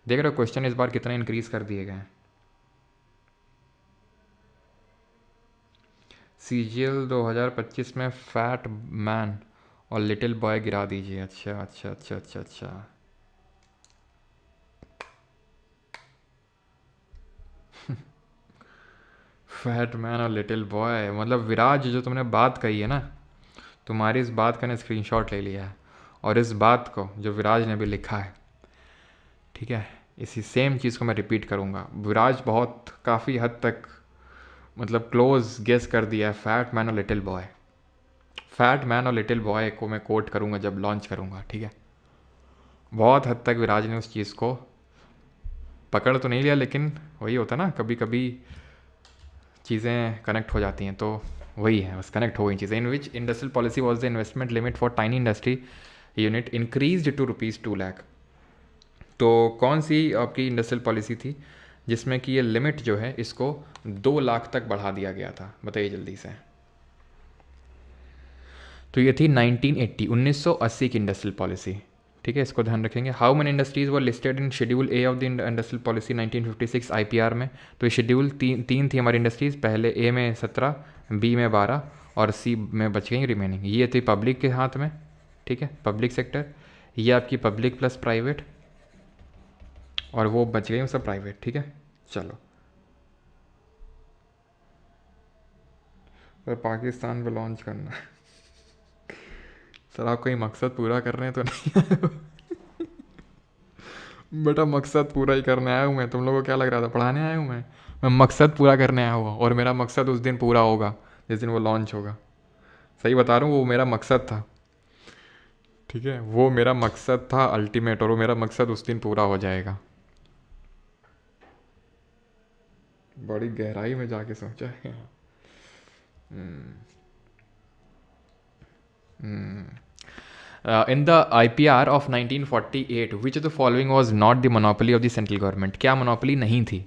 देख रहे हो क्वेश्चन इस बार कितने इंक्रीज़ कर दिए गए हैं। CGL 2025 में फैट मैन और लिटिल बॉय गिरा दीजिए। अच्छा अच्छा अच्छा अच्छा अच्छा। फैट मैन और लिटिल बॉय, मतलब विराज, जो तुमने बात कही है ना, तुम्हारी इस बात का ना स्क्रीनशॉट ले लिया है, और इस बात को जो विराज ने भी लिखा है, ठीक है, इसी सेम चीज़ को मैं रिपीट करूँगा। विराज बहुत काफ़ी हद तक मतलब क्लोज गेस कर दिया है, फैट मैन और लिटिल बॉय। फैट मैन और लिटिल बॉय को मैं कोट करूँगा जब लॉन्च करूँगा, ठीक है। बहुत हद तक विराज ने उस चीज़ को पकड़ तो नहीं लिया, लेकिन वही होता ना, कभी कभी चीज़ें कनेक्ट हो जाती हैं, तो वही है, बस कनेक्ट हो गई चीज़ें। In which industrial policy was the investment limit for tiny industry unit increase to ₹2 lakh. तो कौन सी आपकी इंडस्ट्रियल पॉलिसी थी जिसमें कि ये लिमिट जो है इसको 2 लाख तक बढ़ा दिया गया था, बताइए जल्दी से। तो ये थी 1980 की इंडस्ट्रियल पॉलिसी, ठीक है, इसको ध्यान रखेंगे। How many industries were listed in schedule A of the industrial policy 1956 IPR में? तो ये शेड्यूल तीन थी हमारी इंडस्ट्रीज़, पहले ए में 17, बी में 12 और सी में बच गई रिमेनिंग। ये थी पब्लिक के हाथ में, ठीक है, पब्लिक सेक्टर। ये आपकी पब्लिक प्लस प्राइवेट, और वो बच गई सब प्राइवेट, ठीक है। चलो, तो पाकिस्तान पे लॉन्च करना है सर, आप कोई मकसद पूरा कर रहे हैं तो नहीं? बेटा, मकसद पूरा ही करने आया हूँ मैं। तुम लोगों को क्या लग रहा था पढ़ाने आया हूँ मैं मकसद पूरा करने आया हुआ, और मेरा मकसद उस दिन पूरा होगा जिस दिन वो लॉन्च होगा। सही बता रहा हूँ, वो मेरा मकसद था, ठीक है, वो मेरा मकसद था अल्टीमेट, और वो मेरा मकसद उस दिन पूरा हो जाएगा। बड़ी गहराई में जाके सोचा है। In the IPR of 1948, which of the following was not the monopoly of the central government? क्या मोनोपोली नहीं थी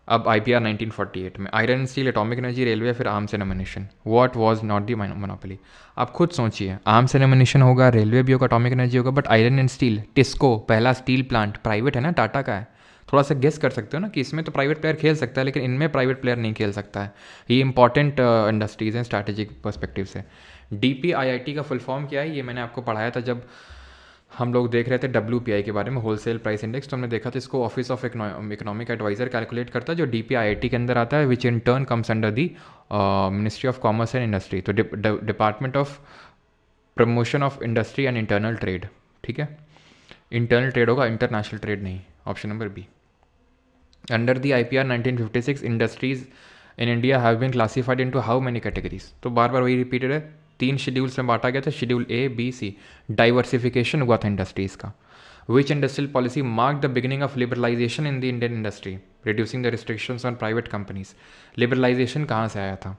अब IPR 1948 में? Iron steel, atomic energy, railway, फिर arms and ammunition. What was not the monopoly? आप खुद सोचिए, arms and ammunition होगा, रेलवे भी होगा, एटॉमिक एनर्जी होगा, but iron and steel, TISCO पहला स्टील प्लांट प्राइवेट है ना, टाटा का है। थोड़ा सा गेस कर सकते हो ना कि इसमें तो प्राइवेट प्लेयर खेल सकता है, लेकिन इनमें प्राइवेट प्लेयर नहीं खेल सकता है। ये इंपॉर्टेंट इंडस्ट्रीज़ हैं स्ट्रैटेजिक पर्सपेक्टिव से। DPIIT का फुल फॉर्म क्या है, ये मैंने आपको पढ़ाया था जब हम लोग देख रहे थे WPI के बारे में, होलसेल प्राइस इंडेक्स। तो हमने देखा था इसको office of economic adviser calculate करता है, जो DPIIT के अंदर आता है, which in turn comes under the ministry of commerce and industry. तो department of promotion of industry and internal trade, ठीक है। इंटरनल ट्रेड होगा, इंटरनेशनल ट्रेड नहीं। Option number B. Under the IPR 1956 industries in India have been classified into how many categories? तो बार बार वही repeated है, 3 schedules में बांटा गया था, schedule A, B, C। Diversification हुआ था इंडस्ट्रीज़ का। Which industrial policy mark the beginning of liberalization in the Indian industry, reducing the restrictions on private companies? Liberalization कहाँ से आया था?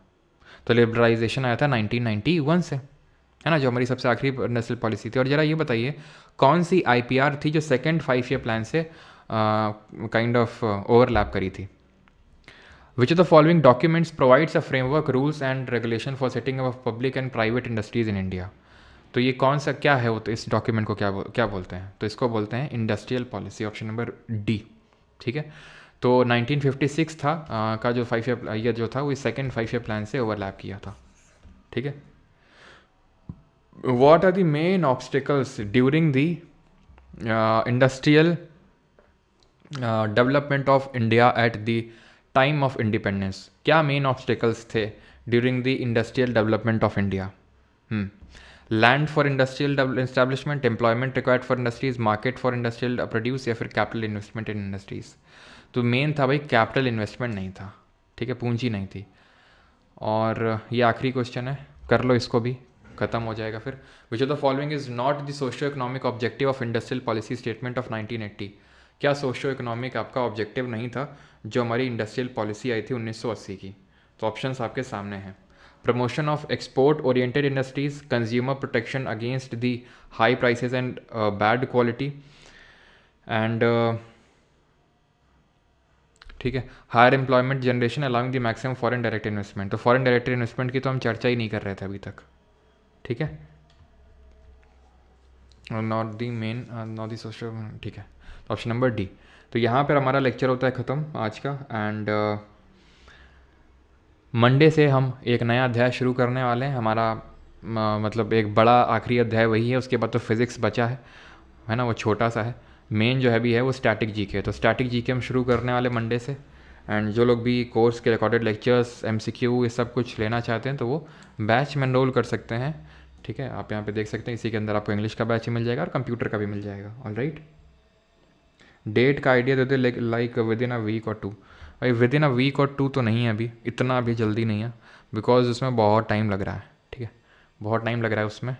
तो लिबरलाइजेशन आया था 1991 से, है ना, जो हमारी सबसे आखिरी इंडस्ट्रियल पॉलिसी थी। और ज़रा ये बताइए, कौन सी IPR थी जो सेकेंड 5 ईयर प्लान से काइंड ऑफ ओवरलैप करी थी? विच of the following documents provides a framework rules and regulation for setting of public and private industries in India. तो ये कौन सा क्या है वो, तो इस डॉक्यूमेंट को क्या बोलते हैं, तो इसको बोलते हैं industrial policy, option number D. ठीक है, तो 1956 था का जो 5 ईयर जो था वो सेकेंड 5 ईयर प्लान से ओवरलैप किया था। ठीक है, what are the main obstacles during the industrial development of India at the time of independence? क्या मेन ऑब्स्टिकल्स थे during the industrial development of India? Land for industrial establishment, employment required for industries, market for industrial produce, या फिर capital investment in industries? तो main था भाई capital investment नहीं था, ठीक है, पूंजी नहीं थी। और ये आखिरी क्वेश्चन है, कर लो इसको भी, खत्म हो जाएगा फिर। विच of the following is not the socio economic objective of industrial policy statement of 1980? क्या सोशियो इकोनॉमिक आपका ऑब्जेक्टिव नहीं था जो हमारी इंडस्ट्रियल पॉलिसी आई थी 1980 की? तो ऑप्शंस आपके सामने हैं। Promotion of export oriented industries, consumer protection against the high prices and bad quality, and ठीक है, higher employment generation allowing the maximum foreign direct investment. तो फॉरेन डायरेक्ट इन्वेस्टमेंट की तो हम चर्चा ही नहीं कर रहे थे अभी तक। ठीक है, not the main, not the social. ठीक है, ऑप्शन नंबर डी। तो यहाँ पर हमारा लेक्चर होता है ख़त्म आज का, एंड मंडे से हम एक नया अध्याय शुरू करने वाले हैं। हमारा मतलब एक बड़ा आखिरी अध्याय वही है, उसके बाद तो फिज़िक्स बचा है ना, वो छोटा सा है। मेन जो है भी है वो स्टैटिक जीके। तो स्टैटिक जीके हम शुरू करने वाले मंडे से, एंड जो लोग भी कोर्स के रिकॉर्डेड लेक्चर्स, एमसीक्यू, ये सब कुछ लेना चाहते हैं तो वो बैच में एनरोल कर सकते हैं। ठीक है, आप यहाँ पे देख सकते हैं, इसी के अंदर आपको इंग्लिश का बैच ही मिल जाएगा और कंप्यूटर का भी मिल जाएगा। ऑलराइट, डेट का आइडिया देते like within a week और 2। भाई विद इन अ वीक और 2 तो नहीं है अभी, इतना अभी जल्दी नहीं है, बिकॉज उसमें बहुत टाइम लग रहा है। ठीक है, बहुत टाइम लग रहा है उसमें।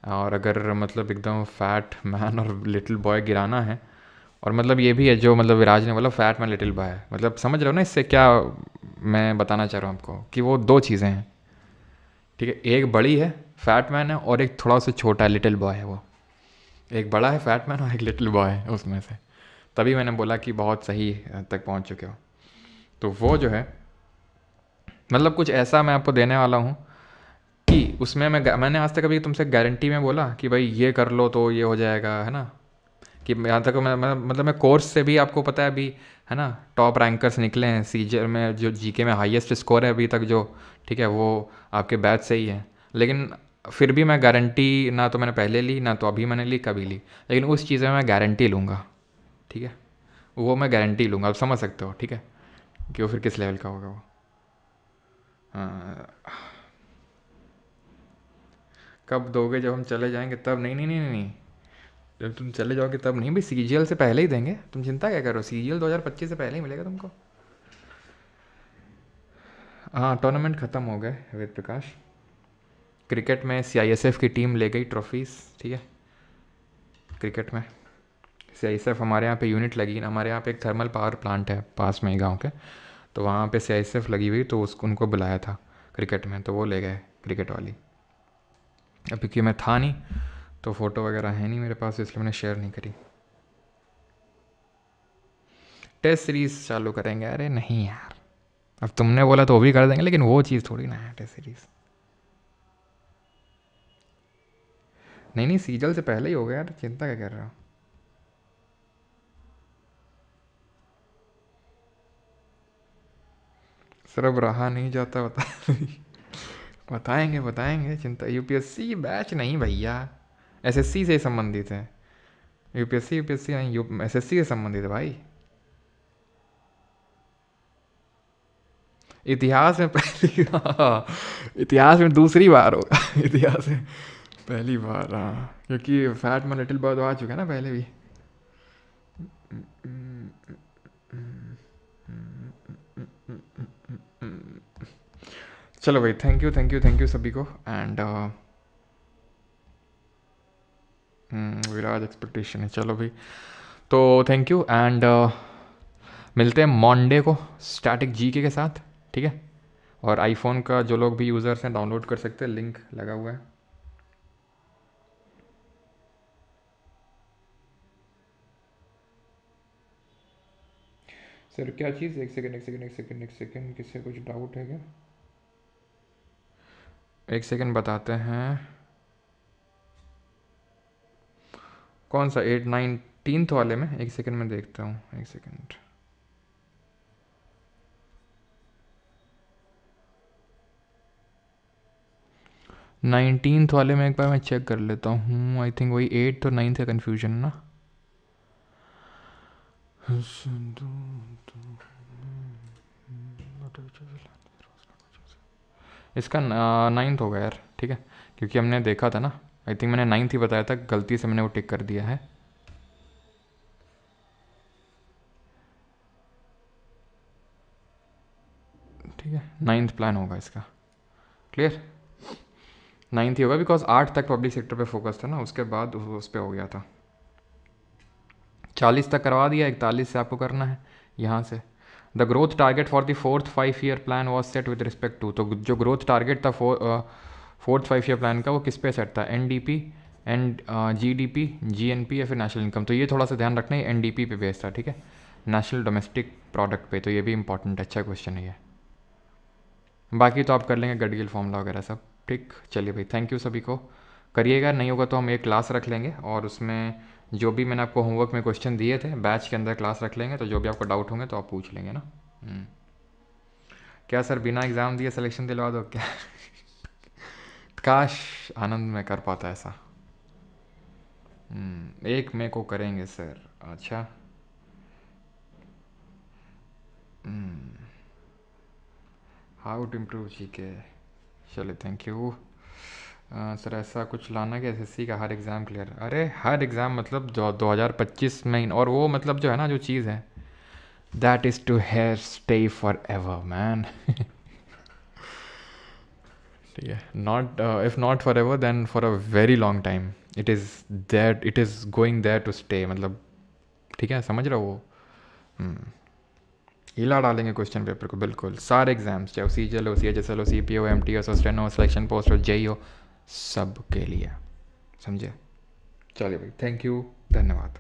और अगर मतलब एकदम फैट मैन और लिटिल बॉय गिराना है, और मतलब ये भी है जो मतलब विराज ने बोला फैट मैन लिटिल बॉय, मतलब समझ रहे हो ना इससे क्या मैं बताना चाह रहा हूँ आपको, कि वो दो चीज़ें हैं। ठीक है, एक बड़ी है फैट मैन है, और एक थोड़ा सा छोटा है लिटिल बॉय है। वो एक बड़ा है फैट मैन और एक लिटिल बॉय है उसमें से, तभी मैंने बोला कि बहुत सही तक पहुँच चुके हो। तो वो जो है मतलब कुछ ऐसा मैं आपको देने वाला हूँ कि उसमें मैंने आज तक कभी तुमसे गारंटी में बोला कि भाई ये कर लो तो ये हो जाएगा, है ना, कि यहाँ तक मैं कोर्स से भी आपको पता है अभी, है ना, टॉप रैंकर्स निकले हैं सीजीएल में, जो जीके में हाईएस्ट स्कोर है अभी तक जो, ठीक है, वो आपके बैच से ही है। लेकिन फिर भी मैं गारंटी ना तो मैंने पहले ली, ना तो अभी मैंने ली, कभी ली, लेकिन उस चीज़ में मैं गारंटी लूँगा। ठीक है, वो मैं गारंटी लूँगा, आप समझ सकते हो। ठीक है, कि वो फिर किस लेवल का होगा वो। हाँ, कब दोगे? जब हम चले जाएंगे तब। नहीं नहीं नहीं नहीं नहीं, जब तुम चले जाओगे तब नहीं भाई, सीजीएल से पहले ही देंगे। तुम चिंता क्या करो, सीजीएल 2025 से पहले ही मिलेगा तुमको। हाँ, टूर्नामेंट ख़त्म हो गए वेद प्रकाश। क्रिकेट में सीआईएसएफ की टीम ले गई ट्रॉफीज़। ठीक है, क्रिकेट में सीआईएसएफ, हमारे यहाँ पे यूनिट लगी ना, हमारे यहाँ पे एक थर्मल पावर प्लांट है पास में ही गाँव के, तो वहाँ पे सीआईएसएफ लगी हुई, तो उसको उनको बुलाया था क्रिकेट में, तो वो ले गए क्रिकेट वाली। अब क्योंकि मैं था नहीं तो फ़ोटो वगैरह है नहीं मेरे पास, इसलिए मैंने शेयर नहीं करी। टेस्ट सीरीज़ चालू करेंगे? अरे नहीं यार, अब तुमने बोला तो वो भी कर देंगे, लेकिन वो चीज़ थोड़ी ना है टेस्ट सीरीज़। नहीं नहीं, सीजल से पहले ही हो गया यार, चिंता क्या कर रहे हो। सर अब रहा नहीं जाता, बता बताएंगे बताएंगे, चिंता। यूपीएससी बैच नहीं भैया, एसएससी से संबंधित है। यूपीएससी नहीं, एसएससी से संबंधित है भाई। इतिहास में पहली हाँ, इतिहास में दूसरी बार होगा इतिहास में पहली बार। हाँ, क्योंकि फैट में लिटिल बॉय तो आ चुका है ना पहले भी। चलो भाई, thank you thank you thank you सभी को, एंड विराज एक्सपेक्टेशन है। चलो भाई, तो थैंक यू, एंड मिलते हैं मंडे को स्टैटिक जीके के साथ। ठीक है, और आईफोन का जो लोग भी यूज़र्स हैं डाउनलोड कर सकते हैं, लिंक लगा हुआ है। सर क्या चीज़? एक सेकेंड एक सेकेंड एक सेकेंड एक सेकेंड, किससे कुछ डाउट है क्या? एक सेकेंड बताते हैं। कौन सा 8 9 वाले में? एक सेकेंड में देखता हूँ, एक सेकेंड। नाइनटीन्थ वाले में एक बार मैं चेक कर लेता हूँ। आई थिंक वही 8 और 9 का कन्फ्यूजन है ना। इसका 9th होगा यार, ठीक है, क्योंकि हमने देखा था ना। आई थिंक मैंने 9th ही बताया था, गलती से मैंने वो टिक कर दिया है। ठीक है, 9th प्लान होगा इसका। क्लियर? 9th ही होगा, बिकॉज 8 तक पब्लिक सेक्टर पे फोकस था ना, उसके बाद उस पर हो गया था। 40 तक करवा दिया, 41 से आपको करना है यहाँ से। The growth target for the 4th 5 year plan was set with respect to, तो जो ग्रोथ टारगेट था 4th 5 ईयर प्लान का, वो किस पे सेट था? NDP एंड GDP, GNP या फिर नेशनल इनकम। तो ये थोड़ा सा ध्यान रखना है, NDP पे बेस्ड था, ठीक है, नेशनल डोमेस्टिक प्रोडक्ट पे। तो ये भी इंपॉर्टेंट, अच्छा क्वेश्चन है ये। बाकी तो आप कर लेंगे गडगिल फॉर्मूला वगैरह सब, ठीक। चलिए भाई, थैंक यू सभी को, करिएगा। नहीं होगा तो हम एक क्लास रख लेंगे, और उसमें जो भी मैंने आपको होमवर्क में क्वेश्चन दिए थे बैच के अंदर क्लास रख लेंगे, तो जो भी आपको डाउट होंगे तो आप पूछ लेंगे ना। क्या सर बिना एग्ज़ाम दिए सिलेक्शन दिलवा दो क्या? काश आनंद में कर पाता ऐसा। 1 मई को करेंगे सर। अच्छा, हाउ टू इम्प्रूव जीके। चलिए थैंक यू। सर ऐसा कुछ लाना कि SSC का हर एग्ज़ाम क्लियर? अरे हर एग्ज़ाम मतलब 2025 में, और वो मतलब जो है ना, जो चीज़ है, that is to have stay forever man. ठीक है, not if not forever then for a very long time. It is going there to stay, मतलब ठीक है, समझ रहे हो वो। हिला डालेंगे क्वेश्चन पेपर को बिल्कुल, सारे एग्जाम्स, चाहे CGL हो, CHSL हो, CPO, MTS हो, स्टेनो हो, सिलेक्शन पोस्ट हो, JEE हो, सब के लिए, समझे? चलिए भाई, थैंक यू, धन्यवाद।